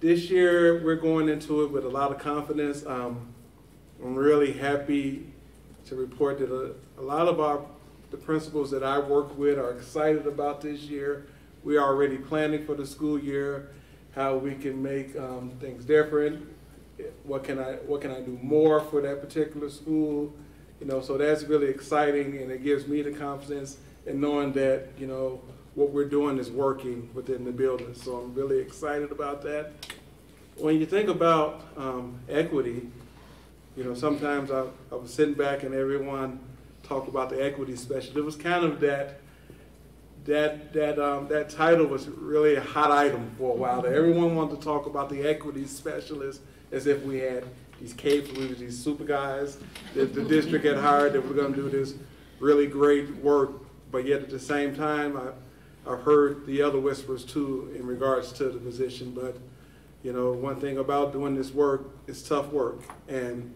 this year we're going into it with a lot of confidence. I'm really happy to report that a lot of the principals that I work with are excited about this year. We are already planning for the school year, how we can make things different. What can I do more for that particular school? You know, so that's really exciting, and it gives me the confidence in knowing that, you know, what we're doing is working within the building. So I'm really excited about that. When you think about equity, you know, sometimes I was sitting back and everyone talk about the equity specialist. It was kind of that title was really a hot item for a while. Everyone wanted to talk about the equity specialist as if we had these capes, we were these super guys that the district had hired that were going to do this really great work. But yet at the same time, I've heard the other whispers too in regards to the position. But you know, one thing about doing this work is tough work, and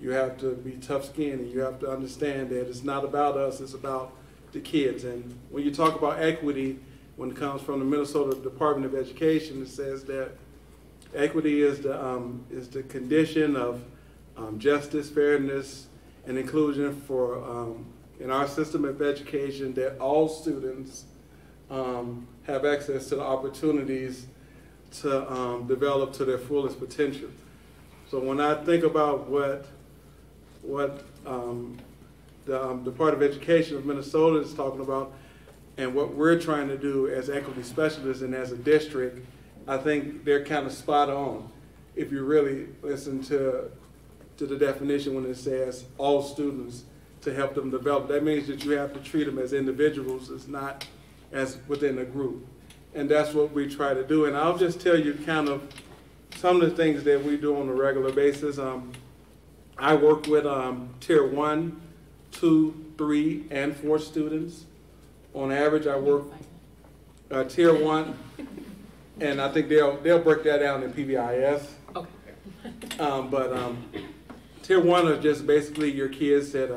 you have to be tough-skinned, and you have to understand that it's not about us, it's about the kids. And when you talk about equity, when it comes from the Minnesota Department of Education, it says that equity is the condition of justice, fairness, and inclusion for in our system of education, that all students have access to the opportunities to develop to their fullest potential. So when I think about what the Department of Education of Minnesota is talking about and what we're trying to do as equity specialists and as a district, I think they're kind of spot on. If you really listen to the definition when it says all students to help them develop, that means that you have to treat them as individuals, it's not as within a group. And that's what we try to do. And I'll just tell you kind of some of the things that we do on a regular basis. I work with tier 1, 2, 3, and 4 students. On average, I work tier 1, and I think they'll break that down in PBIS. Okay. Tier 1 are just basically your kids that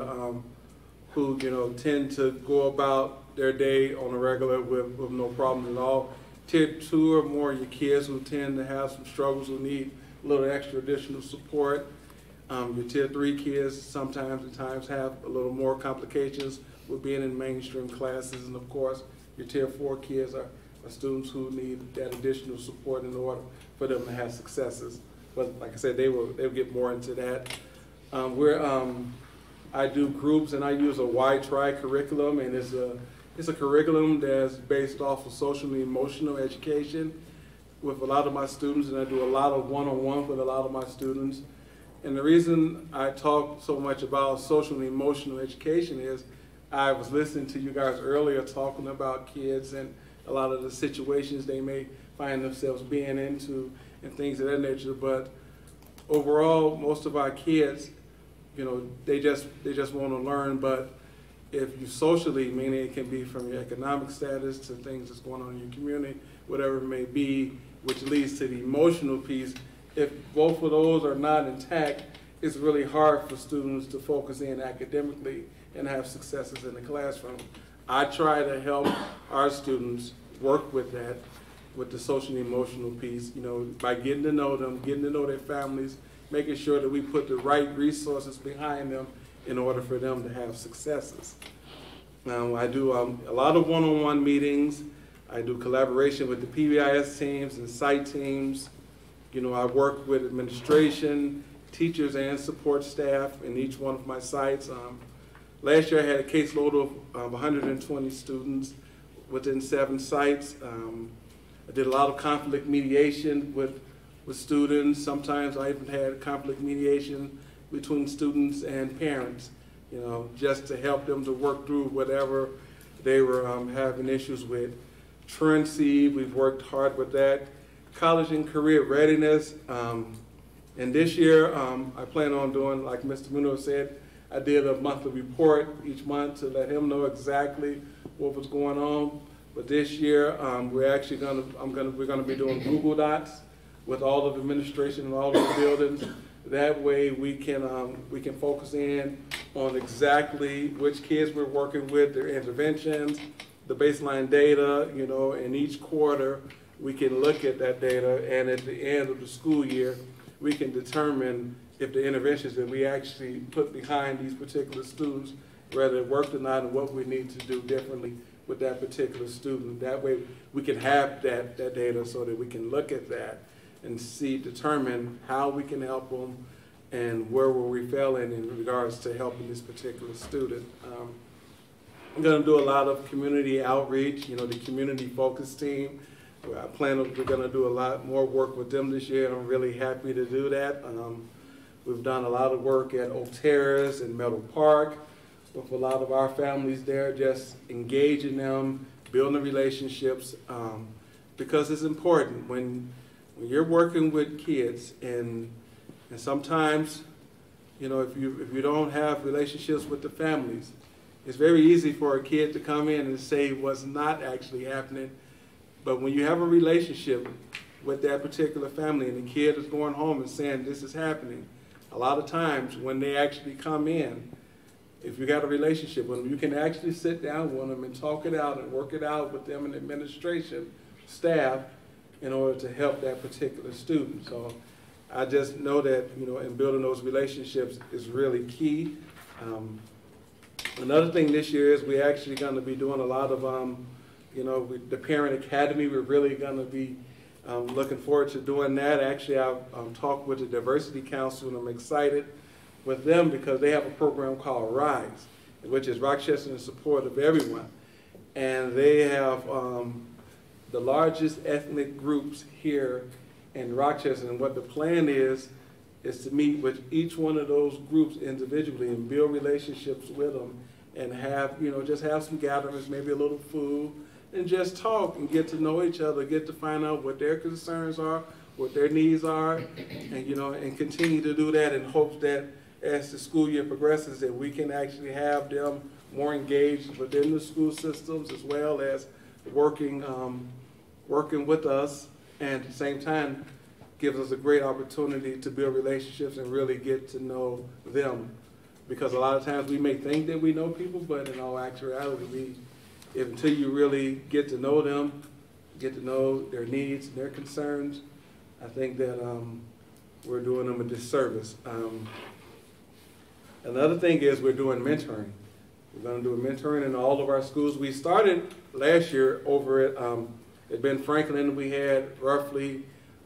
who tend to go about their day on a regular with no problems at all. Tier 2 or more your kids who tend to have some struggles, who need a little extra additional support. Your tier 3 kids sometimes at times have a little more complications with being in mainstream classes, and of course your tier 4 kids are students who need that additional support in order for them to have successes. But like I said, they'll get more into that. I do groups, and I use a Y-TRI curriculum, and it's a curriculum that's based off of social and emotional education with a lot of my students, and I do a lot of one-on-one with a lot of my students. And the reason I talk so much about social and emotional education is I was listening to you guys earlier talking about kids and a lot of the situations they may find themselves being into and things of that nature. But overall, most of our kids, they just want to learn. But if you socially, meaning it can be from your economic status to things that's going on in your community, whatever it may be, which leads to the emotional piece, if both of those are not intact, it's really hard for students to focus in academically and have successes in the classroom. I try to help our students work with that, with the social and emotional piece, by getting to know them, getting to know their families, making sure that we put the right resources behind them in order for them to have successes. Now, I do a lot of one-on-one meetings. I do collaboration with the PBIS teams and site teams. I work with administration, teachers, and support staff in each one of my sites. Last year I had a caseload of 120 students within 7 sites. I did a lot of conflict mediation with students. Sometimes I even had conflict mediation between students and parents, just to help them to work through whatever they were having issues with. Truancy, we've worked hard with that. College and career readiness. And this year, I plan on doing, like Mr. Munoz said, I did a monthly report each month to let him know exactly what was going on. But this year, we're gonna be doing Google Docs with all of the administration and all of the buildings. That way, we can focus in on exactly which kids we're working with, their interventions, the baseline data. In each quarter, we can look at that data, and at the end of the school year, we can determine if the interventions that we actually put behind these particular students, whether it worked or not, and what we need to do differently with that particular student. That way we can have that data so that we can look at that and determine how we can help them and where were we failing in regards to helping this particular student. I'm going to do a lot of community outreach, the community focus team. I plan we're going to do a lot more work with them this year, and I'm really happy to do that. We've done a lot of work at Oak Terrace and Meadow Park. with a lot of our families there, just engaging them, building relationships, because it's important when you're working with kids, and sometimes, you know, if you don't have relationships with the families, it's very easy for a kid to come in and say what's not actually happening. But when you have a relationship with that particular family and the kid is going home and saying this is happening, a lot of times when they actually come in, if you got a relationship with them, you can actually sit down with them and talk it out and work it out with them and administration, staff, in order to help that particular student. So I just know that, you know, in building those relationships is really key. Another thing this year is we're actually going to be doing a lot of, you know, with the Parent Academy. We're really going to be looking forward to doing that. Actually, I've talked with the Diversity Council, and I'm excited with them because they have a program called RISE, which is Rochester in support of everyone. And they have the largest ethnic groups here in Rochester, and what the plan is to meet with each one of those groups individually and build relationships with them and have, you know, just have some gatherings, maybe a little food, and just talk and get to know each other, get to find out what their concerns are, what their needs are, and, you know, and continue to do that in hopes that as the school year progresses that we can actually have them more engaged within the school systems as well as working with us, and at the same time gives us a great opportunity to build relationships and really get to know them. Because a lot of times we may think that we know people, but in all actuality, until you really get to know them, get to know their needs and their concerns, I think that we're doing them a disservice. Another thing is we're doing mentoring. We're going to do a mentoring in all of our schools. We started last year over at Ben Franklin. We had roughly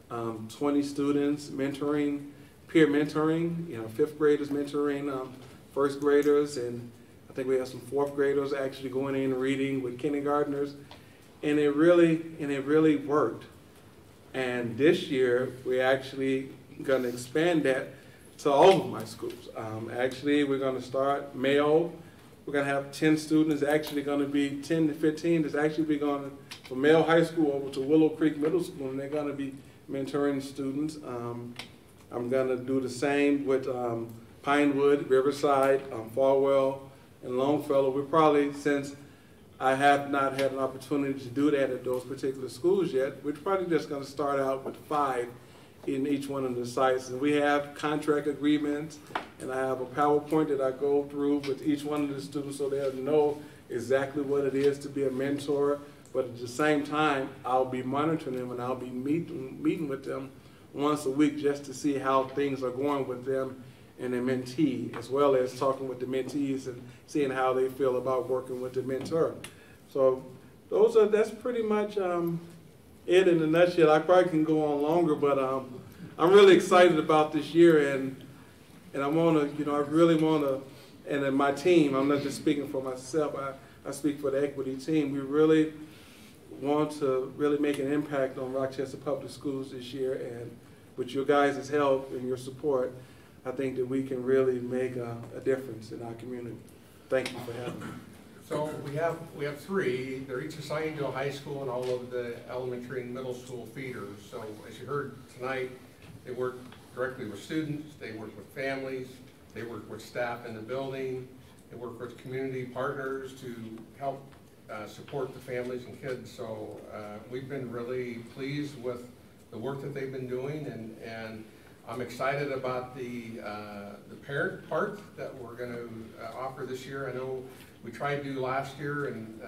20 students mentoring, peer mentoring, you know, 5th graders mentoring 1st graders, and I think we have some 4th graders actually going in and reading with kindergartners, and it really worked. And this year we're actually going to expand that to all of my schools. Actually, we're going to start Mayo. We're going to have 10 students. Actually going to be 10 to 15. It's actually be going from Mayo High School over to Willow Creek Middle School, and they're going to be mentoring students. I'm going to do the same with Pinewood, Riverside, Falwell, and Longfellow. We're probably, since I have not had an opportunity to do that at those particular schools yet, we're probably just going to start out with 5 in each one of the sites. And we have contract agreements, and I have a PowerPoint that I go through with each one of the students so they'll know exactly what it is to be a mentor. But at the same time, I'll be monitoring them, and I'll be meeting with them once a week just to see how things are going with them and their mentee, as well as talking with the mentees and seeing how they feel about working with the mentor. So that's pretty much it in a nutshell. I probably can go on longer, but I'm really excited about this year, and I want to, you know, I really want to, and in my team, I'm not just speaking for myself, I speak for the equity team. We really want to really make an impact on Rochester Public Schools this year, and with your guys' help and your support, I think that we can really make a difference in our community. Thank you for having me. So we have 3. They're each assigned to a high school and all of the elementary and middle school feeders. So as you heard tonight, they work directly with students, they work with families, they work with staff in the building, they work with community partners to help support the families and kids. So we've been really pleased with the work that they've been doing, and I'm excited about the parent part that we're going to offer this year. I know we tried to do last year and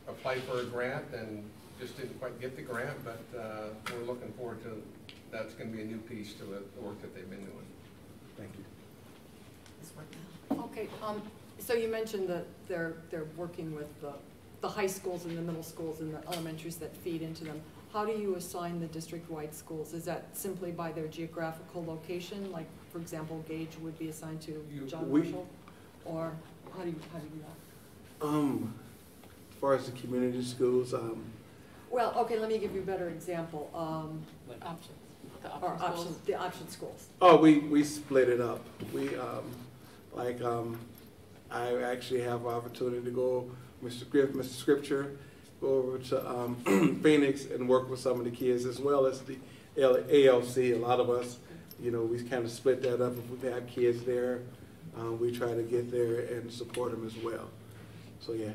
apply for a grant and just didn't quite get the grant, but we're looking forward to that's going to be a new piece to the work that they've been doing. Thank you. Okay, so you mentioned that they're working with the high schools and the middle schools and the elementaries that feed into them. How do you assign the district-wide schools? Is that simply by their geographical location? Like, for example, Gage would be assigned to John Marshall? Or how do you do that? As far as the community schools, well, okay, let me give you a better example. Like options. The option schools. Oh, we split it up. We I actually have an opportunity to go, Mr. Scripture, go over to Phoenix and work with some of the kids as well as the ALC. A lot of us, you know, we kind of split that up. If we have kids there, we try to get there and support them as well. So yeah.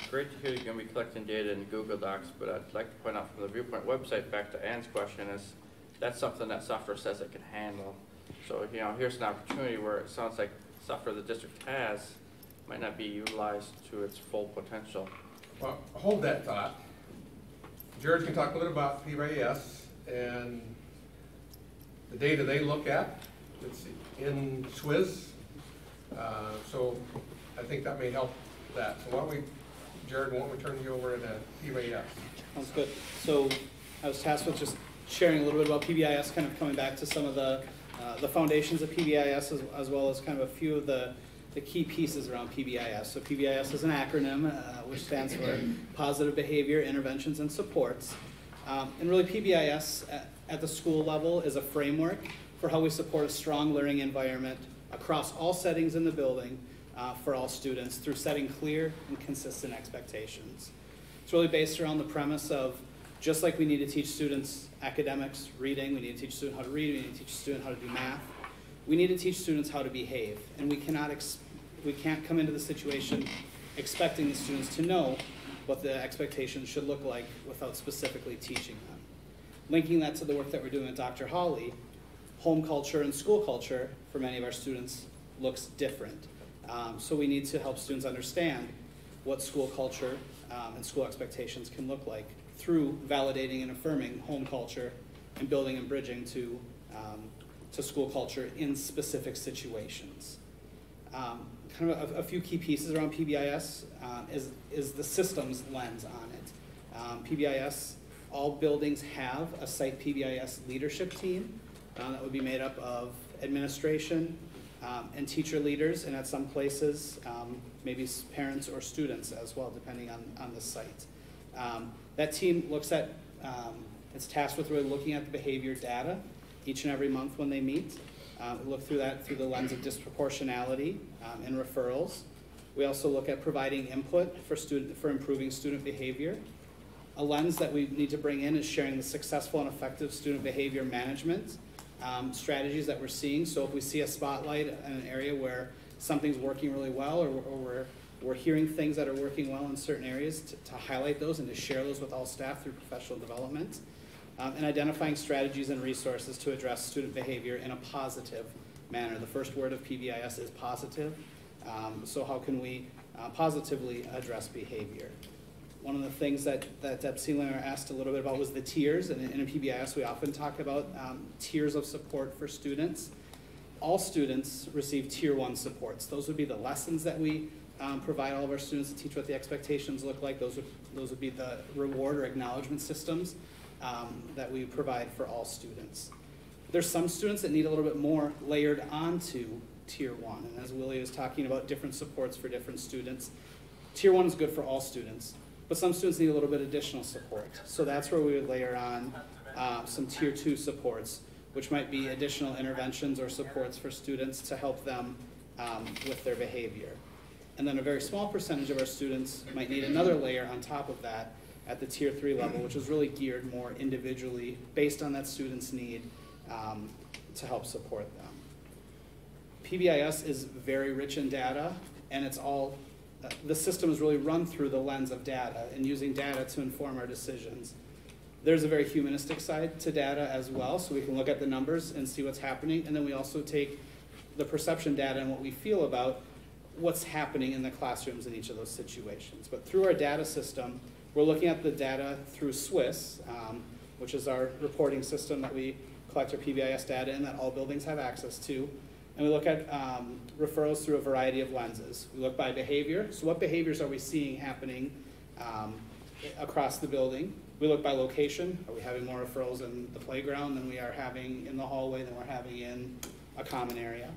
Great to hear you're going to be collecting data in Google Docs, but I'd like to point out from the Viewpoint website, back to Ann's question, is that's something that software says it can handle. So, you know, here's an opportunity where it sounds like software the district has might not be utilized to its full potential. Well, hold that thought. Jared can talk a little about PBIS and the data they look at. It's in Swiss. So I think that may help that. So why don't we, Jared, why don't we turn you over to PBIS? Sounds good. So I was tasked with just sharing a little bit about PBIS, kind of coming back to some of the foundations of PBIS as well as kind of a few of the key pieces around PBIS. So PBIS is an acronym which stands for Positive Behavior, Interventions, and Supports. And really PBIS at the school level is a framework for how we support a strong learning environment across all settings in the building for all students through setting clear and consistent expectations. It's really based around the premise of just like we need to teach students academics, reading, we need to teach students how to read, we need to teach students how to do math, we need to teach students how to behave. And we can't come into the situation expecting the students to know what the expectations should look like without specifically teaching them. Linking that to the work that we're doing with Dr. Hawley, home culture and school culture for many of our students looks different. So we need to help students understand what school culture and school expectations can look like through validating and affirming home culture and building and bridging to school culture in specific situations. Kind of a few key pieces around PBIS is the systems lens on it. PBIS, all buildings have a site PBIS leadership team that would be made up of administration and teacher leaders, and at some places, maybe parents or students as well, depending on the site. That team looks at, it's tasked with really looking at the behavior data each and every month when they meet. We look through that through the lens of disproportionality and referrals. We also look at providing input for improving student behavior. A lens that we need to bring in is sharing the successful and effective student behavior management strategies that we're seeing. So if we see a spotlight in an area where something's working really well, or we're hearing things that are working well in certain areas, to highlight those and to share those with all staff through professional development. And identifying strategies and resources to address student behavior in a positive manner. The first word of PBIS is positive. So how can we positively address behavior? One of the things that Deb Seelinger asked a little bit about was the tiers. And in PBIS, we often talk about tiers of support for students. All students receive Tier 1 supports. Those would be the lessons that we provide all of our students to teach what the expectations look like. Those would be the reward or acknowledgement systems that we provide for all students. There's some students that need a little bit more layered onto Tier 1. And as Willie was talking about different supports for different students, Tier 1 is good for all students. But some students need a little bit additional support. So that's where we would layer on some Tier 2 supports, which might be additional interventions or supports for students to help them with their behavior. And then a very small percentage of our students might need another layer on top of that at the Tier 3 level, which is really geared more individually based on that student's need to help support them. PBIS is very rich in data, and it's all the system is really run through the lens of data and using data to inform our decisions. There's a very humanistic side to data as well, so we can look at the numbers and see what's happening, and then we also take the perception data and what we feel about what's happening in the classrooms in each of those situations. But through our data system, we're looking at the data through Swiss, which is our reporting system that we collect our PBIS data in that all buildings have access to. And we look at referrals through a variety of lenses. We look by behavior. So what behaviors are we seeing happening across the building? We look by location. Are we having more referrals in the playground than we are having in the hallway than we're having in a common area?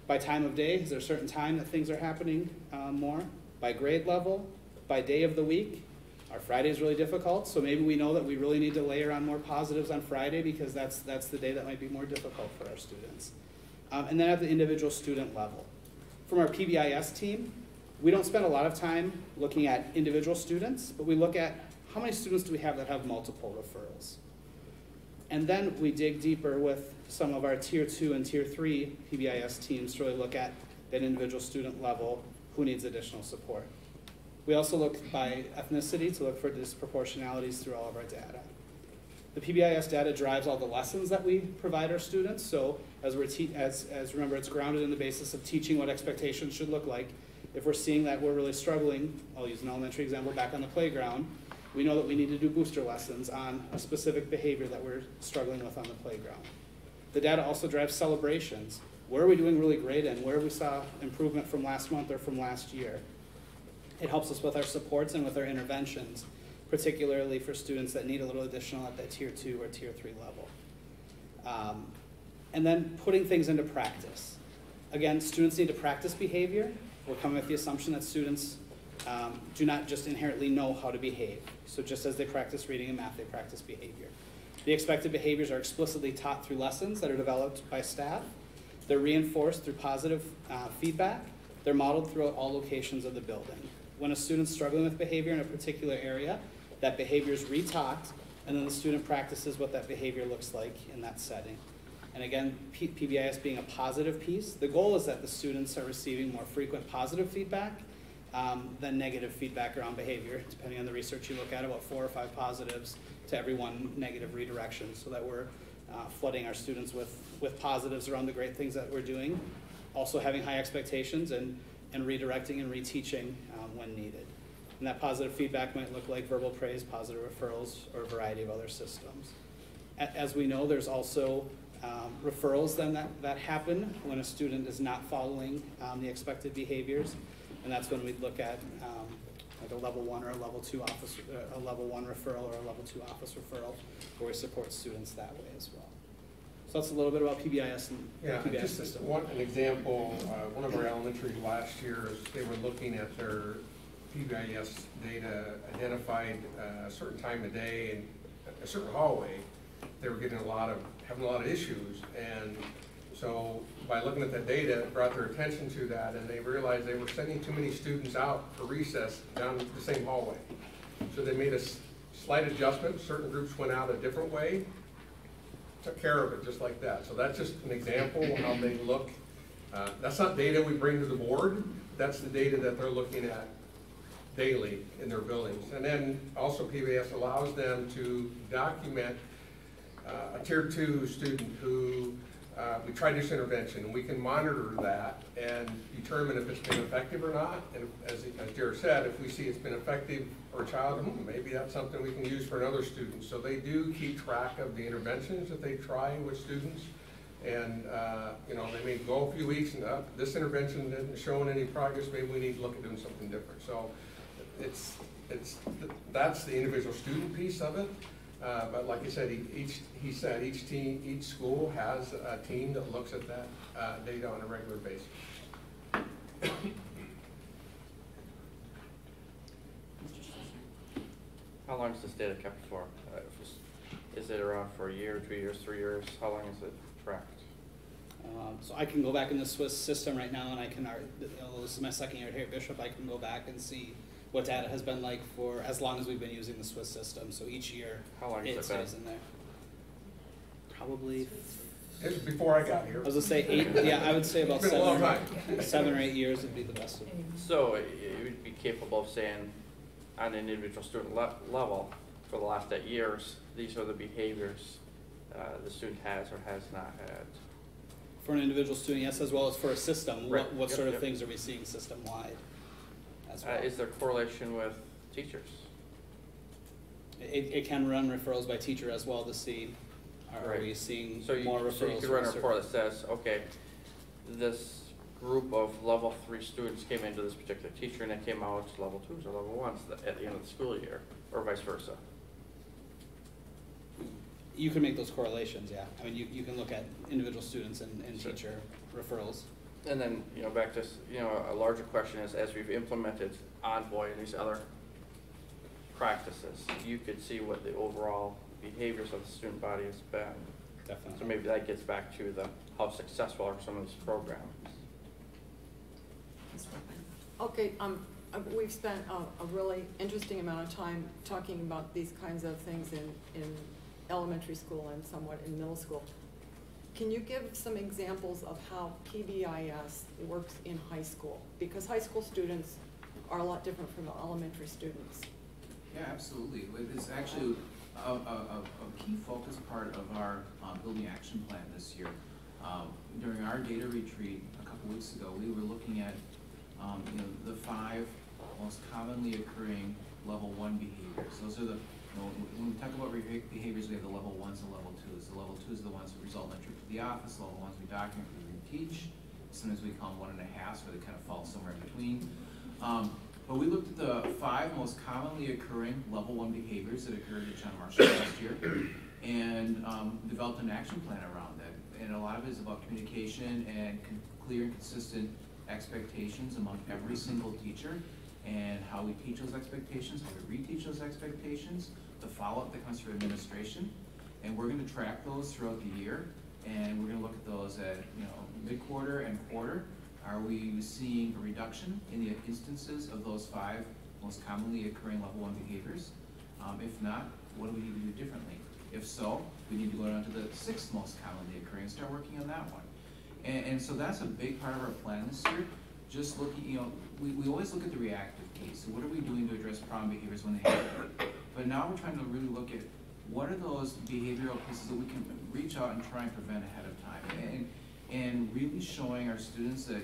By time of day, is there a certain time that things are happening more? By grade level? By day of the week? Our Friday is really difficult, so maybe we know that we really need to layer on more positives on Friday because that's the day that might be more difficult for our students. and then at the individual student level. From our PBIS team, we don't spend a lot of time looking at individual students, but we look at how many students do we have that have multiple referrals. And then we dig deeper with some of our Tier 2 and Tier 3 PBIS teams to really look at that individual student level who needs additional support. We also look by ethnicity to look for disproportionalities through all of our data. The PBIS data drives all the lessons that we provide our students, so as remember, it's grounded in the basis of teaching what expectations should look like. If we're seeing that we're really struggling, I'll use an elementary example back on the playground, we know that we need to do booster lessons on a specific behavior that we're struggling with on the playground. The data also drives celebrations. Where are we doing really great in? Where we saw improvement from last month or from last year? It helps us with our supports and with our interventions, particularly for students that need a little additional at that Tier 2 or Tier 3 level. And then putting things into practice. Again, students need to practice behavior. We're coming with the assumption that students do not just inherently know how to behave. So just as they practice reading and math, they practice behavior. The expected behaviors are explicitly taught through lessons that are developed by staff. They're reinforced through positive feedback. They're modeled throughout all locations of the building. When a student's struggling with behavior in a particular area, that behavior is re-taught, and then the student practices what that behavior looks like in that setting. And again, PBIS being a positive piece, the goal is that the students are receiving more frequent positive feedback than negative feedback around behavior. Depending on the research you look at, about 4 or 5 positives to every 1 negative redirection, so that we're flooding our students with positives around the great things that we're doing, also having high expectations and redirecting and reteaching when needed. And that positive feedback might look like verbal praise, positive referrals, or a variety of other systems. As we know, there's also referrals then that happen when a student is not following the expected behaviors, and that's when we'd look at like a level 1 or a level 2 office, a level 1 referral or a level 2 office referral, where we support students that way as well. So that's a little bit about PBIS and the PBIS just system. An example, one of our elementaries last year, they were looking at their PBIS data, identified a certain time of day and a certain hallway. They were having a lot of issues, and so by looking at that data, it brought their attention to that, and they realized they were sending too many students out for recess down the same hallway. So they made a slight adjustment. Certain groups went out a different way, took care of it just like that. So that's just an example of how they look. That's not data we bring to the board. That's the data that they're looking at daily in their buildings. And then also PBIS allows them to document a Tier 2 student who we tried this intervention, and we can monitor that and determine if it's been effective or not. And as Jared said, if we see it's been effective for a child, maybe that's something we can use for another student. So they do keep track of the interventions that they try with students. And they may go a few weeks and this intervention isn't showing any progress, maybe we need to look at doing something different. So that's the individual student piece of it. But like I said, each school has a team that looks at that data on a regular basis. How long is this data kept for? Is it around for a year, 2 years, 3 years? How long is it tracked? So I can go back in the Swiss system right now, and I can, this is my second year here at Bishop, I can go back and see what data has been like for as long as we've been using the Swiss system. So each year, how long it stays in there. Probably. It was before I got here. I was gonna say 8. Yeah, I would say about it's been a long time. 7 or 8 years would be the best. So you would be capable of saying, on an individual student level, for the last 8 years, these are the behaviors the student has or has not had. For an individual student, yes, as well as for a system. Right. What sort of things are we seeing system-wide? Well. Is there correlation with teachers? It can run referrals by teacher as well to see, are we seeing more referrals? So you could run a report that says, okay, this group of level 3 students came into this particular teacher and they came out level 2s or level 1s at the end of the school year, or vice versa. You can make those correlations, yeah. I mean, you can look at individual students and teacher referrals. And then, back to, a larger question is, as we've implemented Envoy and these other practices, you could see what the overall behaviors of the student body has been. Definitely. So maybe that gets back to the how successful are some of these programs. Ms. Whitman? Okay, we've spent a really interesting amount of time talking about these kinds of things in elementary school and somewhat in middle school. Can you give some examples of how PBIS works in high school? Because high school students are a lot different from the elementary students. Yeah, absolutely. It's actually a key focus part of our building action plan this year. During our data retreat a couple weeks ago, we were looking at the 5 most commonly occurring level 1 behaviors. Those are the, when we talk about behaviors, we have the level 1s and level 2s. The level 2s are the ones that result in a trip to the office. Level 1s we document, we teach. Sometimes we call them 1.5, where they kind of fall somewhere in between. But we looked at the 5 most commonly occurring level 1 behaviors that occurred at John Marshall last year and developed an action plan around that. And a lot of it is about communication and clear and consistent expectations among every single teacher and how we teach those expectations, how we reteach those expectations, the follow-up that comes from administration. And we're going to track those throughout the year, and we're going to look at those at mid-quarter and quarter. Are we seeing a reduction in the instances of those 5 most commonly occurring level 1 behaviors? If not, what do we need to do differently? If so, we need to go down to the 6th most commonly occurring and start working on that one. And so that's a big part of our plan this year. Just looking, we always look at the reactive piece. So what are we doing to address problem behaviors when they happen? But now we're trying to really look at what are those behavioral pieces that we can reach out and try and prevent ahead of time. And really showing our students that,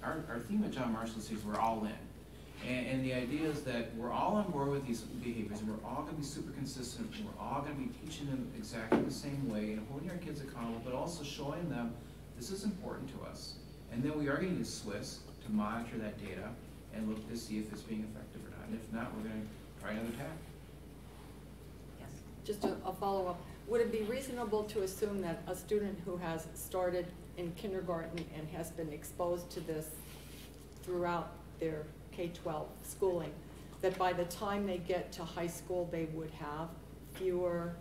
our theme at John Marshall is we're all in. And the idea is that we're all on board with these behaviors, and we're all going to be super consistent, and we're all going to be teaching them exactly the same way, and holding our kids accountable, but also showing them this is important to us. And then we are going to use SWIS to monitor that data and look to see if it's being effective or not. And if not, we're going to try another tack. Yes. Just a follow-up. Would it be reasonable to assume that a student who has started in kindergarten and has been exposed to this throughout their K-12 schooling, that by the time they get to high school, they would have fewer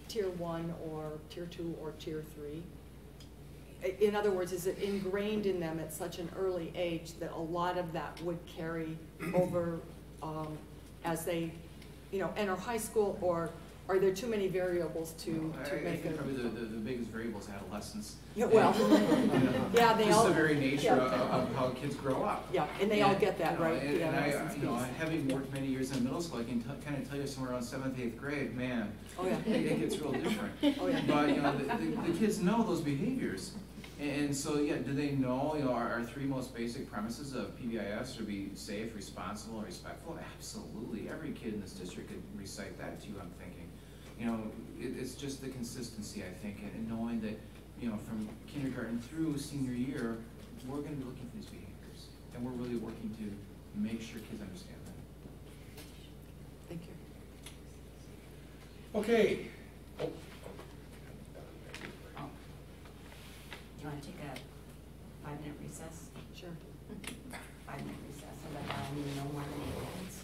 tier 1 or tier 2 or tier 3? In other words, is it ingrained in them at such an early age that a lot of that would carry over as they enter high school, or are there too many variables to I make think it? probably the biggest variable is adolescence. Yeah, well, yeah, they just all. the very nature Yeah. of how kids grow up. Yeah, and they all get that, right? And, The adolescence piece. having worked many years in middle school, I can kind of tell you somewhere around 7th, 8th grade, man, Oh, yeah. it gets real different. Oh, yeah. But the kids know those behaviors. And so, yeah, do they know, our 3 most basic premises of PBIS are be safe, responsible, and respectful? Absolutely. Every kid in this district could recite that to you, I'm thinking. It's just the consistency, I think, and knowing that, from kindergarten through senior year, we're going to be looking for these behaviors. And we're really working to make sure kids understand that. Thank you. Okay. Do you want to take a 5-minute recess? Sure. 5-minute recess, so that I need no more than 8 minutes.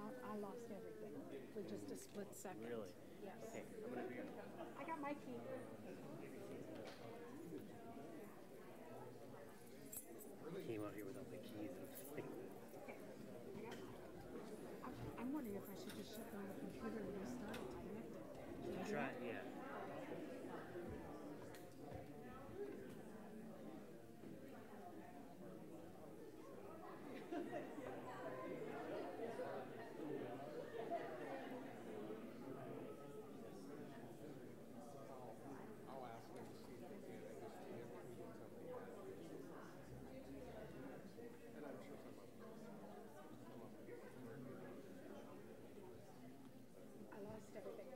I lost everything for just a split second. Really? Yes. Okay. I got my key. Came out here without the keys. I'm wondering if I should just shut down the computer and restart it to connect it. Should I do Try, that? yeah. I lost everything.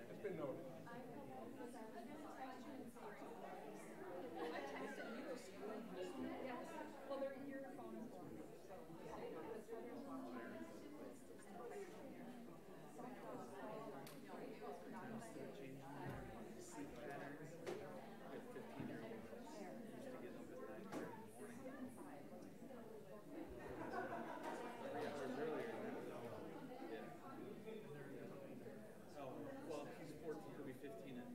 It's been noted. Oh, well, he's 14, he'll be 15 and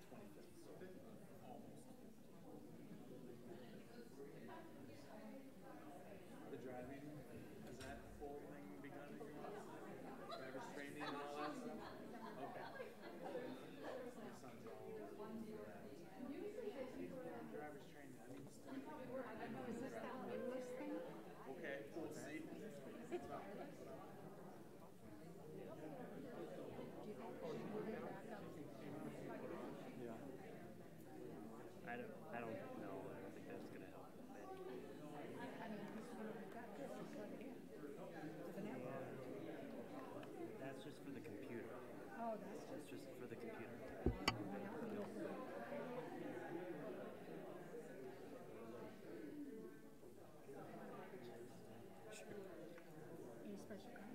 25th, so almost. The driving, has that whole thing begun at your house? Driver's training and all that stuff? Okay. My son's all over that. Driver's training, I need to start. Is this that English thing? Okay, let's see. Yeah. I don't know. I don't think that's going to help a bit. That's just for the computer. Oh, that's just for the computer. Any special kind?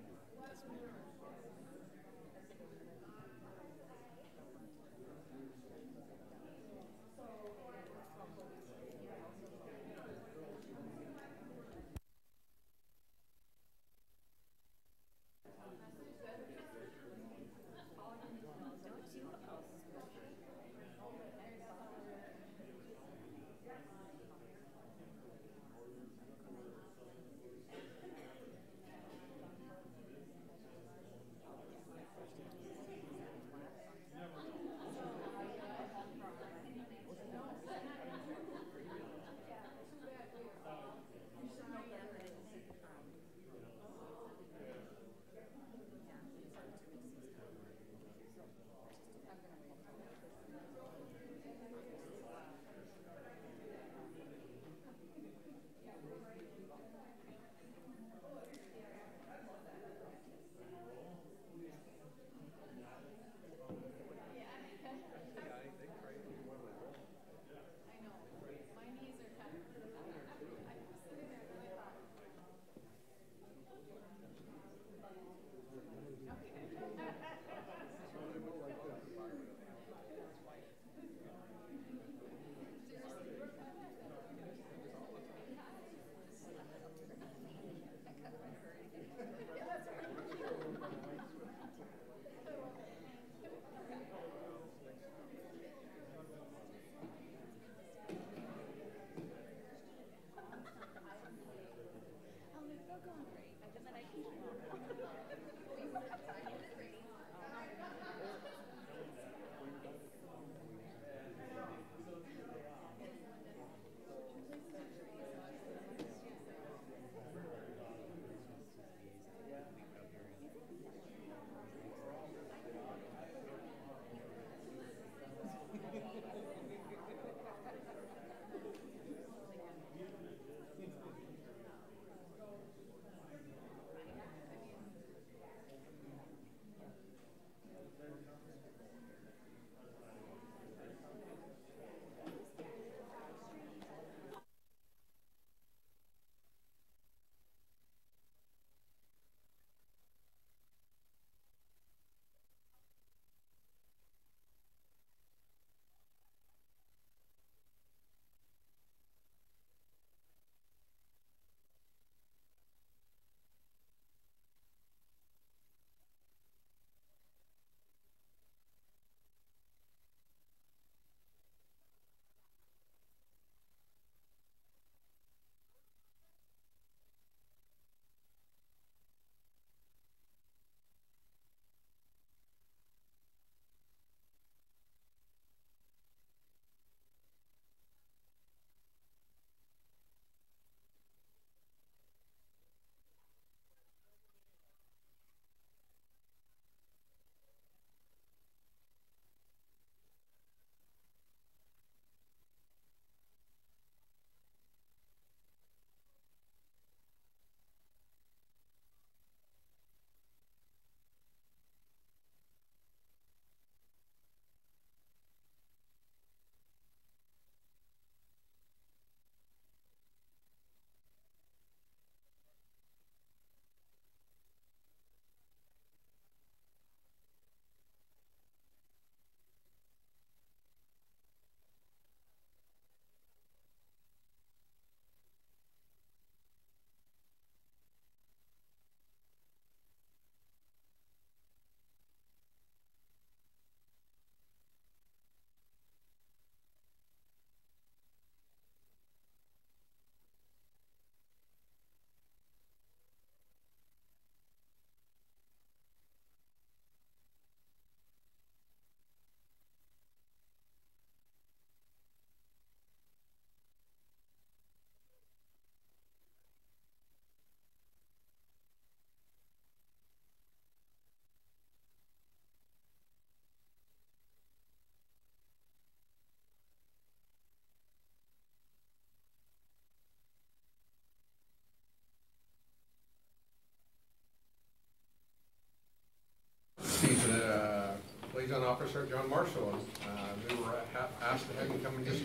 Liaison Officer John Marshall. And we were asked to have him come and just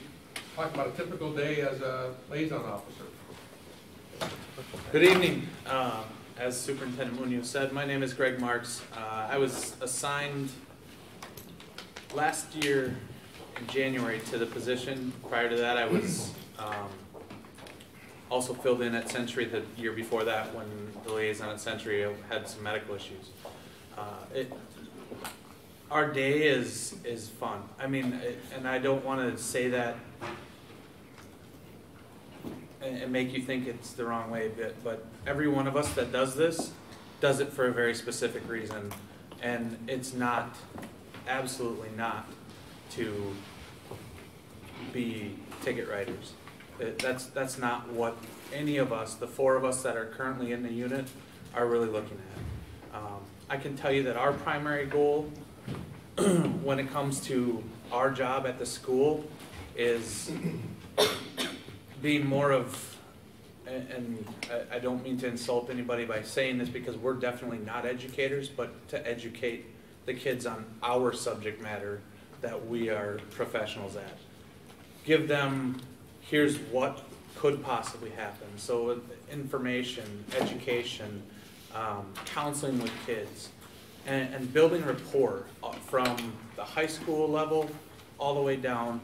talk about a typical day as a liaison officer. Good evening. As Superintendent Munoz said, my name is Greg Marks. I was assigned last year in January to the position. Prior to that, I was also filled in at Century the year before that when the liaison at Century had some medical issues. Our day is fun. I mean, and I don't want to say that and make you think it's the wrong way, but every one of us that does this does it for a very specific reason, and it's not, absolutely not, to be ticket writers. That's not what any of us, the four of us that are currently in the unit, are really looking at. I can tell you that our primary goal when it comes to our job at the school is being more of, and I don't mean to insult anybody by saying this because we're definitely not educators, but to educate the kids on our subject matter that we are professionals at. Give them, here's what could possibly happen. So information, education, counseling with kids, and building rapport from the high school level all the way down.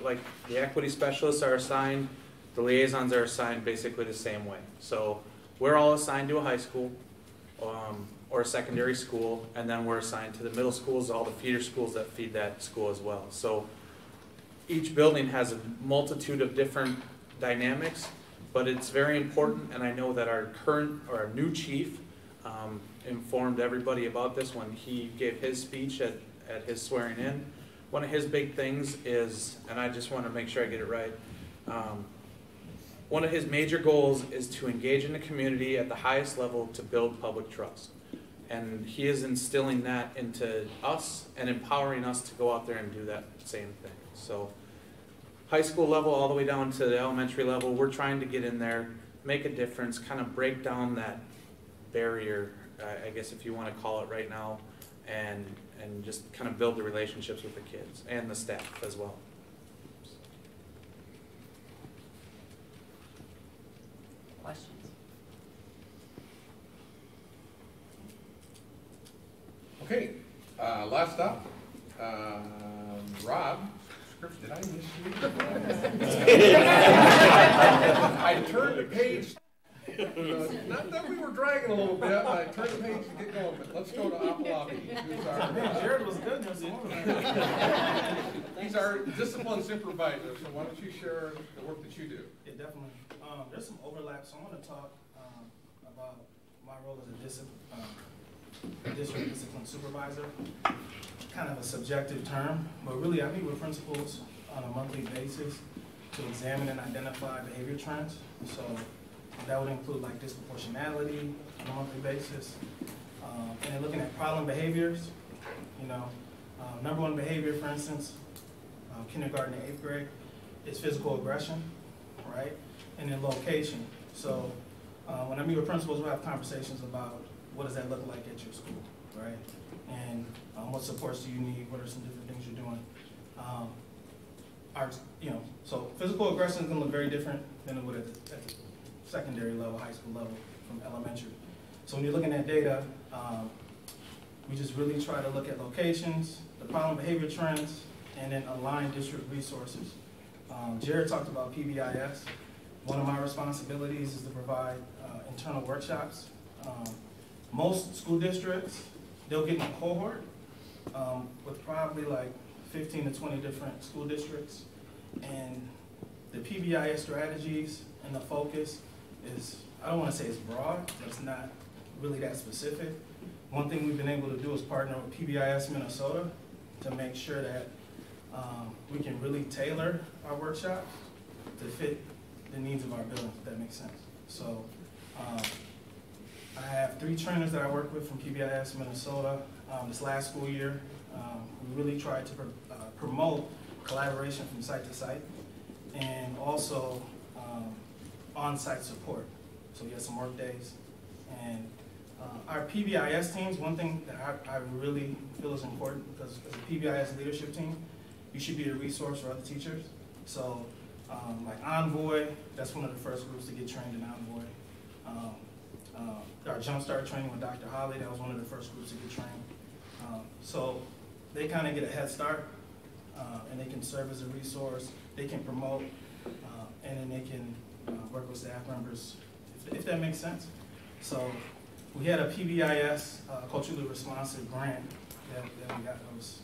Like the equity specialists are assigned, the liaisons are assigned basically the same way. So we're all assigned to a high school or a secondary school, and then we're assigned to the middle schools, all the feeder schools that feed that school as well. So each building has a multitude of different dynamics, but it's very important, and I know that our current, or our new chief informed everybody about this when he gave his speech at his swearing in. One of his big things is, and I just want to make sure I get it right, one of his major goals is to engage in the community at the highest level to build public trust. And he is instilling that into us and empowering us to go out there and do that same thing. So high school level all the way down to the elementary level, we're trying to get in there, make a difference, kind of break down that barrier, I guess if you want to call it right now, and just kind of build the relationships with the kids and the staff as well. Questions? Okay, last up, Rob. Did I miss you? I turned the page. Not that we were dragging a little bit, but I turned the page to get going. But let's go to Apalapi, who's our Jared was good. he's our discipline supervisor. So why don't you share the work that you do? Yeah, definitely. There's some overlap, so I'm going to talk about my role as a district discipline supervisor. Kind of a subjective term, but really I meet with principals on a monthly basis to examine and identify behavior trends. So that would include like disproportionality on a monthly basis, and then looking at problem behaviors. You know, number one behavior, for instance, kindergarten to 8th grade, is physical aggression, right? And then location. So when I meet with principals, we'll have conversations about what does that look like at your school, right? And what supports do you need? What are some different things you're doing? So physical aggression is going to look very different than it would at the secondary level, high school level, from elementary. So when you're looking at data, we just really try to look at locations, the problem behavior trends, and then align district resources. Jared talked about PBIS. One of my responsibilities is to provide internal workshops. Most school districts, they'll get in a cohort with probably like 15 to 20 different school districts. And the PBIS strategies and the focus is, I don't want to say it's broad, but it's not really that specific. One thing we've been able to do is partner with PBIS Minnesota to make sure that we can really tailor our workshop to fit the needs of our buildings, if that makes sense. So I have 3 trainers that I work with from PBIS Minnesota. This last school year, we really tried to promote collaboration from site to site, and also on-site support. So we had some work days, and Our PBIS teams, one thing that I really feel is important, because as a PBIS leadership team, you should be a resource for other teachers. So like Envoy, that's one of the first groups to get trained in Envoy. Our Jumpstart training with Dr. Holly, that was one of the first groups to get trained. So they kind of get a head start, and they can serve as a resource, they can promote, and then they can work with staff members, if that makes sense. So we had a PBIS culturally responsive grant that we got. That was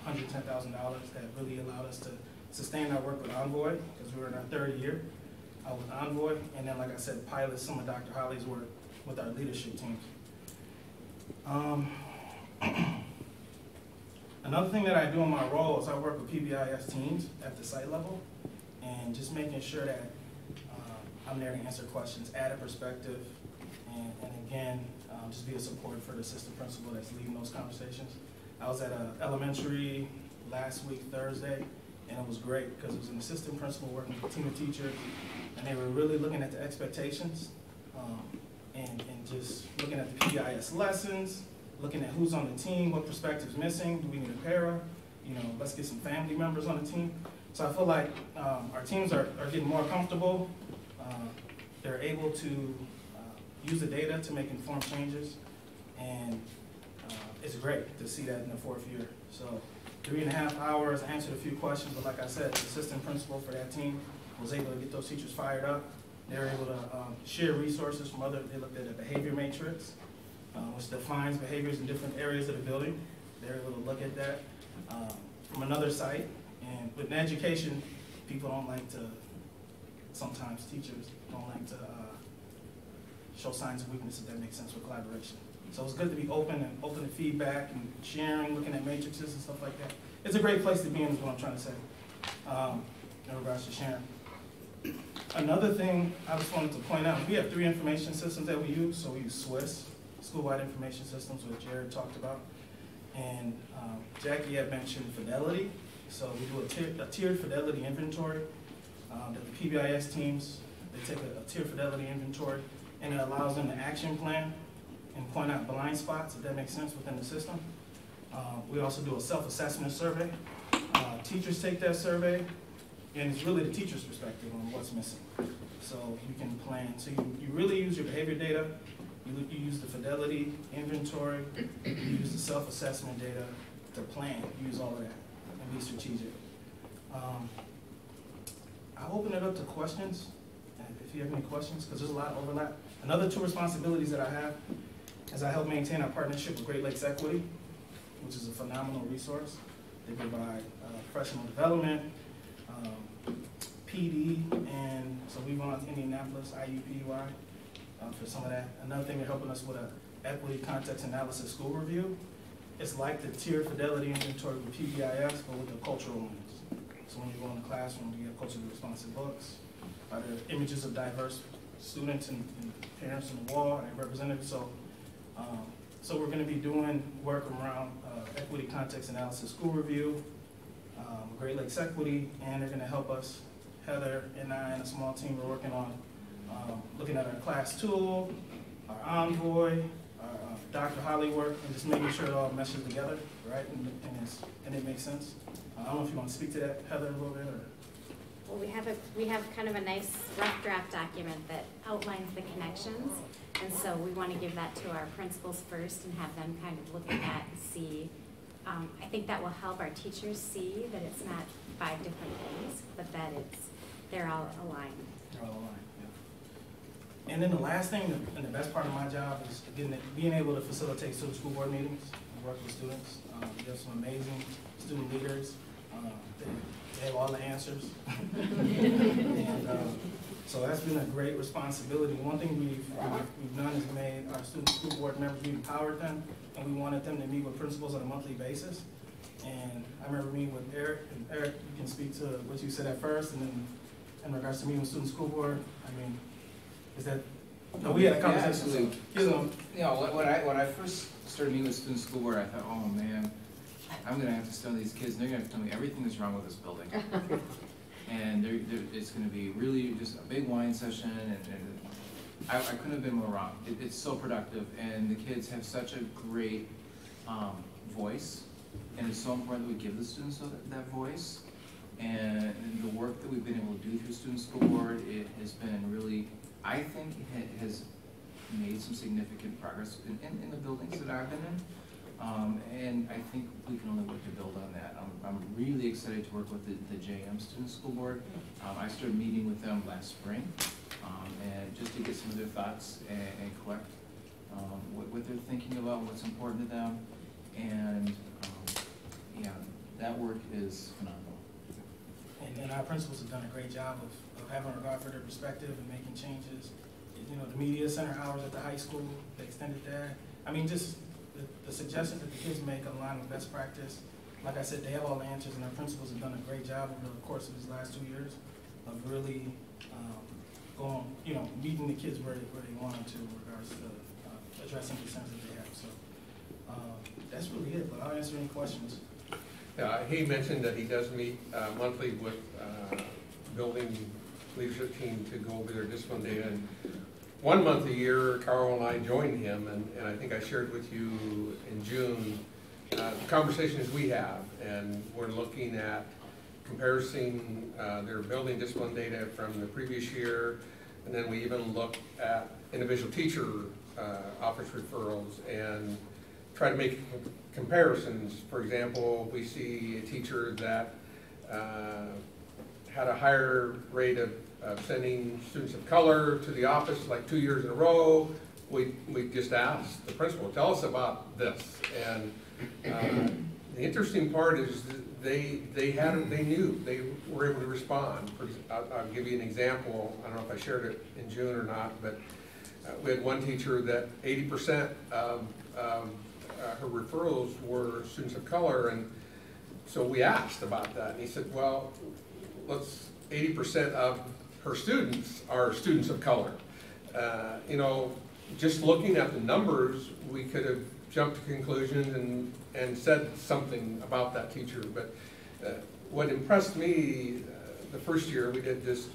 $110,000 that really allowed us to sustain our work with Envoy, because we were in our third year with Envoy, and then, like I said, pilot some of Dr. Holly's work with our leadership teams. Another thing that I do in my role is I work with PBIS teams at the site level, and just making sure that I'm there to answer questions, add a perspective, and again, just be a support for the assistant principal that's leading those conversations. I was at an elementary last week, Thursday, and it was great, because it was an assistant principal working with a team of teachers, and they were really looking at the expectations, and just looking at the PBIS lessons, looking at who's on the team, what perspective's missing, do we need a para, let's get some family members on the team. So I feel like our teams are getting more comfortable. They're able to use the data to make informed changes, and it's great to see that in the fourth year. So 3.5 hours, answered a few questions, but like I said, the assistant principal for that team was able to get those teachers fired up. They were able to share resources from they looked at a behavior matrix, which defines behaviors in different areas of the building. They were able to look at that from another site. And with education, people don't like to, sometimes teachers don't like to show signs of weakness, if that makes sense, with collaboration. So it's good to be open to feedback and sharing, looking at matrices and stuff like that. It's a great place to be in, is what I'm trying to say, in regards to sharing. Another thing I just wanted to point out, we have 3 information systems that we use. So we use SWIS, School-Wide Information Systems, which Jared talked about. And Jackie had mentioned fidelity. So we do a tiered fidelity inventory that the PBIS teams, they take a tiered fidelity inventory, and it allows them to action plan and point out blind spots, if that makes sense, within the system. We also do a self-assessment survey. Teachers take that survey, and it's really the teacher's perspective on what's missing. So you can plan. So you really use your behavior data, you use the fidelity inventory, you use the self-assessment data to plan. You use all of that and be strategic. I'll open it up to questions, if you have any questions, because there's a lot of overlap. Another 2 responsibilities that I have is I help maintain our partnership with Great Lakes Equity, which is a phenomenal resource. They provide professional development, PD, and so we run to Indianapolis, IUPUI, for some of that. Another thing, they're helping us with an equity context analysis school review. It's like the tiered fidelity inventory with PBIS, but with the cultural lens. So when you go in the classroom, you have culturally responsive books. Are there images of diverse students and parents on the wall, and representatives? So, so we're going to be doing work around equity context analysis school review, Great Lakes Equity, and they're going to help us. Heather and I and a small team are working on looking at our class tool, our Envoy, our Dr. Holly work, and just making sure it all meshes together, right? And it makes sense. I don't know if you want to speak to that, Heather, a little bit, or. Well, we have kind of a nice rough draft document that outlines the connections, and so we want to give that to our principals first and have them kind of look at that and see. I think that will help our teachers see that it's not 5 different things, but that they're all aligned. They're all aligned, yeah. And then the last thing, and the best part of my job is being able to facilitate student school board meetings and work with students. We have some amazing student leaders. They have all the answers. And so that's been a great responsibility. One thing we've done is made our student school board members, we empowered them, and we wanted them to meet with principals on a monthly basis. And I remember meeting with Eric, and Eric, you can speak to what you said at first, and then in regards to meeting with student school board, I mean, is that, no, we had a conversation. Yeah, so, when I first started meeting with student school board, I thought, oh man, I'm going to have to study these kids, and they're going to have to tell me everything that's wrong with this building. And it's going to be really just a big wine session, and I couldn't have been more wrong. It's so productive, and the kids have such a great voice, and it's so important that we give the students that voice. And the work that we've been able to do through Student School Board, it has been really, I think it has made some significant progress in the buildings that I've been in. And I think we can only work to build on that. I'm really excited to work with the JM Student School Board. I started meeting with them last spring, and just to get some of their thoughts and collect what they're thinking about, what's important to them. And yeah, that work is phenomenal. And our principals have done a great job of having regard for their perspective and making changes. You know, the media center hours at the high school, they extended that. I mean, just the suggestions that the kids make align with best practice. Like I said, they have all the answers, and our principals have done a great job over the course of these last 2 years of really going, you know, meeting the kids where they want them to in regards to addressing concerns that they have. So that's really it, but I'll answer any questions. He mentioned that he does meet monthly with building leadership team to go over their discipline data. And 1 month a year, Carl and I joined him, and I think I shared with you in June the conversations we have, and we're looking at comparing their building discipline data from the previous year, and then we even look at individual teacher office referrals and try to make comparisons. For example, we see a teacher that had a higher rate of sending students of color to the office like 2 years in a row. We just asked the principal, tell us about this. And the interesting part is they knew, they were able to respond. I'll give you an example. I don't know if I shared it in June or not, but we had one teacher that 80% of her referrals were students of color, and so we asked about that, and he said, well, 80% of her students are students of color. You know, just looking at the numbers, we could have jumped to conclusions and said something about that teacher, but what impressed me the first year, we did this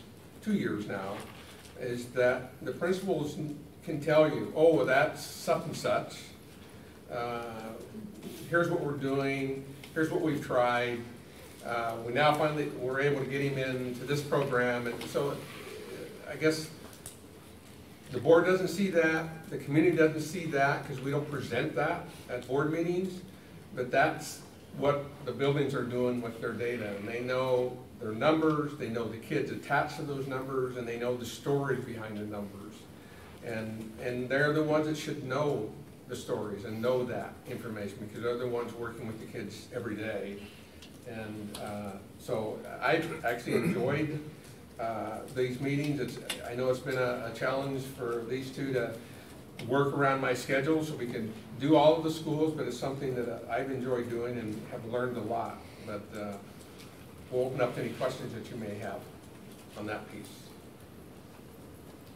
2 years now, is that the principals can tell you, oh, well, that's such and such. Here's what we're doing. Here's what we've tried. We now finally we're able to get him into this program, and so I guess the board doesn't see that, the community doesn't see that because we don't present that at board meetings, but that's what the buildings are doing with their data, and they know their numbers, they know the kids attached to those numbers, and they know the stories behind the numbers, and they're the ones that should know the stories and know that information because they're the ones working with the kids every day. And so I've actually enjoyed these meetings. I know it's been a challenge for these two to work around my schedule so we can do all of the schools, but it's something that I've enjoyed doing and have learned a lot. But we'll open up to any questions that you may have on that piece.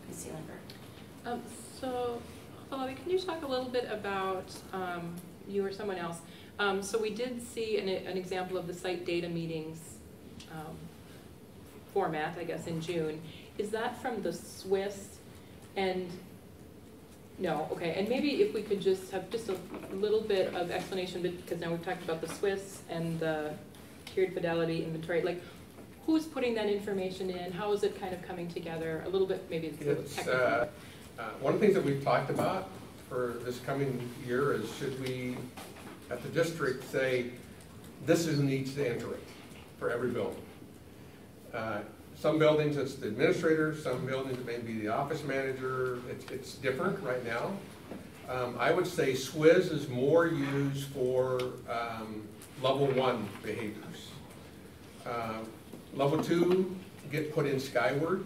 Ms. Seelenberg. So, Bobby, can you talk a little bit about you or someone else? So we did see an example of the site data meetings format, I guess, in June. Is that from the Swiss? And no, okay. And maybe if we could just have just a little bit of explanation, because now we've talked about the Swiss and the tiered fidelity inventory. Like, who's putting that information in? How is it kind of coming together? A little bit, maybe it's a little technical. One of the things that we've talked about for this coming year is should we, at the district, say this is needs to enter it for every building. Some buildings it's the administrator, some buildings it may be the office manager. It's different right now. I would say SWIS is more used for level 1 behaviors. Level 2 get put in Skyward,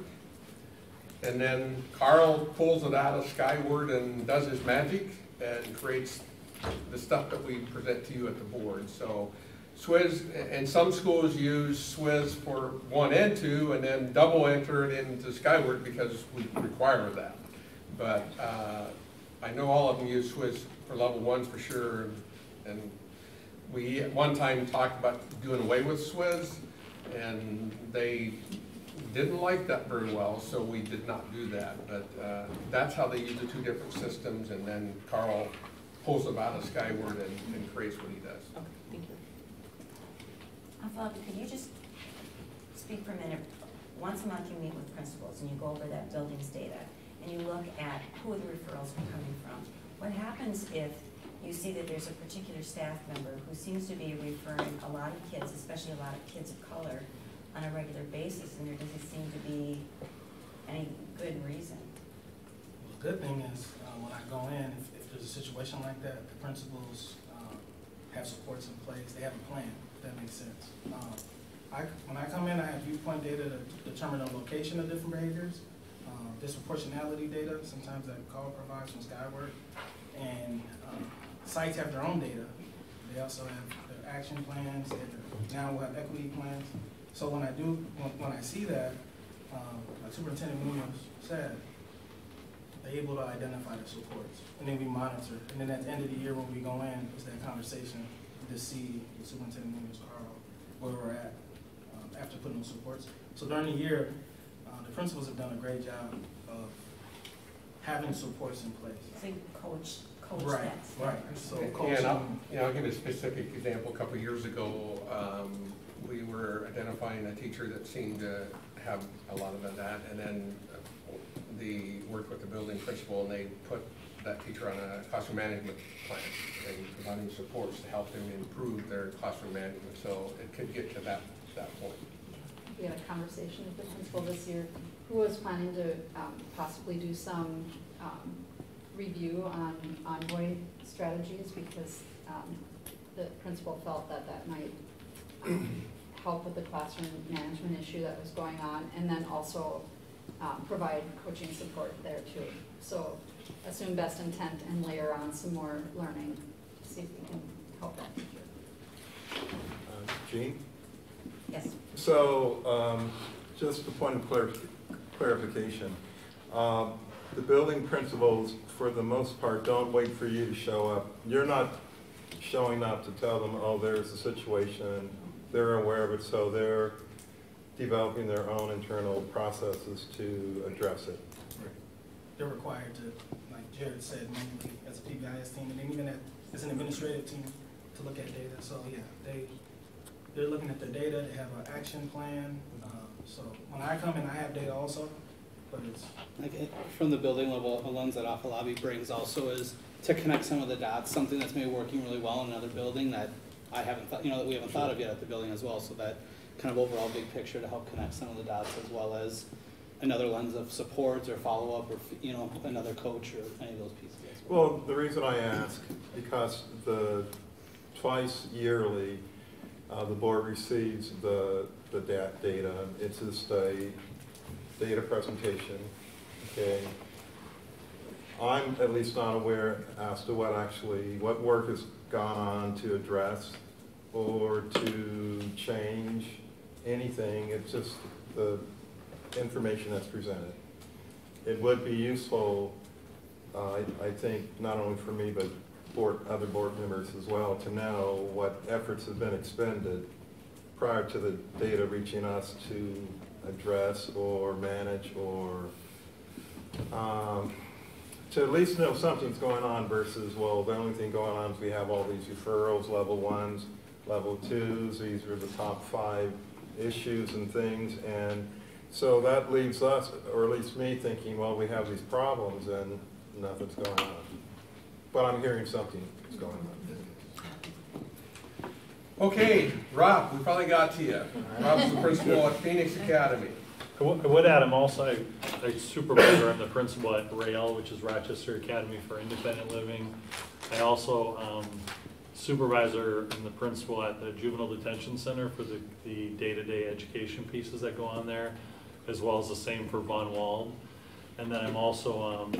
and then Carl pulls it out of Skyward and does his magic and creates the stuff that we present to you at the board. So SWIS, and some schools use SWIS for 1 and 2 and then double enter it into Skyward because we require that. But I know all of them use SWIS for level 1s for sure, and we at one time talked about doing away with SWIS, and they didn't like that very well, so we did not do that. But that's how they use the two different systems, and then Carl pulls them out of Skyward and creates what he does. Okay, thank you. Philip, could you just speak for a minute? Once a month you meet with principals and you go over that building's data and you look at who the referrals are coming from. What happens if you see that there's a particular staff member who seems to be referring a lot of kids, especially a lot of kids of color, on a regular basis, and there doesn't seem to be any good reason? Well, the good thing is when I go in, if there's a situation like that, the principals have supports in place. They have a plan, if that makes sense. When I come in, I have viewpoint data to determine the location of different behaviors, disproportionality data, sometimes that Carl provides from Skyward, and sites have their own data. They also have their action plans, now we'll have equity plans. So when I see that, like Superintendent Munoz said, they're able to identify the supports, and then we monitor. And then at the end of the year when we go in, it's that conversation to see with Superintendent Munoz, Carl, where we're at after putting those supports. So during the year, the principals have done a great job of having supports in place. So you coach right, that. Right, so And coaching. I'll give a specific example. A couple of years ago, we were identifying a teacher that seemed to have a lot of that, and then the worked with the building principal, and they put that teacher on a classroom management plan and providing supports to help them improve their classroom management. So it could get to that point. We had a conversation with the principal this year who was planning to possibly do some review on envoy strategies because the principal felt that that might help with the classroom management issue that was going on, and then also provide coaching support there too. So assume best intent and layer on some more learning, see if we can help that teacher. Jean? Yes. So just a point of clarification. The building principals, for the most part, don't wait for you to show up. You're not showing up to tell them, oh, there's a situation. They're aware of it, so they're developing their own internal processes to address it. Right. They're required to, like Jared said, mainly as a PBIS team, and then even as an administrative team to look at data. So yeah, they're looking at their data. They have an action plan. So when I come in, I have data also, but it's like from the building level, a lens that Afalabi brings also is to connect some of the dots. Something that's maybe working really well in another building that I haven't thought, that we haven't thought of yet at the building as well. So that kind of overall big picture to help connect some of the dots, as well as another lens of supports or follow up, or another coach or any of those pieces as well. Well, the reason I ask, because twice yearly, the board receives the data. It's just a data presentation, okay? I'm at least not aware as to what work has gone on to address or to change anything. It's just the information that's presented. It would be useful, I think, not only for me, but other board members as well, to know what efforts have been expended prior to the data reaching us to address or manage, or to at least know something's going on versus, well, the only thing going on is we have all these referrals, level 1s, level 2s, these are the top 5 issues and things, and so that leaves us, or at least me, thinking, well, we have these problems and nothing's going on. But I'm hearing something is going on. Okay, Rob, we finally got to you. Rob's the principal at Phoenix Academy. I would add, I'm also a supervisor. I'm the principal at RAIL, which is Rochester Academy for Independent Living. I also supervisor and the principal at the Juvenile Detention Center for the day-to-day education pieces that go on there, as well as the same for Von Wald. And then I'm also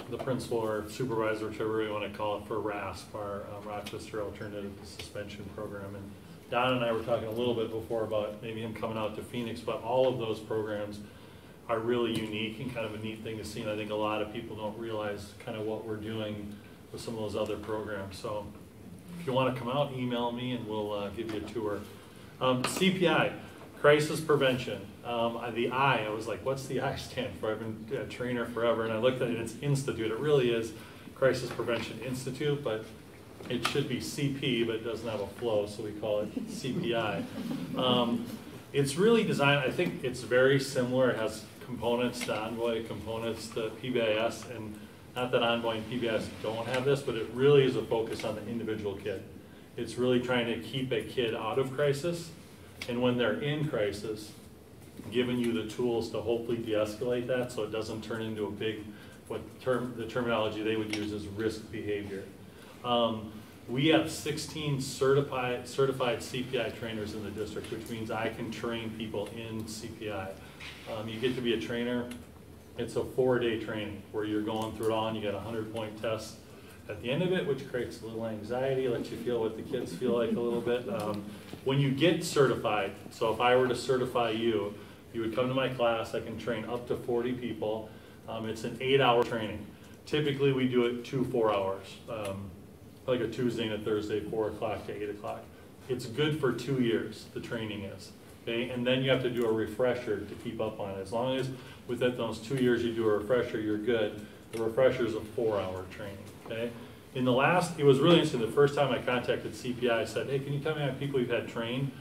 the principal or supervisor, whichever you want to call it, for RASP, our Rochester Alternative Suspension Program. And Don and I were talking a little bit before about maybe him coming out to Phoenix, but all of those programs are really unique and kind of a neat thing to see. And I think a lot of people don't realize kind of what we're doing with some of those other programs. So if you want to come out, email me and we'll give you a tour. CPI, Crisis prevention. The I was like, what's the I stand for? I've been a trainer forever, and I looked at it, it's Institute. It really is Crisis Prevention Institute, but it should be CP, but it doesn't have a flow, so we call it CPI. It's really designed, I think it's very similar. It has components to Envoy, components to PBIS, and not that Envoy and PBIS don't have this, but it really is a focus on the individual kid. It's really trying to keep a kid out of crisis, and when they're in crisis, giving you the tools to hopefully de-escalate that so it doesn't turn into a big, the terminology they would use is risk behavior. We have 16 certified CPI trainers in the district, which means I can train people in CPI. You get to be a trainer. It's a 4-day training where you're going through it all, and you got a 100-point test at the end of it, which creates a little anxiety, lets you feel what the kids feel like a little bit. When you get certified, so if I were to certify you, you would come to my class. I can train up to 40 people. It's an 8-hour training. Typically, we do it 2 4 hours. Like a Tuesday and a Thursday, 4 o'clock to 8 o'clock. It's good for 2 years, the training is. Okay? And then you have to do a refresher to keep up on it. As long as within those 2 years you do a refresher, you're good. The refresher is a 4-hour training. Okay? In the last, it was really interesting, the first time I contacted CPI, I said, hey, can you tell me how many people you've had trained?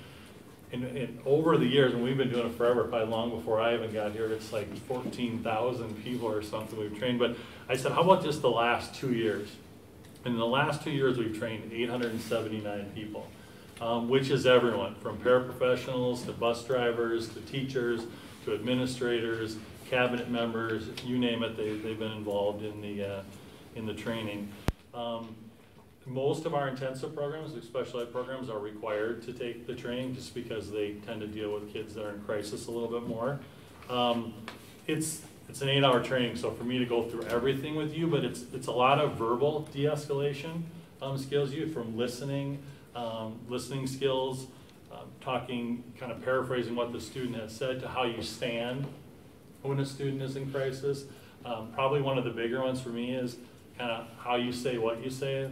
And over the years, and we've been doing it forever, probably long before I even got here, it's like 14,000 people or something we've trained. But I said, how about just the last 2 years? And in the last 2 years, we've trained 879 people, which is everyone, from paraprofessionals to bus drivers to teachers to administrators, cabinet members, you name it, they've been involved in the training. Most of our intensive programs, the special ed programs, are required to take the training just because they tend to deal with kids that are in crisis a little bit more. It's an 8-hour training, so for me to go through everything with you, but it's a lot of verbal de-escalation skills, from listening, listening skills, talking, kind of paraphrasing what the student has said, to how you stand when a student is in crisis. Probably one of the bigger ones for me is kind of how you say what you say,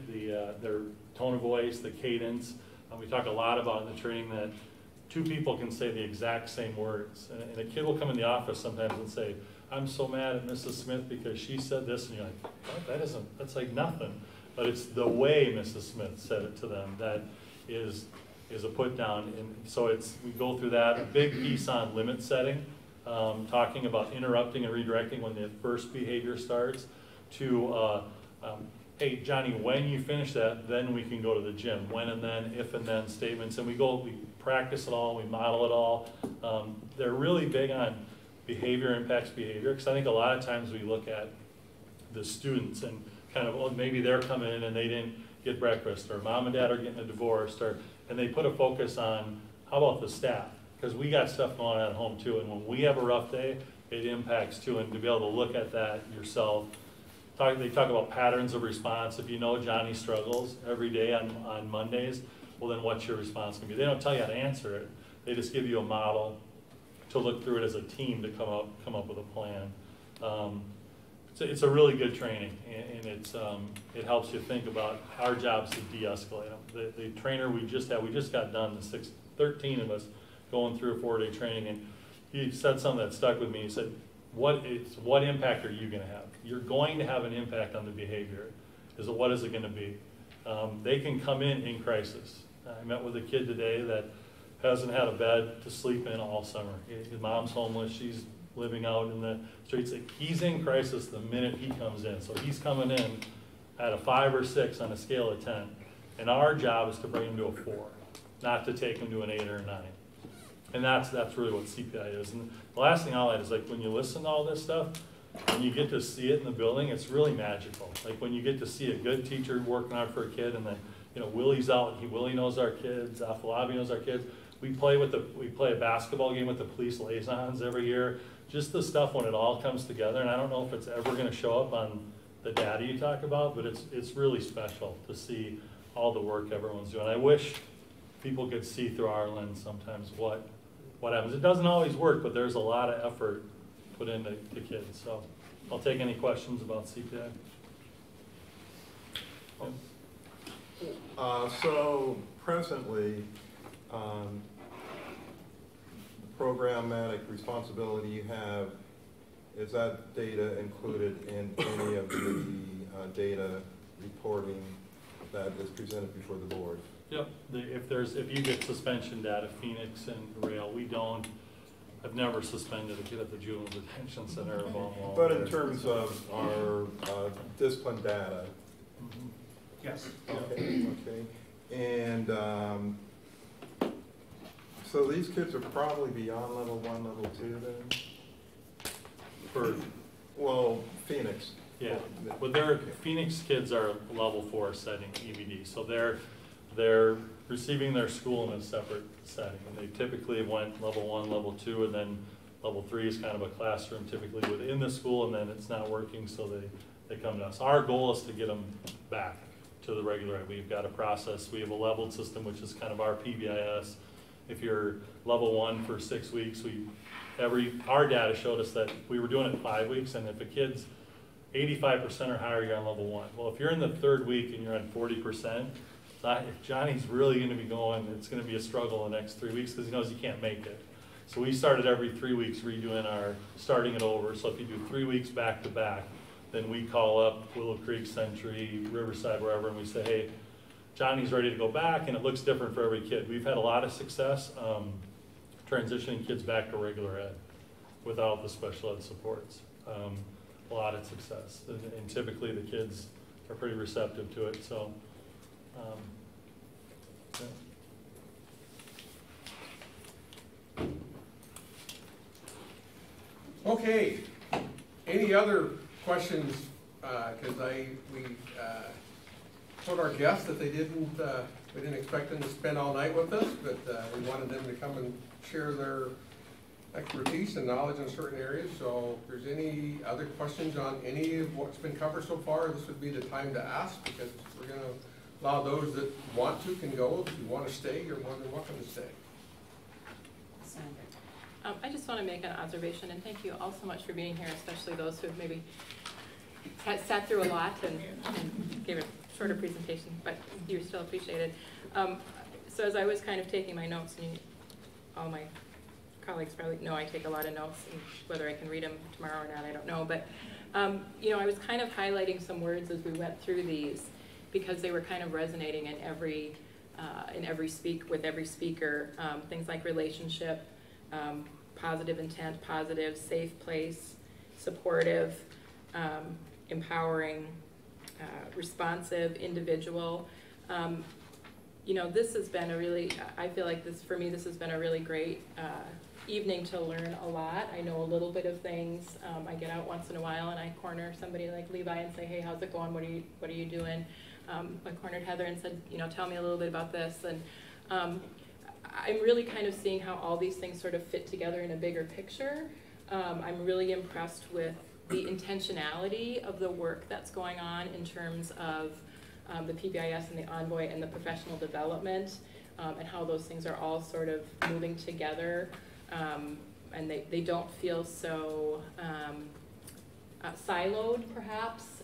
their tone of voice, the cadence. We talk a lot about in the training that 2 people can say the exact same words. And a kid will come in the office sometimes and say, I'm so mad at Mrs. Smith because she said this, and you're like, what? That's like nothing. But it's the way Mrs. Smith said it to them that is a put down. And so we go through that. A big piece on limit setting, talking about interrupting and redirecting when the first behavior starts, to hey, Johnny, when you finish that, then we can go to the gym. When and then, if and then statements. And we practice it all, we model it all. They're really big on behavior impacts behavior, because I think a lot of times we look at the students and kind of, well, maybe they're coming in and they didn't get breakfast, or mom and dad are getting a divorce, and they put a focus on, how about the staff? Because we got stuff going on at home too, and when we have a rough day, it impacts too, and to be able to look at that yourself. They talk about patterns of response. If you know Johnny struggles every day on Mondays, well then what's your response going to be? They don't tell you how to answer it. They just give you a model to look through it as a team to come up with a plan. It's a really good training, and it helps you think about our jobs to de-escalate them. The trainer we just got done, 13 of us going through a 4-day training, and he said something that stuck with me. He said, what impact are you going to have? You're going to have an impact on the behavior. What is it going to be? They can come in crisis. I met with a kid today that hasn't had a bed to sleep in all summer. His mom's homeless. She's living out in the streets. He's in crisis the minute he comes in. So he's coming in at a 5 or 6 on a scale of 10. And our job is to bring him to a 4, not to take him to an 8 or a 9. And that's really what CPI is. And the last thing I'll add is, like, when you listen to all this stuff, when you get to see it in the building, it's really magical. Like when you get to see a good teacher working hard for a kid, and then, Willie's out, Willie knows our kids, Afalabi knows our kids. We play a basketball game with the police liaisons every year. Just the stuff when it all comes together, and I don't know if it's ever going to show up on the data you talk about, but it's really special to see all the work everyone's doing. I wish people could see through our lens sometimes what happens. It doesn't always work, but there's a lot of effort put into the kids. So I'll take any questions about CPI. So presently, programmatic responsibility you have, is that data included in any of the data reporting that is presented before the board? Yep. If you get suspension data, Phoenix and Rail, we don't. I've never suspended a kid at the juvenile detention center of Baltimore. But in terms of our discipline data. Mm-hmm. Yes. Okay. Okay. And so these kids are probably beyond level 1, level 2 then? Well, Phoenix. Yeah, but Phoenix kids are level 4 setting EBD, so they're receiving their school in a separate setting. And they typically went level 1, level 2, and then level 3 is kind of a classroom typically within the school, and then it's not working, so they come to us. Our goal is to get them back to the regular ed. We've got a process. We have a leveled system, which is kind of our PBIS. If you're level 1 for 6 weeks, our data showed us that we were doing it 5 weeks, and if a kid's 85% or higher, you're on level 1. Well, if you're in the 3rd week and you're on 40%, Johnny's really going to be going, it's going to be a struggle the next 3 weeks because he knows he can't make it. So we started every 3 weeks redoing starting it over. So if you do 3 weeks back to back, then we call up Willow Creek, Century, Riverside, wherever, and we say, hey, Johnny's ready to go back, and it looks different for every kid. We've had a lot of success transitioning kids back to regular ed without the special ed supports. A lot of success, and typically the kids are pretty receptive to it. So, yeah. Okay. Any other questions? Because we told our guests that we didn't expect them to spend all night with us, but we wanted them to come and share their expertise and knowledge in certain areas. So if there's any other questions on any of what's been covered so far, this would be the time to ask, because we're going to allow those that want to can go. If you want to stay, you're more than welcome to stay. I just want to make an observation, and thank you all so much for being here, especially those who have maybe sat through a lot and gave a shorter presentation, but you're still appreciated. So as I was kind of taking my notes, and all my colleagues probably know I take a lot of notes, and whether I can read them tomorrow or not, I don't know. But you know, I was kind of highlighting some words as we went through these because they were kind of resonating in every with every speaker. Things like relationship, positive intent, positive, safe place, supportive, empowering, responsive, individual. You know, this has been a really, I feel like for me, this has been a really great evening to learn a lot. I know a little bit of things. I get out once in a while and I corner somebody like Levi and say, hey, how's it going? What are you doing? I cornered Heather and said, you know, tell me a little bit about this. And I'm really kind of seeing how all these things sort of fit together in a bigger picture. I'm really impressed with the intentionality of the work that's going on in terms of the PBIS and the Envoy and the professional development, and how those things are all sort of moving together, and they don't feel so siloed, perhaps.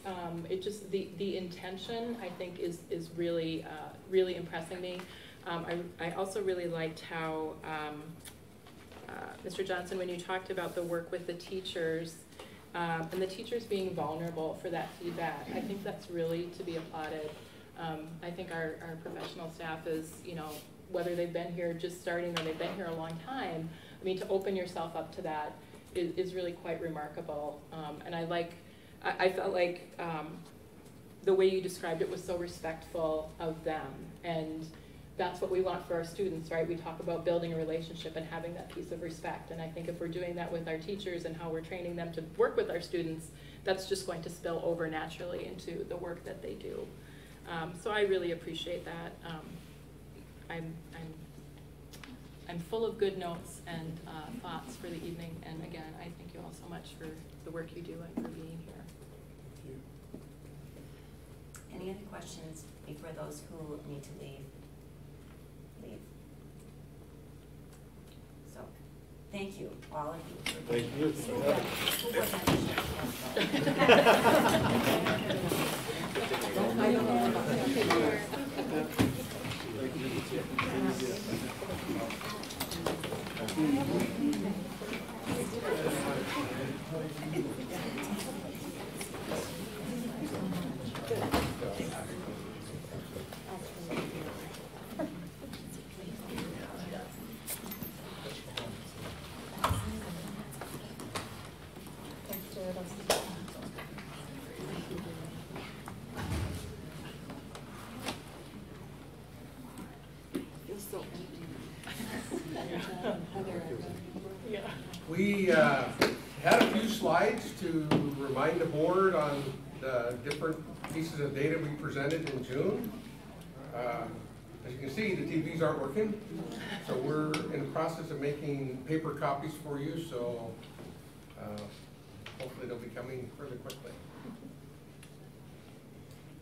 It just, the intention, I think, is really, really impressing me. I also really liked how, Mr. Johnson, when you talked about the work with the teachers, and the teachers being vulnerable for that feedback, I think that's really to be applauded. I think our professional staff is, you know, whether they've been here just starting or they've been here a long time, I mean, to open yourself up to that is really quite remarkable. And I felt like the way you described it was so respectful of them, and that's what we want for our students, right? We talk about building a relationship and having that piece of respect, and I think if we're doing that with our teachers and how we're training them to work with our students, that's just going to spill over naturally into the work that they do. So I really appreciate that. I'm full of good notes and thoughts for the evening, and again, I thank you all so much for the work you do and for being here. Any other questions before those who need to leave? So, thank you, all of you. For Thank you. Thank you. so Yeah. We had a few slides to remind the board on the different pieces of data we presented in June. As you can see, the TVs aren't working, so we're in the process of making paper copies for you, so hopefully they'll be coming fairly quickly.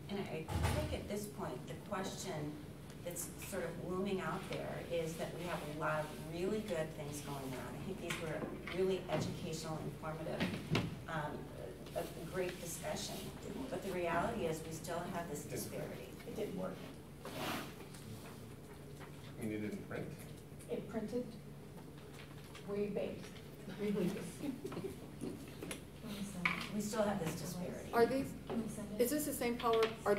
And I think at this point, the question that's sort of looming out there is that we have a lot of really good things going on. I think these were really educational, informative, a great discussion. But the reality is we still have this disparity. It didn't work. I mean, it didn't print. It printed way baked. We still have this disparity. Are these, is this the same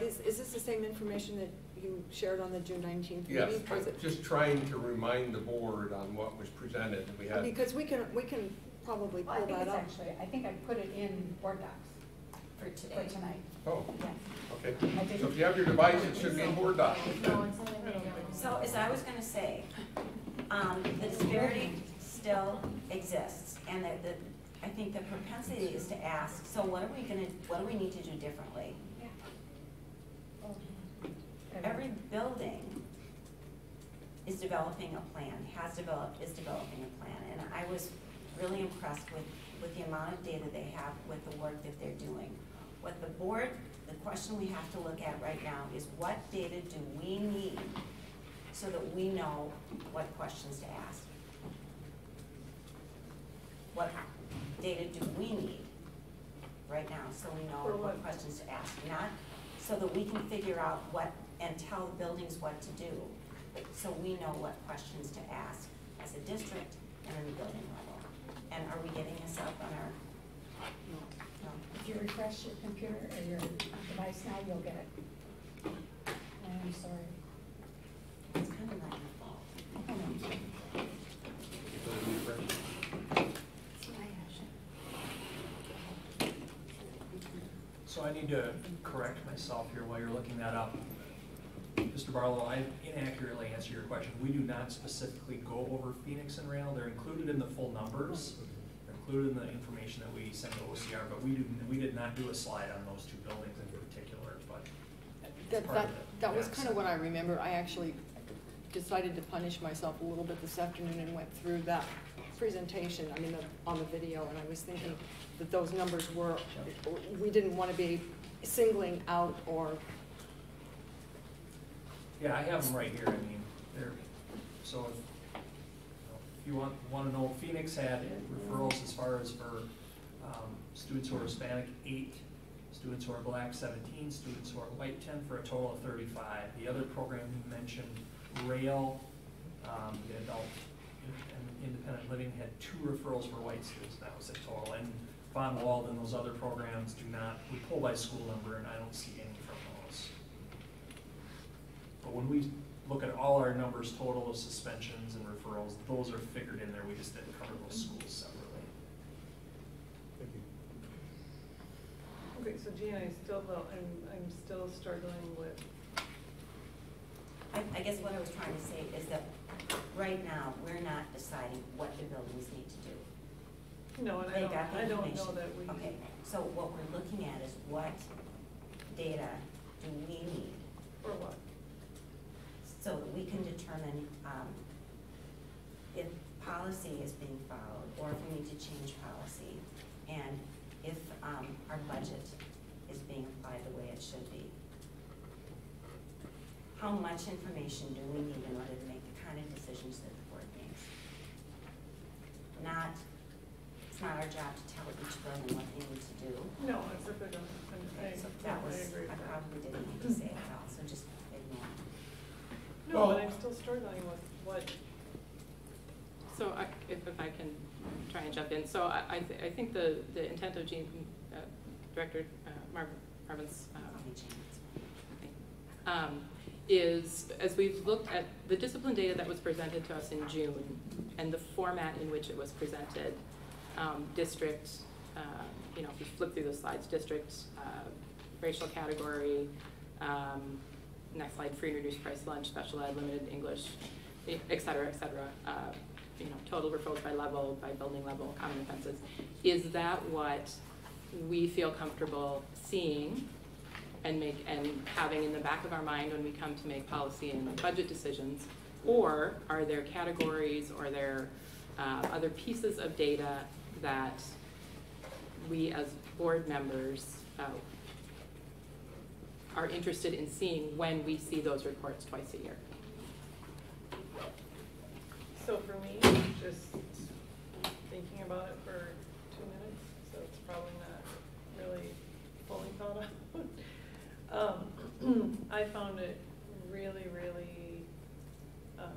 is this the same information that you shared on the June 19th meeting? Yes, but just trying to remind the board on what was presented. We had, because we can probably pull that up. I think I put it in Board Docs For today. for tonight. oh, Yes. okay. So if you have your device, it should be in Board Docs. So as I was gonna say, the disparity still exists, and I think the propensity is to ask, so what do we need to do differently? Every building is developing a plan, is developing a plan, and I was really impressed with the amount of data they have with the work that they're doing. What the question we have to look at right now is what data do we need so that we know what questions to ask? What data do we need right now so we know what questions to ask? Not so that we can figure out what and tell the buildings what to do, so we know what questions to ask as a district and in the building level. And are we getting this up on our? No. If you refresh your computer or your device now, you'll get it. I'm sorry. It's kind of not your fault. So I need to correct myself here while you're looking that up. Mr. Barlow, I inaccurately answered your question. We do not specifically go over Phoenix and Rail. They're included in the full numbers. They're included in the information that we send to OCR, but we did not do a slide on those two buildings in particular, but it's part of it. That was kind of what I remember. I actually decided to punish myself a little bit this afternoon and went through that presentation, I mean, on the video, and I was thinking that those numbers were, we didn't want to be singling out or. Yeah, I have them right here. I mean, they're, so if you want to know, Phoenix had referrals as far as for students who are Hispanic, 8, students who are Black, 17, students who are white, 10, for a total of 35. The other program you mentioned, Rail, the adult and independent living, had 2 referrals for white students. That was the total. And Von Wald and those other programs do not, we pull by school number, and I don't see any from those. But when we look at all our numbers total of suspensions and referrals, those are figured in there. We just didn't cover those schools separately. Thank you. Okay, so Jean, I'm still struggling with. I guess what I was trying to say is that right now, we're not deciding what the buildings need to do. No, and They I got the don't know information. that we. Okay, so what we're looking at is what data do we need? For what? So that we can determine if policy is being followed or if we need to change policy, and if our budget is being applied the way it should be. How much information do we need in order to make the kind of decisions that the board makes? It's not our job to tell each building what they need to do. No, it's a good one. So that was, I probably didn't need to say it all, so just ignore it. No, but I'm still struggling with what. So if I can try and jump in. So I think the intent of Director Marvin's is, as we've looked at the discipline data that was presented to us in June and the format in which it was presented, district, if you flip through the slides, district, racial category, next slide, free and reduced price lunch, special ed, limited English. et cetera, you know, total referrals by level, by building level, common offenses. Is that what we feel comfortable seeing and having in the back of our mind when we come to make policy and budget decisions? Or are there categories or there other pieces of data that we as board members are interested in seeing when we see those reports twice a year? So for me, just thinking about it for 2 minutes, so it's probably not really fully thought out. I found it really, really, I don't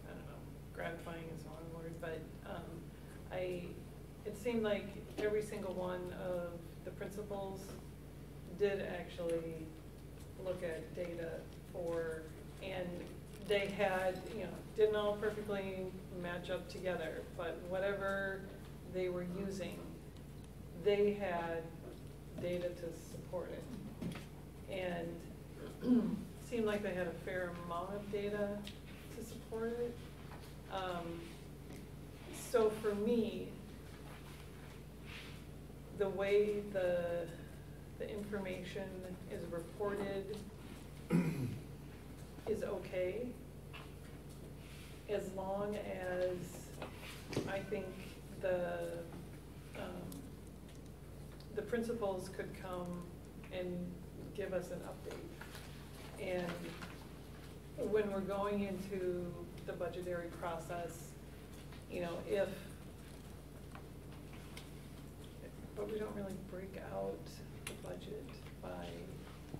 know, gratifying is the wrong word, but it seemed like every single one of the principals did actually look at data and they had, you know, didn't all perfectly match up together, but whatever they were using, they had data to support it. And seemed like they had a fair amount of data to support it. So for me, the way the information is reported is okay, as long as I think the principals could come and give us an update. And when we're going into the budgetary process, you know, but we don't really break out the budget by,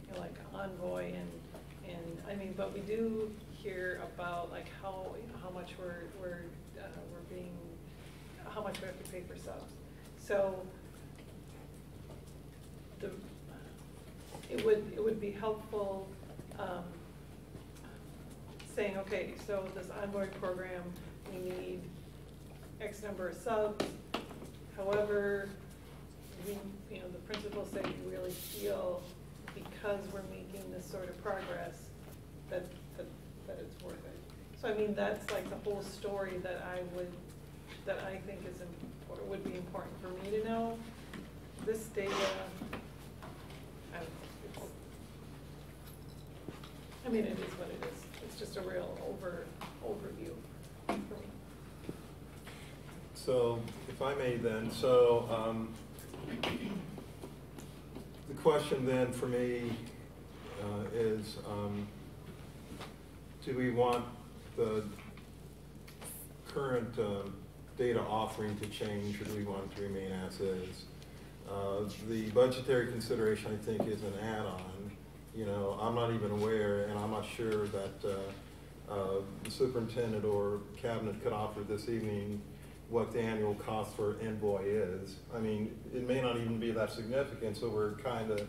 you know, like Envoy and I mean, but we do hear about like how, you know, how much we're being, how much we have to pay for subs. So it would be helpful saying, okay, so this Envoy program, we need X number of subs. However, you know, the principals say we really feel because we're making this sort of progress that it's worth it. So I mean, that's like the whole story that I think is important, would be important for me to know. This data, I mean, it is what it is. It's just a real overview for me. So, if I may then, the question then for me is, do we want the current data offering to change, or do we want it to remain as is? The budgetary consideration, I think, is an add-on. You know, I'm not even aware, and I'm not sure that the superintendent or cabinet could offer this evening what the annual cost for Envoy is. I mean, it may not even be that significant, so we're kind of,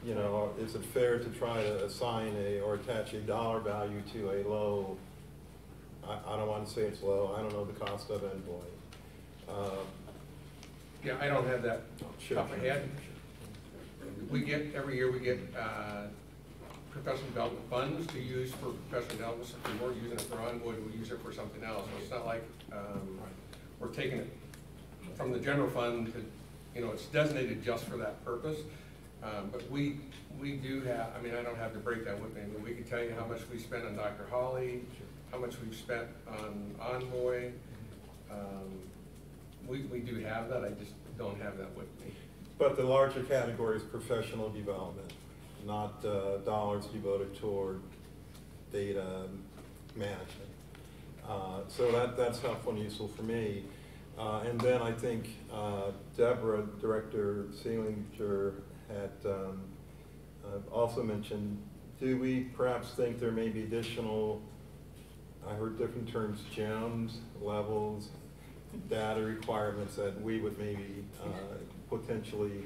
you know, is it fair to try to assign or attach a dollar value to a low, I don't want to say it's low, I don't know the cost of Envoy. Yeah, I don't have that top of head. We get, every year we get professional development funds to use for professional development. So if we weren't using it for Envoy, we'll use it for something else. So it's not like we're taking it from the general fund to, you know, it's designated just for that purpose. But we do have, I mean, I don't have the breakdown with me, but we can tell you how much we spent on Dr. Holly, how much we've spent on Envoy. We do have that, I just don't have that with me. But the larger category is professional development, not dollars devoted toward data management. So that's helpful and useful for me. And then I think Deborah, Director Seelinger, had also mentioned, do we perhaps think there may be additional, I heard different terms, gems, levels, data requirements that we would maybe potentially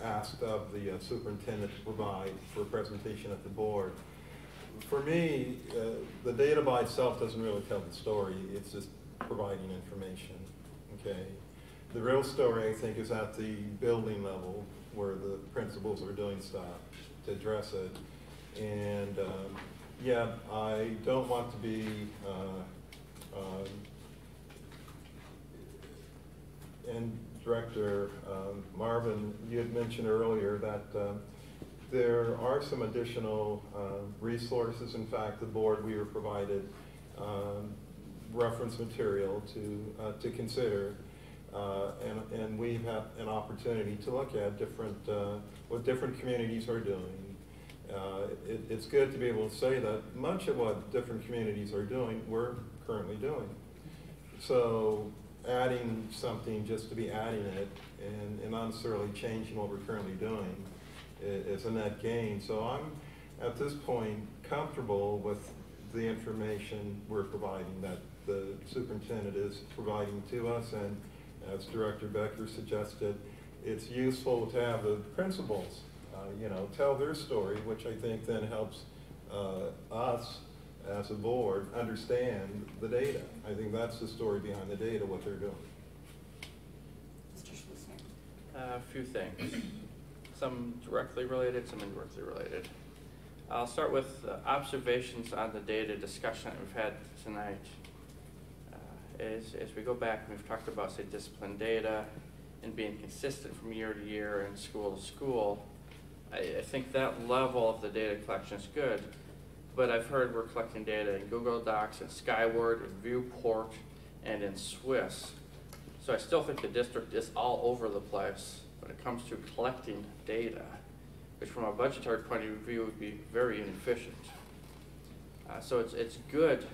ask of the superintendent to provide for a presentation at the board. For me, the data by itself doesn't really tell the story, it's just providing information, okay? The real story, I think, is at the building level where the principals are doing stuff to address it. And Yeah, I don't want to be, and Director Marvin, you had mentioned earlier that there are some additional resources. In fact, the board, we were provided reference material to consider. And we have an opportunity to look at what different communities are doing. It's good to be able to say that much of what different communities are doing, we're currently doing. So adding something just to be adding it and not necessarily changing what we're currently doing is a net gain. So I'm, at this point, comfortable with the information we're providing, that the superintendent is providing to us, and as Director Becker suggested, it's useful to have the principals, tell their story, which I think then helps us as a board understand the data. I think that's the story behind the data, what they're doing. Mr. Schmusser. A few things, some directly related, some indirectly related. I'll start with observations on the data discussion that we've had tonight. As we go back and we've talked about, say, discipline data and being consistent from year to year and school to school, I think that level of the data collection is good, but I've heard we're collecting data in Google Docs and Skyward and Viewport and in Swiss. So I still think the district is all over the place when it comes to collecting data, which from a budgetary point of view would be very inefficient. So it's good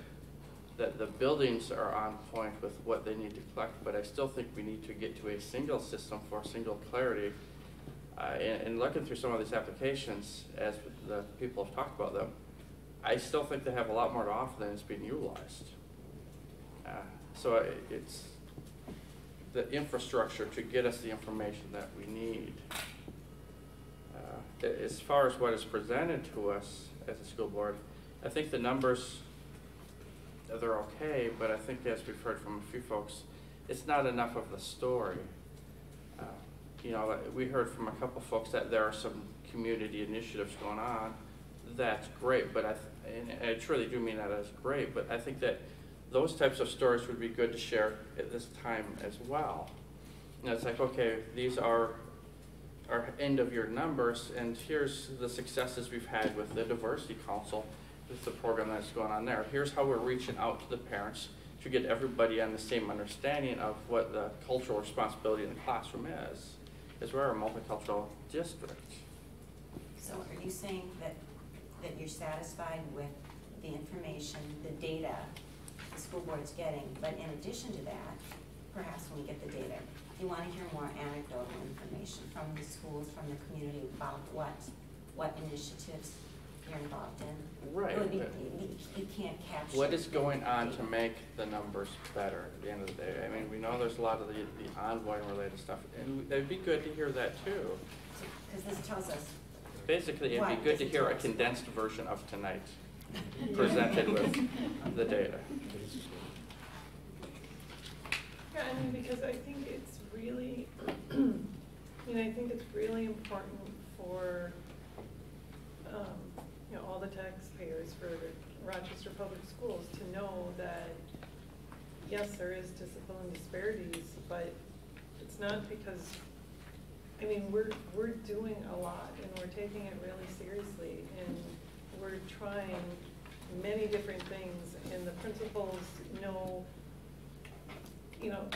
that the buildings are on point with what they need to collect, but I still think we need to get to a single system for single clarity. And looking through some of these applications, as the people have talked about them, I still think they have a lot more to offer than is being utilized. So it's the infrastructure to get us the information that we need. As far as what is presented to us as a school board, I think the numbers, they're okay, but I think as we've heard from a few folks, it's not enough of the story. We heard from a couple folks that there are some community initiatives going on. That's great, but I truly do mean that as great, but I think that those types of stories would be good to share at this time as well. It's like, okay, these are our end of year numbers, and here's the successes we've had with the Diversity Council, with the program that's going on there. Here's how we're reaching out to the parents to get everybody on the same understanding of what the cultural responsibility in the classroom is. Because we're a multicultural district. So are you saying that you're satisfied with the information, the data the school board's getting, but in addition to that, perhaps when we get the data, you want to hear more anecdotal information from the schools, from the community about what initiatives you're involved in? Right. You can't capture. What is going on to make the numbers better at the end of the day? I mean, we know there's a lot of the ongoing related stuff, and it'd be good to hear that too. Because this tells us. Basically, it'd be good to hear a condensed version of tonight presented with the data. Yeah, because I think it's really, I think it's really important for, all the taxpayers for Rochester Public Schools to know that, yes, there is discipline disparities, but it's not because, we're doing a lot and we're taking it really seriously, and we're trying many different things, and the principals know,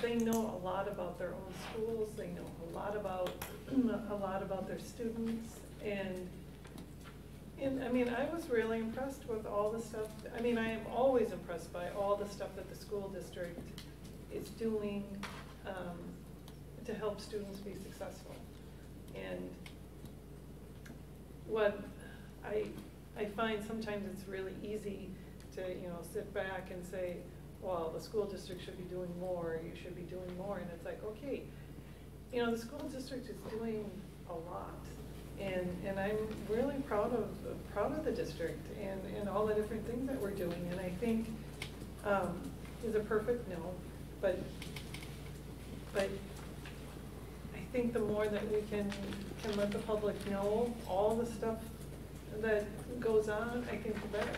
they know a lot about their own schools, they know a lot about their students, and I was really impressed with all the stuff. I am always impressed by all the stuff that the school district is doing to help students be successful. And what I find sometimes it's really easy to sit back and say, well, the school district should be doing more, you should be doing more, and it's like, okay, the school district is doing a lot. And I'm really proud of the district and all the different things that we're doing. And I think is a perfect no, but I think the more that we can let the public know all the stuff that goes on, I think the better.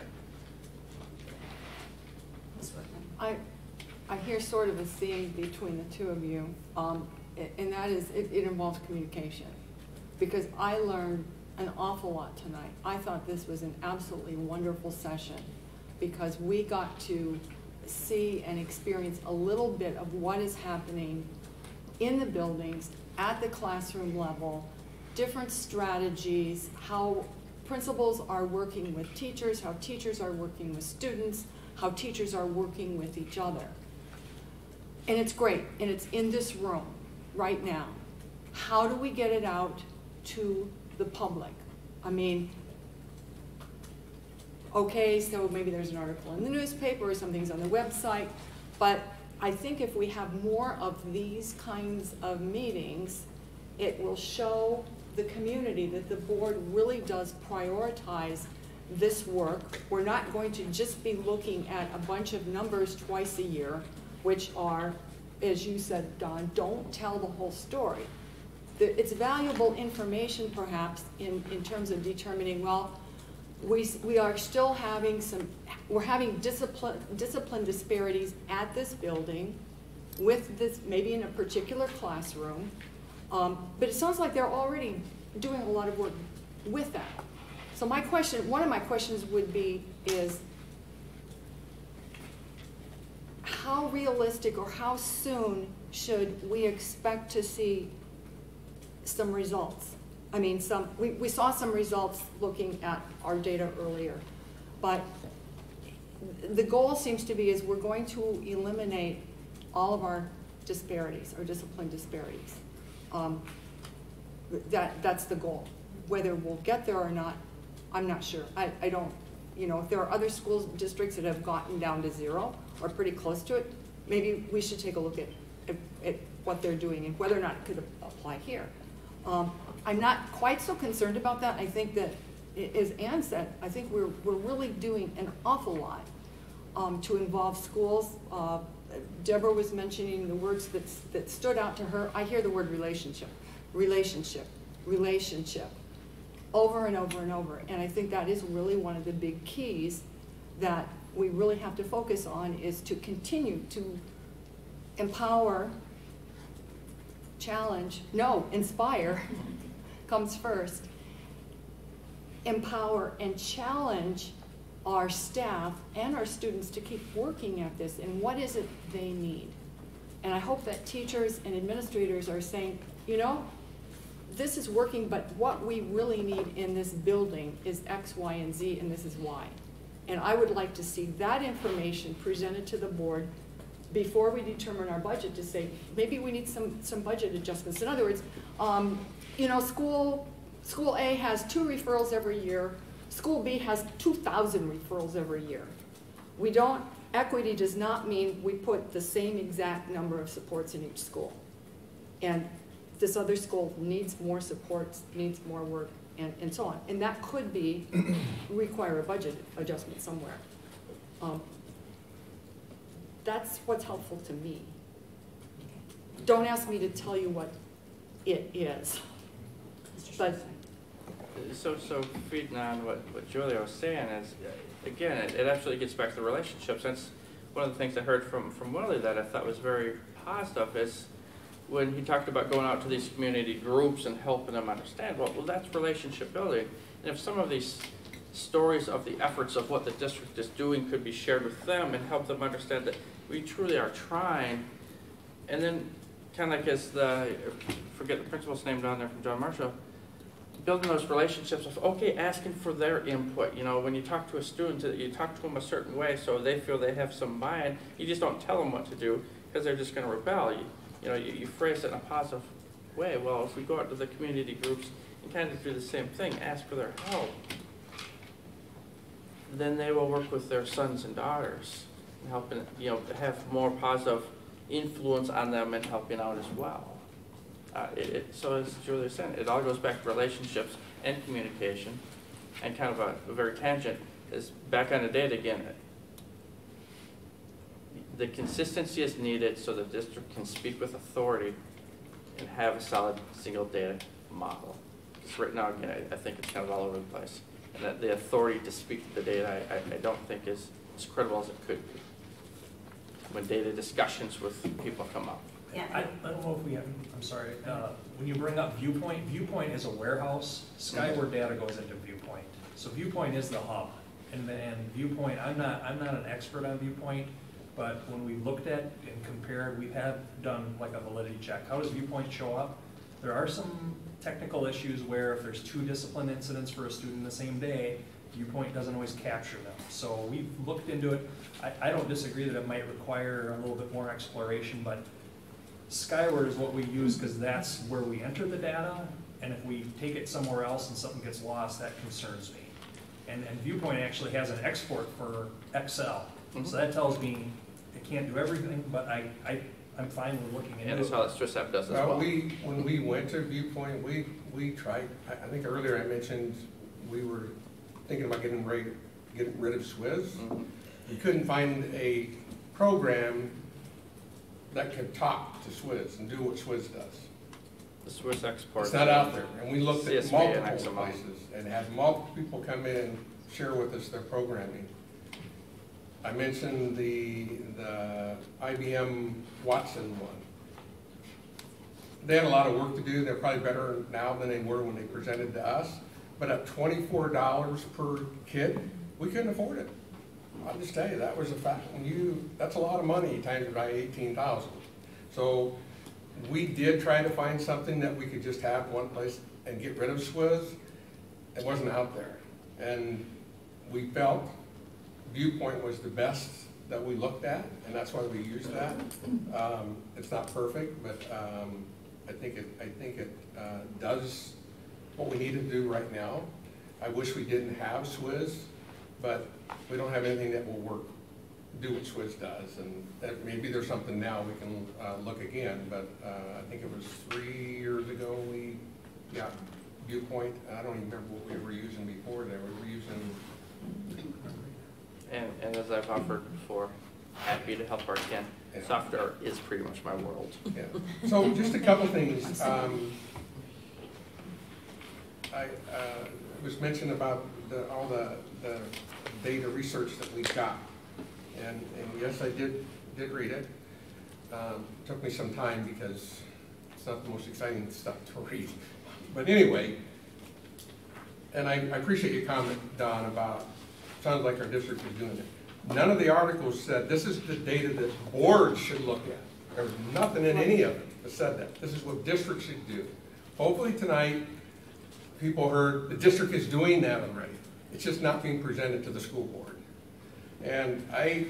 I hear sort of a theme between the two of you, and that is it involves communication. Because I learned an awful lot tonight. I thought this was an absolutely wonderful session because we got to see and experience a little bit of what is happening in the buildings, at the classroom level, different strategies, how principals are working with teachers, how teachers are working with students, how teachers are working with each other. And it's great, and it's in this room right now. How do we get it out to the public? I mean, okay, so maybe there's an article in the newspaper or something's on the website, but I think if we have more of these kinds of meetings, it will show the community that the board really does prioritize this work. We're not going to just be looking at a bunch of numbers twice a year, which are, as you said, Don, don't tell the whole story. It's valuable information perhaps in terms of determining, well, we are still having we're having discipline disparities at this building with this, maybe in a particular classroom, but it sounds like they're already doing a lot of work with that. So my question, one of my questions would be is, how realistic or how soon should we expect to see some results? I mean, we saw some results looking at our data earlier, but the goal seems to be is we're going to eliminate all of our disparities, our discipline disparities. That's the goal. Whether we'll get there or not, I'm not sure. I don't, you know, if there are other school districts that have gotten down to zero or pretty close to it, maybe we should take a look at what they're doing and whether or not it could apply here. I'm not quite so concerned about that. I think that, as Ann said, I think we're really doing an awful lot to involve schools. Deborah was mentioning the words that stood out to her. I hear the word relationship, relationship, relationship, over and over and over. And I think that is really one of the big keys that we really have to focus on, is to continue to empower, challenge, no, inspire comes first. Empower and challenge our staff and our students to keep working at this, and what is it they need. And I hope that teachers and administrators are saying, you know, this is working, but what we really need in this building is X, Y, and Z, and this is why. And I would like to see that information presented to the board before we determine our budget, to say, maybe we need some budget adjustments. In other words, you know, school A has 2 referrals every year. School B has 2,000 referrals every year. Equity does not mean we put the same exact number of supports in each school. And this other school needs more supports, needs more work, and so on. And that could be, require a budget adjustment somewhere. That's what's helpful to me. Don't ask me to tell you what it is. But So feeding on what Julia was saying is, again, it actually gets back to the relationships. That's one of the things I heard from Willie that I thought was very positive, is when he talked about going out to these community groups and helping them understand, well, that's relationship building. And if some of these stories of the efforts of what the district is doing could be shared with them and help them understand that we truly are trying, and then kind of like as forget the principal's name down there from John Marshall, building those relationships of, okay, asking for their input. You know, when you talk to a student, you talk to them a certain way so they feel they have some buy-in. You just don't tell them what to do because they're just going to rebel. You phrase it in a positive way. Well, if we go out to the community groups and kind of do the same thing, ask for their help, then they will work with their sons and daughters and helping, have more positive influence on them and helping out as well. So as Julia said, it all goes back to relationships and communication, and kind of a very tangent is back on the data again. The consistency is needed so the district can speak with authority and have a solid single data model. Because right now, again, I think it's kind of all over the place. And that the authority to speak to the data, I don't think is as credible as it could be. when data discussions with people come up. Yeah. I don't know if we have, I'm sorry, when you bring up Viewpoint, Viewpoint is a warehouse, Skyward data goes into Viewpoint. So Viewpoint is the hub, and Viewpoint, I'm not an expert on Viewpoint, but when we looked at and compared, we have done like a validity check. How does Viewpoint show up? There are some technical issues where if there's 2 discipline incidents for a student the same day, Viewpoint doesn't always capture them. So we've looked into it. I don't disagree that it might require a little bit more exploration, but Skyward is what we use because that's where we enter the data, and if we take it somewhere else and something gets lost, that concerns me. And Viewpoint actually has an export for Excel. So that tells me it can't do everything, but I'm fine with looking into it. And that's how StressApp does as well. When we went to Viewpoint, we tried, I think earlier I mentioned we were thinking about getting rid of Swizz. We couldn't find a program that could talk to Swizz and do what Swizz does. The Swiss export. It's not out there. And we looked at CSV multiple and places and had multiple people come in and share with us their programming. I mentioned the IBM Watson one. They had a lot of work to do. They're probably better now than they were when they presented to us. But at $24 per kid, we couldn't afford it. I'll just tell you, that was a fact. That's a lot of money times by 18,000. So we did try to find something that we could just have one place and get rid of Swizz. It wasn't out there. And we felt Viewpoint was the best that we looked at, and that's why we used that. It's not perfect, but I think it does what we need to do right now. I wish we didn't have Swizz, but we don't have anything that will do what Swizz does, and maybe there's something now we can look again, but I think it was 3 years ago we got Viewpoint. I don't even remember what we were using before there. We were using... And as I've offered before, happy to help our again. Yeah. Software is pretty much my world. Yeah. So just a couple things. I was mentioned about all the data research that we've got, and yes, I did read it. Took me some time because it's not the most exciting stuff to read. But anyway, and I appreciate your comment, Don, about sounds like our district is doing it. None of the articles said this is the data that boards should look at. There was nothing in any of it that said that. This is what districts should do. Hopefully tonight, people heard the district is doing that already. It's just not being presented to the school board. And a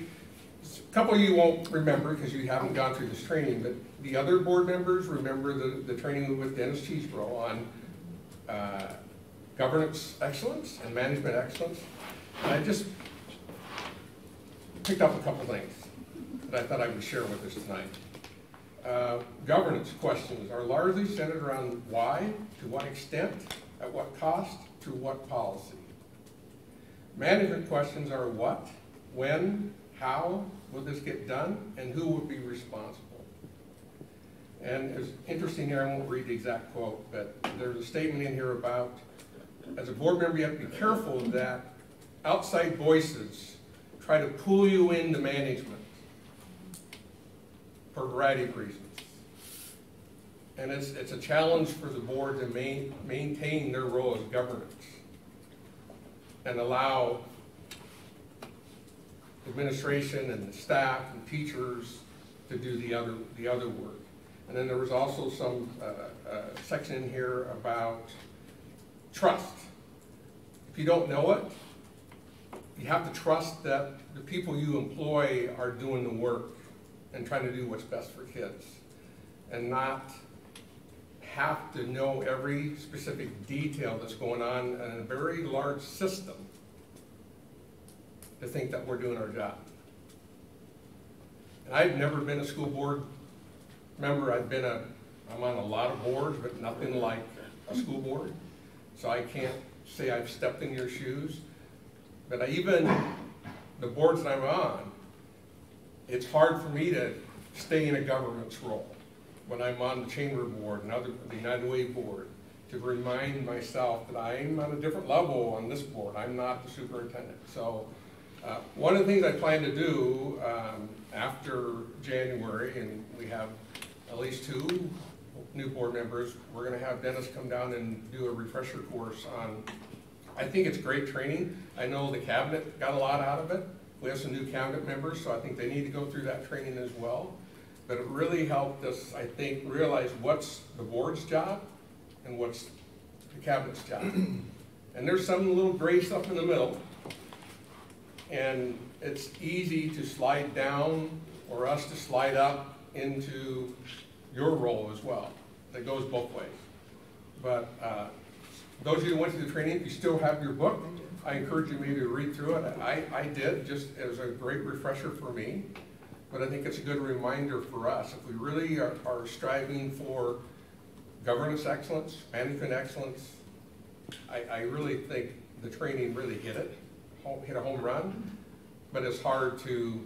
couple of you won't remember because you haven't gone through this training, but the other board members remember the training with Dennis Cheesebro on governance excellence and management excellence. And I just picked up a couple things that I thought I would share with us tonight. Governance questions are largely centered around why, to what extent, at what cost, through what policy. Management questions are what, when, how will this get done, and who will be responsible. And it's interesting here, I won't read the exact quote, but there's a statement in here about, as a board member, you have to be careful that outside voices try to pull you into management for a variety of reasons. And it's a challenge for the board to maintain their role as governance and allow administration and staff and teachers to do the other work. And then there was also some section in here about trust. If you don't know it, you have to trust that the people you employ are doing the work and trying to do what's best for kids, and not have to know every specific detail that's going on in a very large system to think that we're doing our job. And I've never been a school board member. I'm on a lot of boards, but nothing like a school board. So I can't say I've stepped in your shoes. But even the boards that I'm on, it's hard for me to stay in a governance role when I'm on the chamber board and the United Way board, to remind myself that I'm on a different level on this board. I'm not the superintendent. So One of the things I plan to do after January, and we have at least 2 new board members, we're going to have Dennis come down and do a refresher course on, I think it's great training. I know the cabinet got a lot out of it. We have some new cabinet members, so I think they need to go through that training as well. But it really helped us, I think, realize what's the board's job and what's the cabinet's job. And there's some little gray stuff in the middle. And it's easy to slide down or us to slide up into your role as well. That goes both ways. But those of you who went to the training, if you still have your book, I encourage you maybe to read through it. I did, just as a great refresher for me. But I think it's a good reminder for us. If we really are striving for governance excellence, management excellence, I really think the training really hit a home run. But it's hard to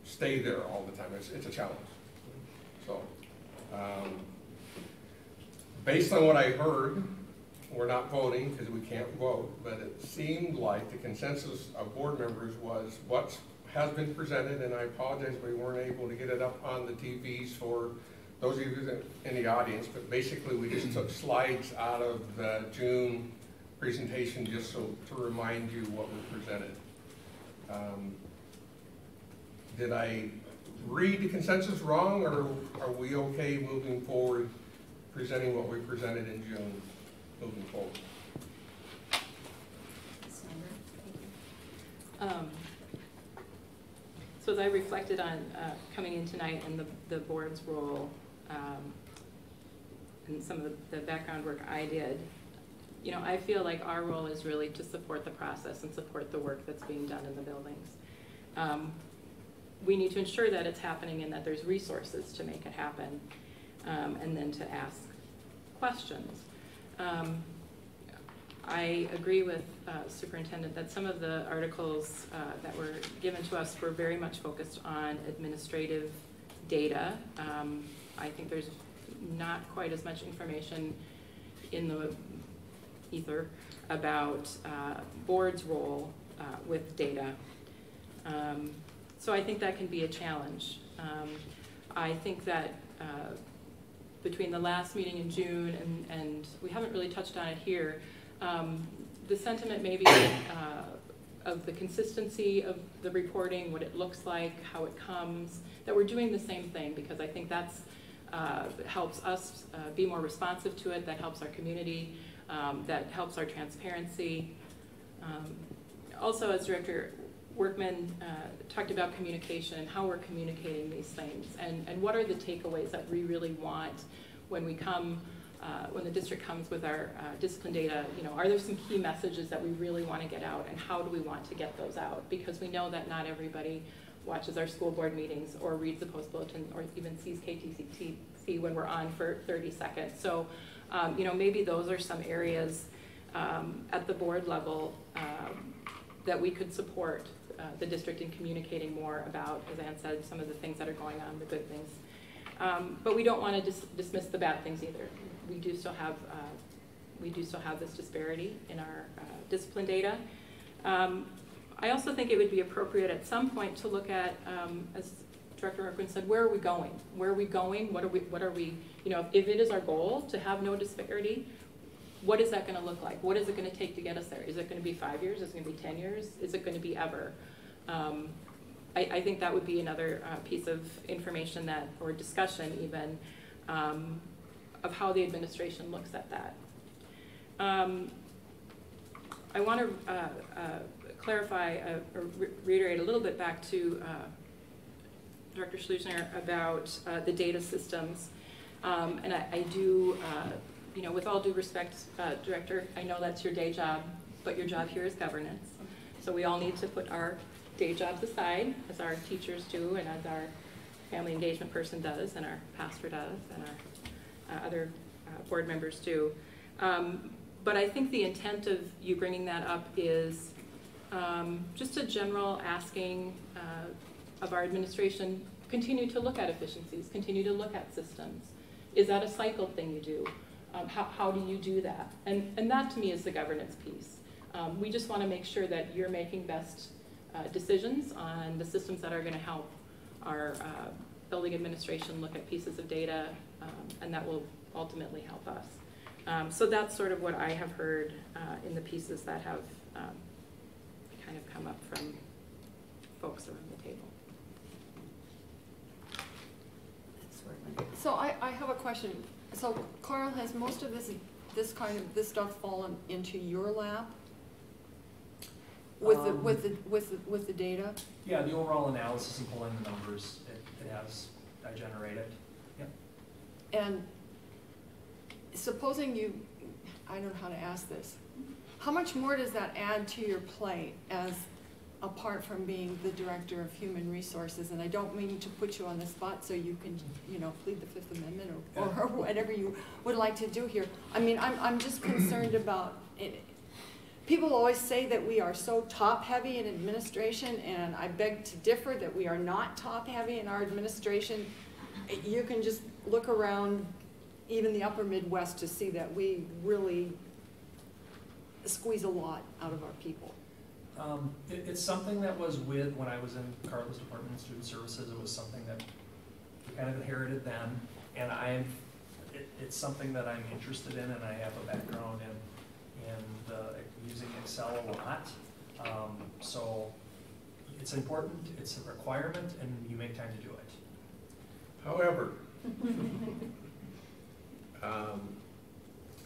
stay there all the time. It's a challenge. So, based on what I heard, we're not voting because we can't vote, but it seemed like the consensus of board members was what has been presented, and I apologize we weren't able to get it up on the TVs for those of you in the audience, but basically we just took slides out of the June presentation just so to remind you what we presented. Did I read the consensus wrong, or are we okay moving forward, presenting what we presented in June, moving forward? So as I reflected on coming in tonight and the board's role and some of the background work I did, you know, I feel like our role is really to support the process and support the work that's being done in the buildings. We need to ensure that it's happening and that there's resources to make it happen, and then to ask questions. I agree with Superintendent that some of the articles that were given to us were very much focused on administrative data. I think there's not quite as much information in the ether about board's role with data. So I think that can be a challenge. I think that between the last meeting in June and we haven't really touched on it here, the sentiment maybe of the consistency of the reporting, what it looks like, how it comes, that we're doing the same thing, because I think that's helps us be more responsive to it, that helps our community, that helps our transparency. Also, as Director Workman talked about communication and how we're communicating these things, and what are the takeaways that we really want when we come, when the district comes with our discipline data. You know, are there some key messages that we really want to get out, and how do we want to get those out? Because we know that not everybody watches our school board meetings or reads the post bulletin or even sees KTCC when we're on for 30 seconds. So, you know, maybe those are some areas at the board level that we could support the district in communicating more about, as Ann said, some of the things that are going on, the good things. But we don't want to dismiss the bad things either. We do still have this disparity in our discipline data. I also think it would be appropriate at some point to look at, as Director Workman said, where are we going? Where are we going? What are we, you know, if it is our goal to have no disparity, what is that going to look like? What is it going to take to get us there? Is it going to be 5 years? Is it going to be 10 years? Is it going to be ever? I think that would be another piece of information that, or discussion even, of how the administration looks at that. I want to clarify or reiterate a little bit back to Director Schleusner about the data systems. And I do, you know, with all due respect, Director, I know that's your day job, but your job here is governance. So we all need to put our day jobs aside, as our teachers do, and as our family engagement person does, and our pastor does, and our other board members do. But I think the intent of you bringing that up is just a general asking of our administration, continue to look at efficiencies, continue to look at systems. Is that a cycle thing you do? How do you do that? And that to me is the governance piece. We just want to make sure that you're making best decisions on the systems that are going to help our building administration look at pieces of data, and that will ultimately help us. So that's sort of what I have heard in the pieces that have kind of come up from folks around the table. So I have a question. So Carl, has most of this stuff fallen into your lap? With the data? Yeah, the overall analysis and pulling the numbers, it has, I generated. Yep. And supposing you, I don't know how to ask this, how much more does that add to your plate as apart from being the director of human resources? And I don't mean to put you on the spot so you can, plead the Fifth Amendment or whatever you would like to do here. I mean, I'm just concerned about it. People always say that we are so top-heavy in administration, and I beg to differ that we are not top-heavy in our administration. You can just look around even the upper Midwest to see that we really squeeze a lot out of our people. It's something that was when I was in Carla's Department of Student Services. It was something that we kind of inherited then, and it's something that I'm interested in, and I have a background in using Excel a lot. So it's important, it's a requirement, and you make time to do it. However,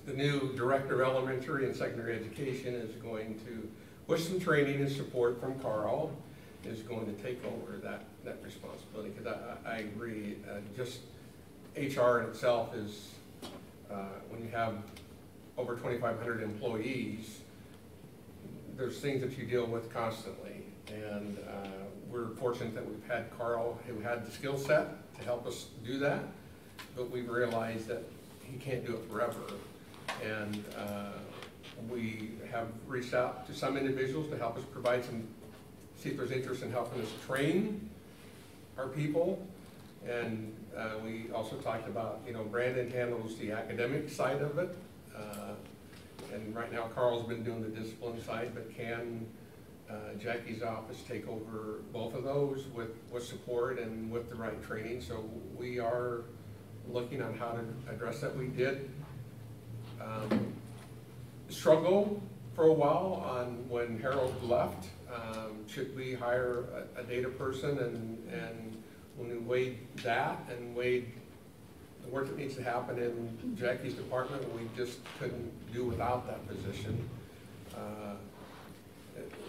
the new Director of Elementary and Secondary Education is going to, with some training and support from Carl, is going to take over that responsibility. Because I agree, just HR in itself is, when you have over 2,500 employees, there's things that you deal with constantly. And we're fortunate that we've had Carl, who had the skill set to help us do that, but we've realized that he can't do it forever. And we have reached out to some individuals to help us provide see if there's interest in helping us train our people. And we also talked about, Brandon handles the academic side of it. And right now Carl's been doing the discipline side, but can Jackie's office take over both of those with support and with the right training? So we are looking on how to address that. We did struggle for a while on when Harold left. Should we hire a data person? And when we weighed that and weighed the work that needs to happen in Jackie's department, we just couldn't do without that position.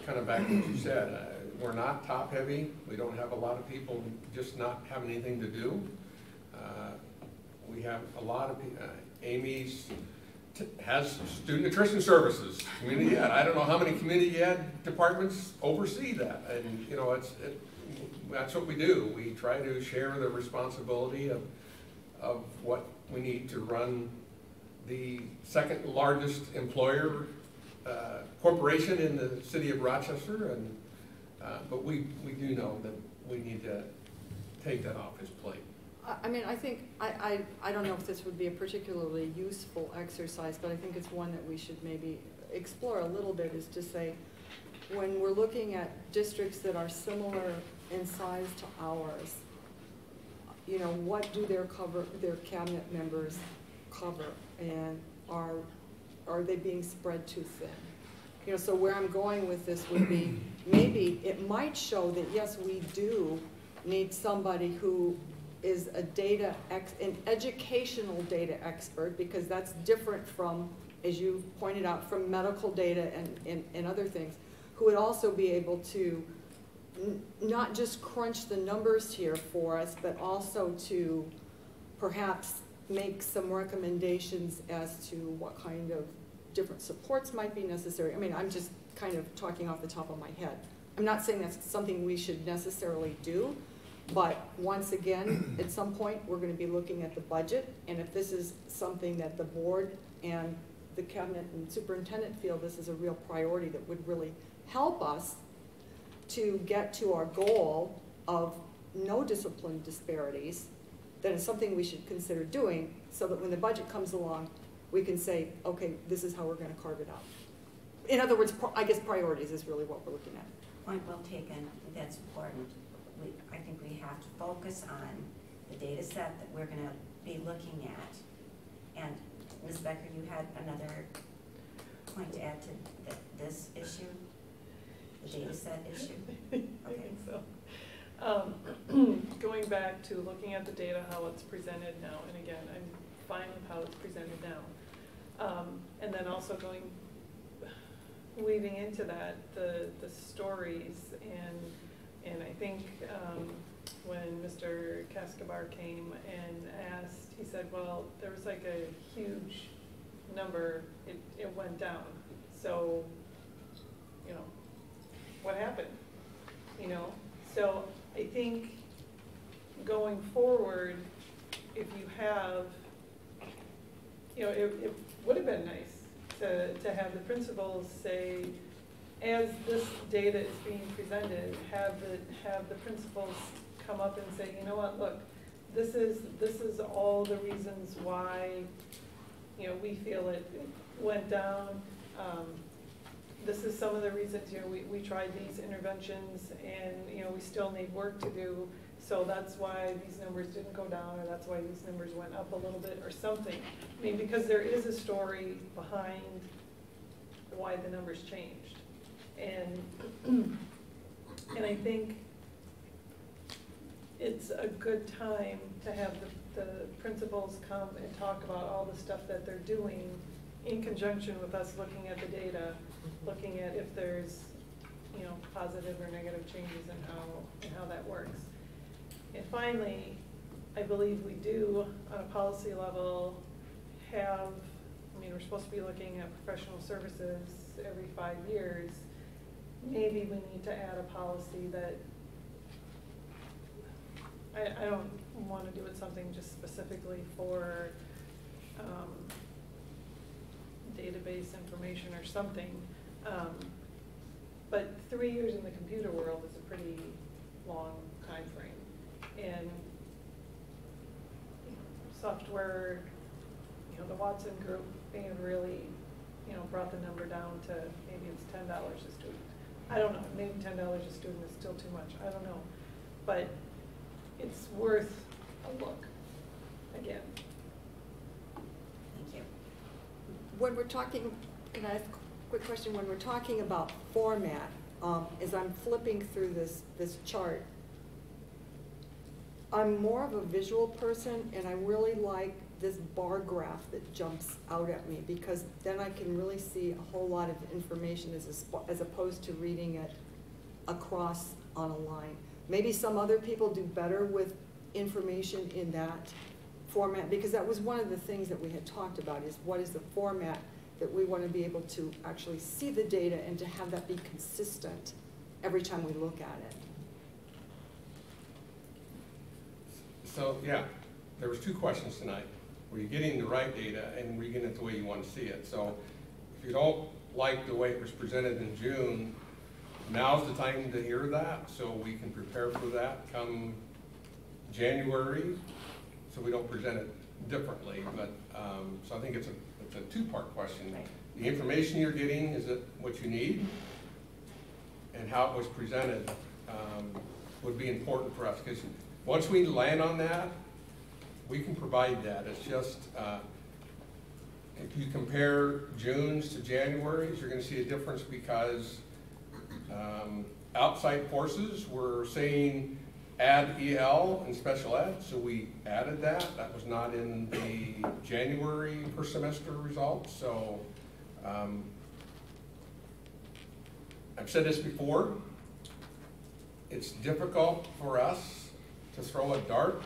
Kind of back to what you said, we're not top heavy. We don't have a lot of people just not having anything to do. We have a lot of Amy's has student nutrition services, community ed. I don't know how many community ed departments oversee that, and that's what we do. We try to share the responsibility of what we need to run the second largest employer corporation in the city of Rochester, and but we do know that we need to take that off his plate. I mean, I think, I don't know if this would be a particularly useful exercise, but I think it's one that we should maybe explore a little bit, is to say, when we're looking at districts that are similar in size to ours, what do their cabinet members cover, and are they being spread too thin? So where I'm going with this would be, maybe it might show that yes, we do need somebody who is an educational data expert, because that's different from, as you pointed out, from medical data and other things, who would also be able to not just crunch the numbers here for us, but also to perhaps make some recommendations as to what kind of different supports might be necessary. I mean, I'm just kind of talking off the top of my head. I'm not saying that's something we should necessarily do, but once again, at some point, we're going to be looking at the budget, and if this is something that the board and the cabinet and superintendent feel this is a real priority that would really help us to get to our goal of no discipline disparities, then it's something we should consider doing, so that when the budget comes along, we can say, okay, this is how we're going to carve it out. In other words, I guess priorities is really what we're looking at. point well taken. I think that's important. I think we have to focus on the data set that we're going to be looking at. And Ms. Becker, you had another point to add to this issue, the data set issue? I think so. Going back to looking at the data, how it's presented now, and again, I'm fine with how it's presented now. And then also weaving into that, the stories, and I think when Mr. Cascobar came and asked, he said, well, there was like a huge number, it went down. So, you know, what happened? You know, so I think going forward, if you have, you know, it would have been nice to have the principals say, as this data is being presented, have the principals come up and say, you know what, look, this is all the reasons why, you know, we feel it went down. This is some of the reasons, you know, we tried these interventions and, you know, we still need work to do. So that's why these numbers didn't go down, or that's why these numbers went up a little bit, or something. I mean, because there is a story behind why the numbers changed. And I think it's a good time to have the principals come and talk about all the stuff that they're doing in conjunction with us looking at the data, looking at if there's, you know, positive or negative changes in how that works. And finally, I believe we do, on a policy level, have, I mean, we're supposed to be looking at professional services every 5 years. Maybe we need to add a policy that, I don't want to do it something just specifically for database information or something, but 3 years in the computer world is a pretty long time frame. And software, you know, the Watson group being really, you know, brought the number down to maybe it's $10 a student. I don't know, maybe $10 a student is still too much, I don't know. But it's worth a look again. Thank you. When we're talking, can I ask a quick question? When we're talking about format, as I'm flipping through this chart, I'm more of a visual person, and I really like this bar graph that jumps out at me, because then I can really see a whole lot of information as opposed to reading it across on a line. Maybe some other people do better with information in that format, because that was one of the things that we had talked about, is what is the format that we want to be able to actually see the data and to have that be consistent every time we look at it. So, yeah, there was 2 questions tonight. Were you getting the right data, and were you getting it the way you want to see it? So if you don't like the way it was presented in June, now's the time to hear that, so we can prepare for that come January, so we don't present it differently. But so I think it's a 2-part question. Right. The information you're getting, is it what you need? And how it was presented would be important for us, because once we land on that, we can provide that. It's just, if you compare June's to January's, you're going to see a difference, because outside forces were saying add EL and special ed, so we added that. That was not in the January per semester results. So I've said this before, it's difficult for us to throw a dart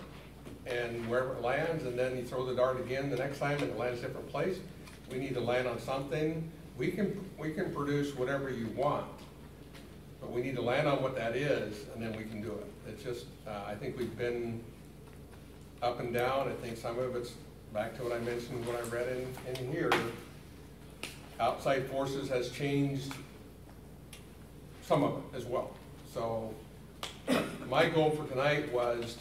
and wherever it lands, and then you throw the dart again the next time and it lands a different place. We need to land on something. We can produce whatever you want, but we need to land on what that is, and then we can do it. It's just, I think we've been up and down. I think some of it's back to what I mentioned, what I read in here. Outside forces has changed some of it as well. So my goal for tonight was,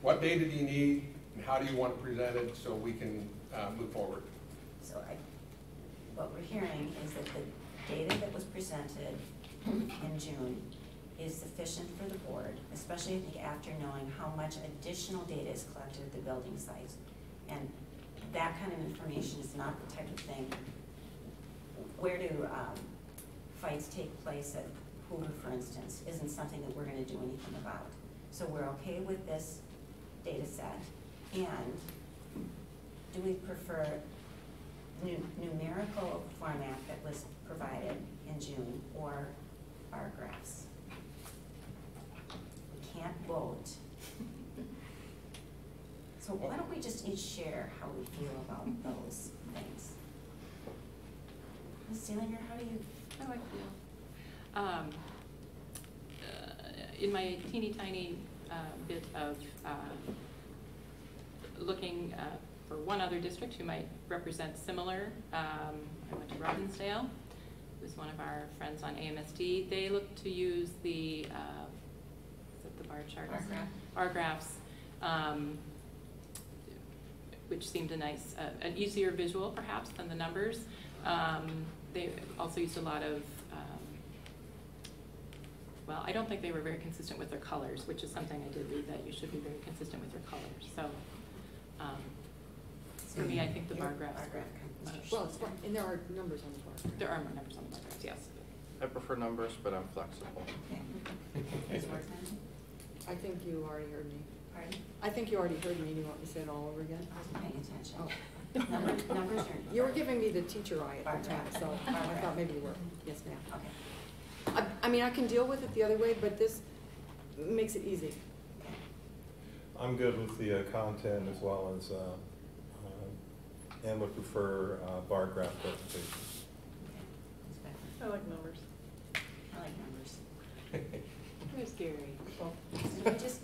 what data do you need, and how do you want it presented so we can move forward? So what we're hearing is that the data that was presented in June is sufficient for the board, especially I think after knowing how much additional data is collected at the building site. And that kind of information is not the type of thing. Where do fights take place at Hoover, for instance, isn't something that we're going to do anything about. So we're okay with this data set. And do we prefer numerical format that was provided in June or bar graphs? We can't vote. So why don't we just each share how we feel about those things? Ms. Seelinger, how do you? How do I feel? In my teeny tiny bit of looking for one other district who might represent similar, I went to Robbinsdale. It was one of our friends on AMSD. They look to use the, is it the bar charts? Bar graphs, which seemed a nice, an easier visual perhaps than the numbers. They also used a lot of, well, I don't think they were very consistent with their colors, which is something I did read, that you should be very consistent with your colors. So for me, I think the bar graphs. Well, it's fine, and there are numbers on the bar graph. There are more numbers on the bar graphs, yes. I prefer numbers, but I'm flexible. I think you already heard me. Pardon? I think you already heard me. Do you want me to say it all over again? I wasn't paying attention. Oh. Numbers are. You were giving me the teacher eye at the time, so I thought maybe you were. Yes, ma'am. Okay. I mean, I can deal with it the other way, but this makes it easy. I'm good with the content as well as, and would prefer bar graph presentation. I like numbers. I like numbers. Where's Gary? Did we just?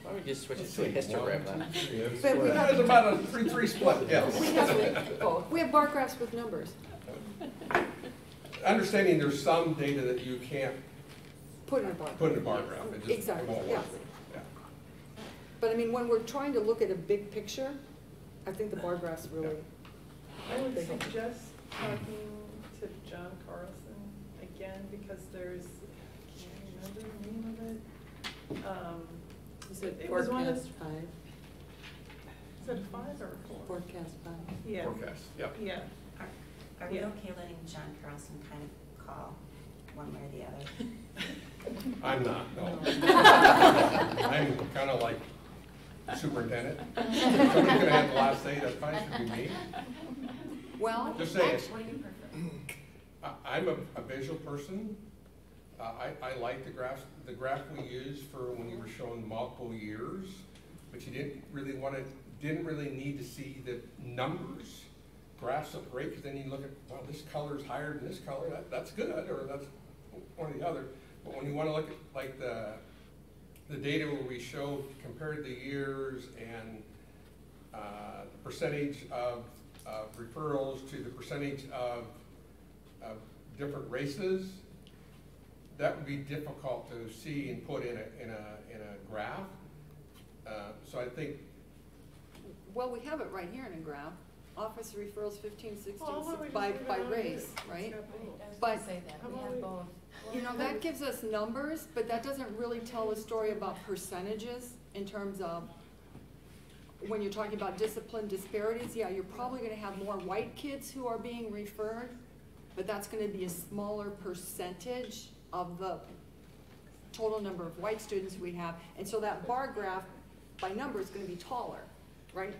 Why don't we just switch it to a histogram then? But we That was about a 3-3 split, yes. We have bar graphs with numbers. Understanding there's some data that you can't Put in a bar. put in a bar graph. It just Exactly, won't yeah. work. Yeah. But I mean, when we're trying to look at a big picture, I think the bar graphs really. I would suggest talking to John Carlson again, because there's, I can't remember the name of it. Is it was one of forecast 5? Is it a 5 or a 4? Forecast 5. Yeah. Forecast, yep. Yeah. Are we Yeah. okay letting John Carlson kind of call one way or the other? I'm not, no. I'm kind of like superintendent. If somebody's gonna have the last say, that's fine, it should be me. Well, Just saying. What do you prefer? I'm a visual person. I like the graphs. The graph we used for when you were showing multiple years, but you didn't really need to see the numbers. Graphs look great, because then you look at, well, this color is higher than this color, that's good, or that's one or the other. But when you want to look at like the data where we showed, compared the years and the percentage of referrals to the percentage of different races, that would be difficult to see and put in a graph. So I think. well, we have it right here in a graph. Office referrals 15, 16, Well, why don't we just by leave it on race, here? right? But But, say that, How we about have we- both. you know, that gives us numbers, but that doesn't really tell a story about percentages in terms of when you're talking about discipline disparities. Yeah, you're probably gonna have more white kids who are being referred, but that's gonna be a smaller percentage of the total number of white students we have. And so that bar graph by number is gonna be taller, right?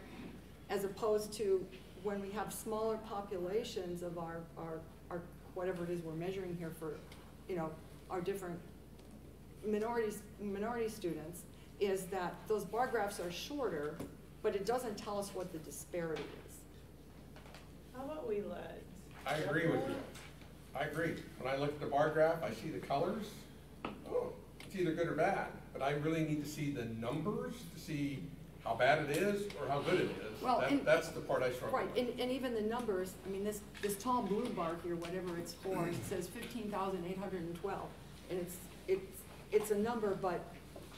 As opposed to when we have smaller populations of our whatever it is we're measuring here for, you know, our different minority students, is that those bar graphs are shorter, but it doesn't tell us what the disparity is. How about we let? I agree with you. I agree. When I look at the bar graph, I see the colors. Oh, it's either good or bad. But I really need to see the numbers to see how bad it is or how good it is. Well, That's the part I struggle with. Right, and even the numbers, I mean, this tall blue bar here, whatever it's for, it says 15,812. And it's a number, but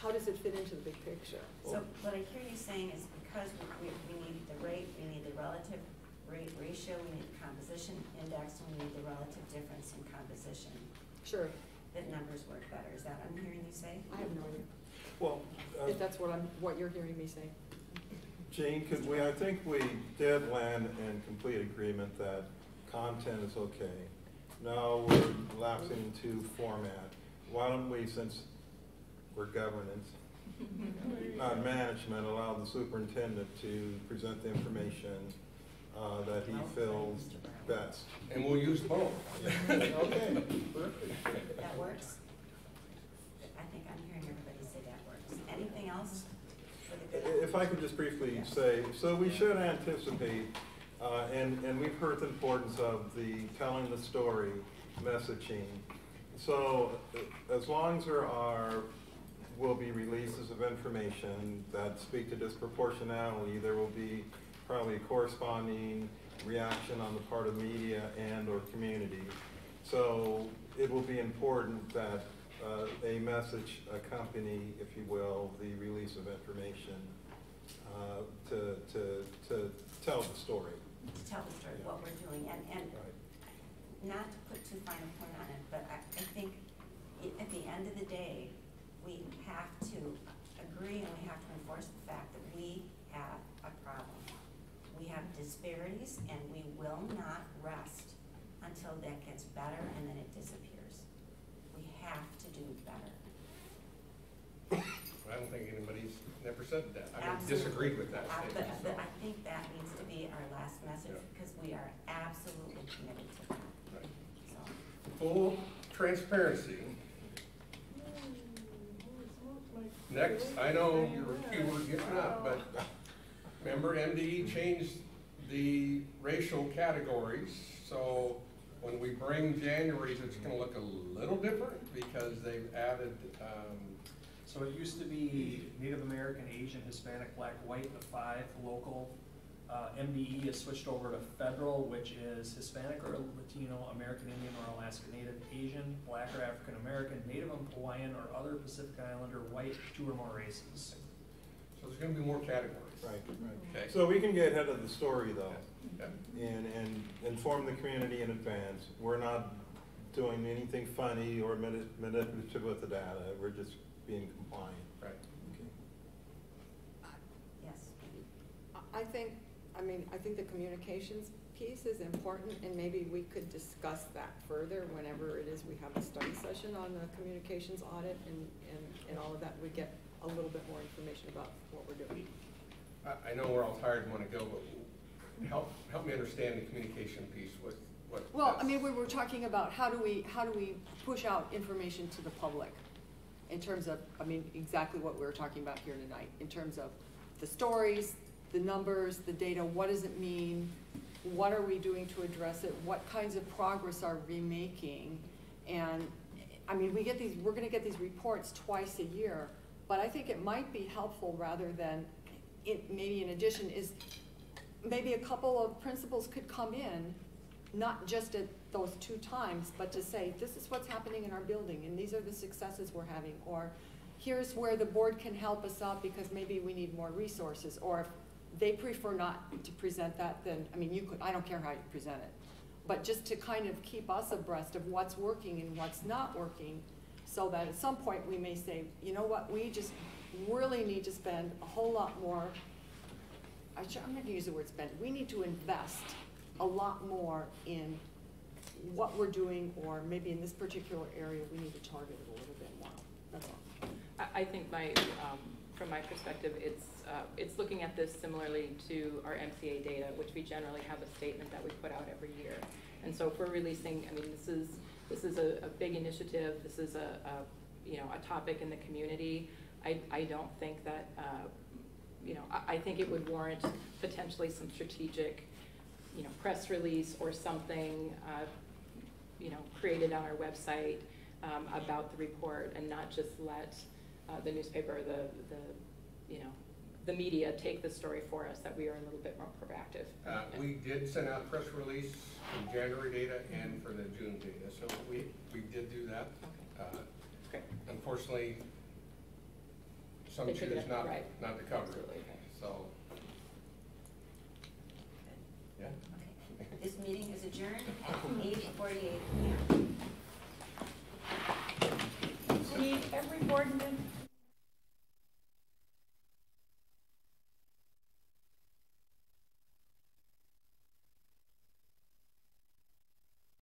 how does it fit into the big picture? So what I hear you saying is because we need the rate, we need the relative rate ratio, we need the composition index, and we need the relative difference in composition. Sure. that numbers work better. Is that what I'm hearing you say? I have no idea, Well, if that's what you're hearing me say. Gene, I think we did land in complete agreement that content is okay. Now we're lapsing into format. Why don't we, since we're governance, not management, allow the superintendent to present the information that he feels best. And we'll use both. Okay, perfect. That works? I think I'm hearing everybody say that works. Anything else? For the good? If I could just briefly say, so we should anticipate, and we've heard the importance of the telling the story messaging. So as long as will be releases of information that speak to disproportionality, there will be probably a corresponding reaction on the part of media and or community. So it will be important that a message accompany, if you will, the release of information to tell the story. To tell the story of what we're doing, and Right. not to put too fine a point on it, but I think at the end of the day, we have to agree and we have to enforce the fact that we have a problem. We have disparities and we will not rest until that gets better and then it disappears. We have to do better. I don't think anybody's never said that. I mean, Absolutely. disagreed with that statement. But I think that needs to be our last message Yeah. because we are absolutely committed to that. Right. So. Full transparency. Next, I know you were getting up, but remember MDE changed the racial categories. So when we bring January's, it's gonna look a little different because they've added, So it used to be Native American, Asian, Hispanic, Black, White, the 5 local. MDE is switched over to federal, which is Hispanic or Latino, American Indian or Alaska Native, Asian, Black or African American, Native Hawaiian or other Pacific Islander, white, 2 or more races. so there's gonna be more categories. Right, right. Okay. So we can get ahead of the story though, Yeah. and inform the community in advance. We're not doing anything funny or manipulative with the data. We're just being compliant. Right. Okay. Yes. I think the communications piece is important, and maybe we could discuss that further whenever it is we have a study session on the communications audit and all of that. We get a little bit more information about what we're doing. I know we're all tired and wanna go, but help me understand the communication piece with what. Well, I mean, we were talking about how do we push out information to the public in terms of, I mean, exactly what we were talking about here tonight, in terms of the stories, the numbers, the data, what does it mean? What are we doing to address it? What kinds of progress are we making? And I mean, we're gonna get these reports twice a year, but I think it might be helpful rather than, maybe in addition, is maybe a couple of principals could come in, not just at those 2 times, but to say, this is what's happening in our building and these are the successes we're having, or here's where the board can help us out because maybe we need more resources, or if they prefer not to present that, then, I mean, you could, I don't care how you present it, but just to kind of keep us abreast of what's working and what's not working, so that at some point we may say, you know what, we just really need to spend a whole lot more, I'm not gonna use the word spend, we need to invest a lot more in what we're doing, or maybe in this particular area, we need to target it a little bit more, that's all. I think from my perspective, it's looking at this similarly to our MCA data, which we generally have a statement that we put out every year. And so if we're releasing, I mean, this is a big initiative. This is a topic in the community. I don't think that, I think it would warrant potentially some strategic, press release or something, created on our website about the report, and not just let the newspaper or the media take the story for us, that we are a little bit more proactive. We did send out a press release for January data and for the June data, so we did do that. Okay. Unfortunately, some They took choose it, not right. to cover Absolutely, it, okay. so. Yeah. Okay. This meeting is adjourned at 8:48 p.m.